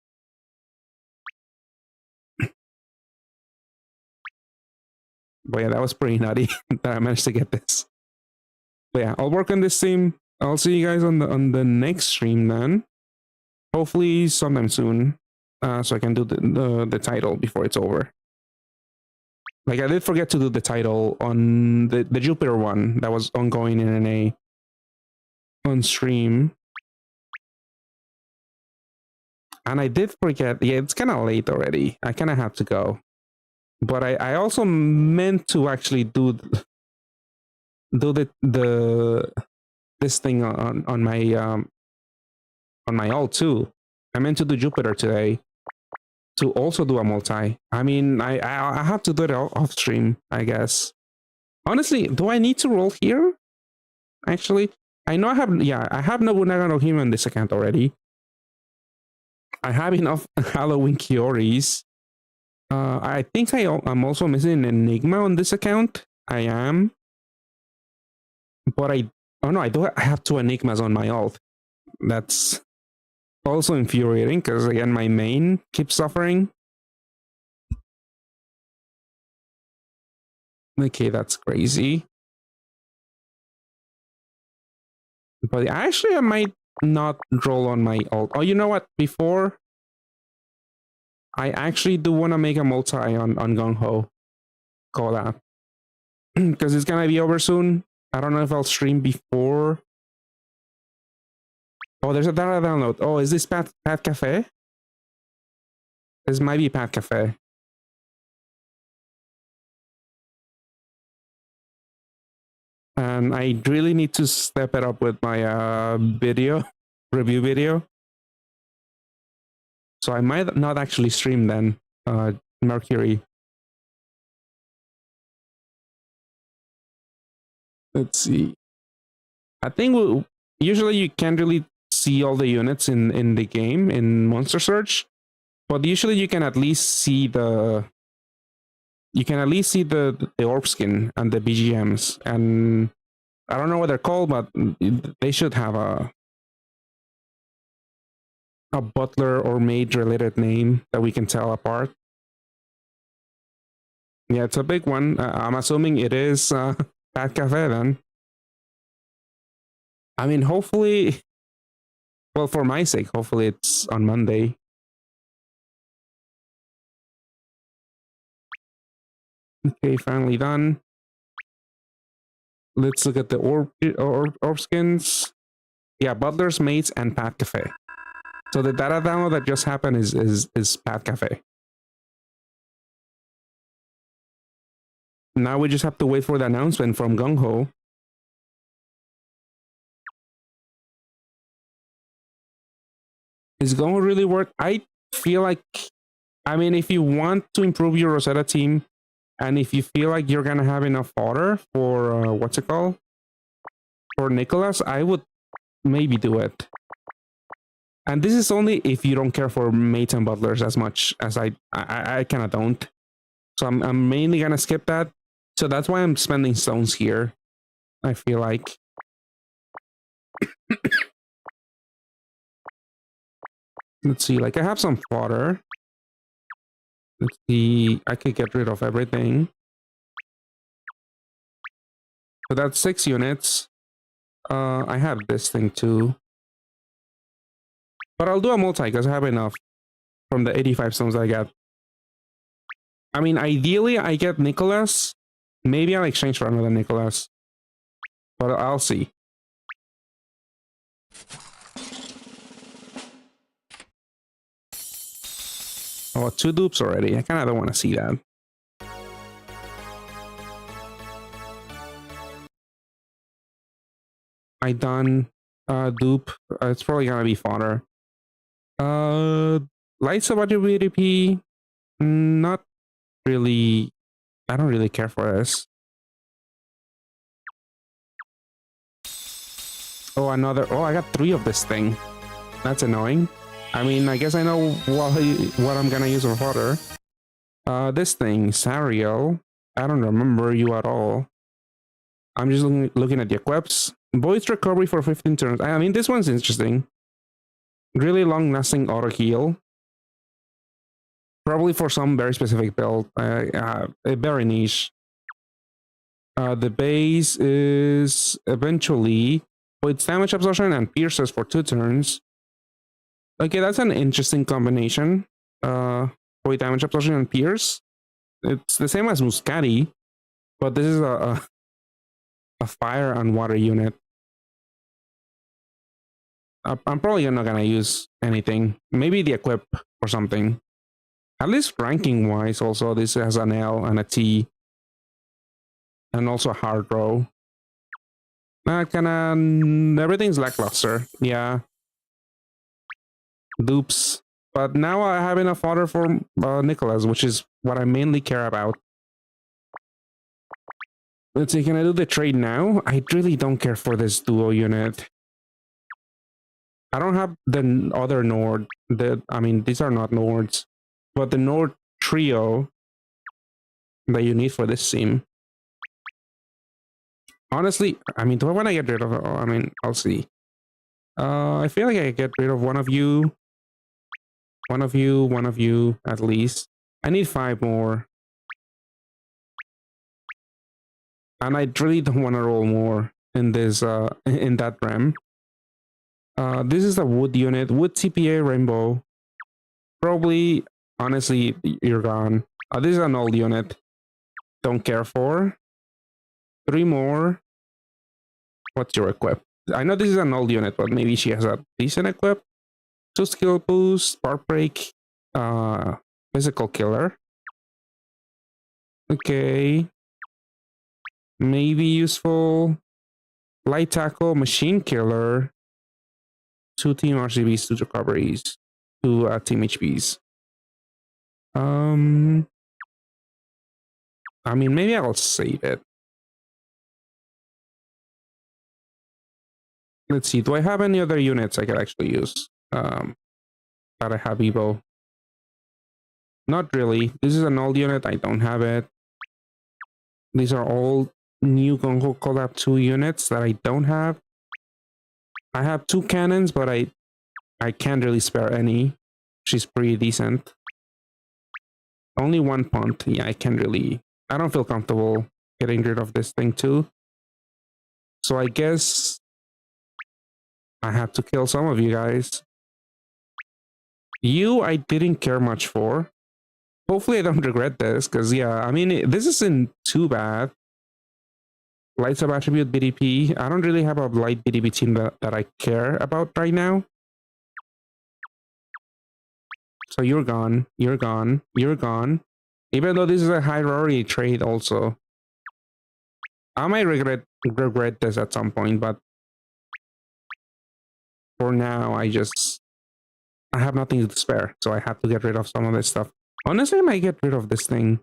A: But yeah, that was pretty nutty that I managed to get this. But yeah, I'll work on this theme. I'll see you guys on the next stream then. Hopefully sometime soon. So I can do the title before it's over. Like I did forget to do the title on the Jupiter one that was ongoing in NA on stream. And I did forget, yeah, it's kind of late already. I kind of have to go. But I also meant to actually do this thing on my alt too. I meant to do Jupiter today to also do a multi. I mean, I have to do it off stream, I guess. Honestly, do I need to roll here? Actually, I know I have Nobunaga no Hime on this account already. I have enough Halloween Kyoris. I think I'm also missing Enigma on this account. I am. But I have 2 Enigmas on my alt. That's also infuriating because again my main keeps suffering. Okay, that's crazy. But actually I might not roll on my alt. Oh, you know what? Before I actually do want to make a multi on Gung Ho collab because it's gonna be over soon. I don't know if I'll stream before. Oh, there's a data download. Oh, is this Pat Cafe? This might be Pat Cafe. And I really need to step it up with my review video. So I might not actually stream then, Mercury. Let's see. I think usually you can't really see all the units in the game in Monster Search, but usually you can at least see the orb skin and the BGMs, and I don't know what they're called, but they should have a butler or maid related name that we can tell apart. Yeah, it's a big one. I'm assuming it is Pat Cafe then. I mean, hopefully, well, for my sake, hopefully it's on Monday. Okay, finally done. Let's look at the orb skins. Yeah, butlers, maids, and Pat Cafe. So the data download that just happened is Pat Cafe. Now we just have to wait for the announcement from Gung Ho. Is Gung Ho really worth? I feel like, I mean, if you want to improve your Rosetta team, and if you feel like you're gonna have enough fodder for what's it called? For Nicholas, I would maybe do it. And this is only if you don't care for maids and butlers as much as I kind of don't. So I'm mainly gonna skip that. So that's why I'm spending stones here. I feel like. Let's see, like I have some fodder. Let's see, I could get rid of everything. So that's 6 units. I have this thing too. But I'll do a multi because I have enough from the 85 stones I got. I mean, ideally I get Nicholas. Maybe I'll exchange for another Nicholas. But I'll see. Oh, 2 dupes already. I kind of don't want to see that. I done dupe. It's probably gonna be fodder. Lights of WDP. Not really. I don't really care for this. Oh, another. Oh, I got 3 of this thing. That's annoying. I mean, I guess I know what I'm gonna use for fodder. This thing, Sariel. I don't remember you at all. I'm just looking at the equips. Voice recovery for 15 turns. I mean, this one's interesting. Really long-lasting auto heal. Probably for some very specific build. Very niche. The base is eventually with damage absorption and pierces for 2 turns. Okay, that's an interesting combination. With damage absorption and pierce. It's the same as Muscati, but this is a fire and water unit. I'm probably not gonna use anything. Maybe the equip or something. At least ranking wise, also this has an L and a T, and also a hard row. Everything's lackluster. Yeah. Dupes. But now I have enough fodder for Nicholas, which is what I mainly care about. Let's see, can I do the trade now? I really don't care for this duo unit. I don't have the other Nord. I mean, these are not Nords, but the Nord trio that you need for this sim. Honestly, I mean, do I want to get rid of it? I mean, I'll see. I feel like I get rid of one of you. One of you, at least. I need 5 more. And I really don't want to roll more in this in that RAM. This is the wood unit, wood CPA rainbow. Probably, honestly, you're gone. This is an old unit. Don't care for. 3 more. What's your equip? I know this is an old unit, but maybe she has a decent equip. 2 skill boost, spark break, physical killer. Okay. Maybe useful. Light tackle, machine killer. 2 team RCBs, 2 recoveries, 2 team HPs. I mean, maybe I'll save it. Let's see. Do I have any other units I could actually use? That I have Evo. Not really. This is an old unit. I don't have it. These are all new Gongo Collab 2 units that I don't have. I have 2 cannons, but I can't really spare any. She's pretty decent. Only 1 punt. Yeah, I can't really. I don't feel comfortable getting rid of this thing too. So I guess I have to kill some of you guys. You, I didn't care much for. Hopefully I don't regret this, because yeah, I mean, this isn't too bad. Light sub attribute BDP. I don't really have a light BDP team that I care about right now. So you're gone. You're gone. You're gone. Even though this is a high priority trade also. I might regret this at some point, but for now, I have nothing to spare, so I have to get rid of some of this stuff. Honestly, I might get rid of this thing.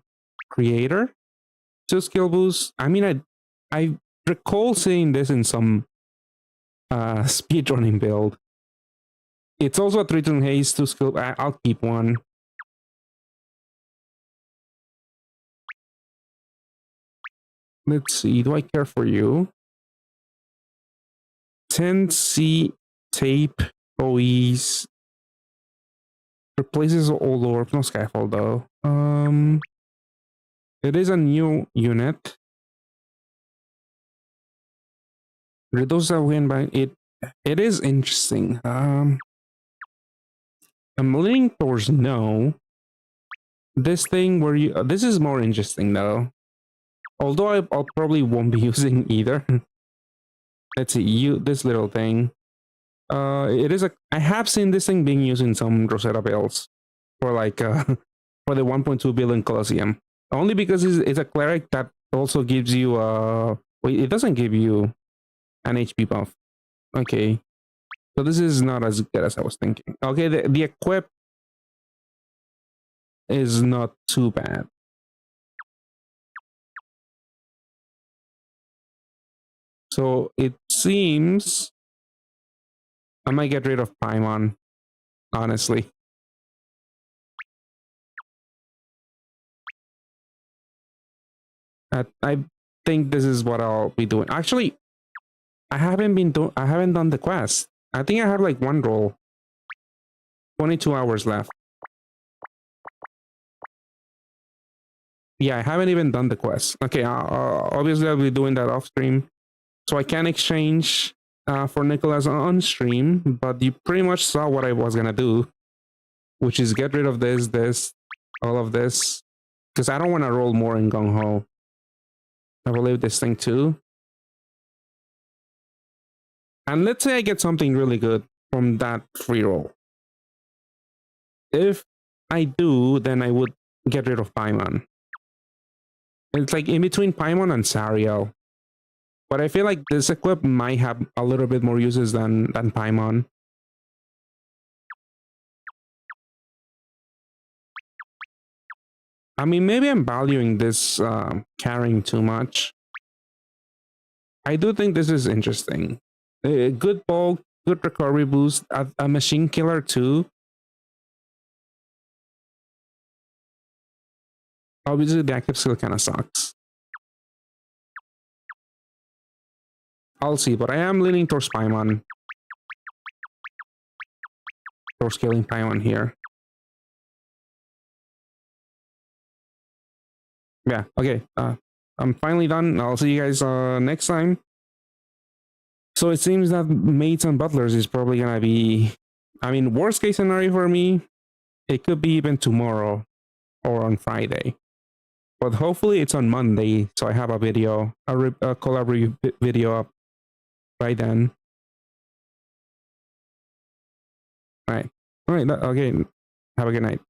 A: Creator? 2 skill boosts. I mean, I recall seeing this in some speedrunning build. It's also a 3-turn haste, 2 skill. I'll keep 1. Let's see. Do I care for you? 10C tape OEs. Replaces old orb. No Skyfall though. It is a new unit. Reduce a win by it. It is interesting. I'm leaning towards no. This thing where you this is more interesting though. Although I'll probably won't be using either. Let's see, this little thing. It is I have seen this thing being used in some Rosetta builds for like for the 1.2 billion Colosseum. Only because it's a cleric that also gives you wait, it doesn't give you an HP buff. Okay. So this is not as good as I was thinking. Okay, the equip is not too bad. So it seems I might get rid of Paimon, honestly. I think this is what I'll be doing. Actually, I haven't done the quest. I think I have like 1 roll. 22 hours left. Yeah, I haven't even done the quest. Okay, obviously I'll be doing that off stream, so I can exchange for Nicholas on stream. But you pretty much saw what I was gonna do, which is get rid of this, all of this, because I don't want to roll more in Gung Ho. I will leave this thing too. And let's say I get something really good from that free roll. If I do, then I would get rid of Paimon. It's like in between Paimon and Sariel. But I feel like this equip might have a little bit more uses than Paimon. I mean, maybe I'm valuing this carrying too much. I do think this is interesting. A good bulk, good recovery boost, a machine killer too. Obviously, the active skill kind of sucks. I'll see, but I am leaning towards Paimon. Towards killing Paimon here. Yeah, okay. I'm finally done. I'll see you guys next time. So it seems that maids and butlers is probably gonna be, I mean, worst case scenario for me, it could be even tomorrow or on Friday. But hopefully it's on Monday, so I have a video, a collab video up by then. All right. Okay. Have a good night.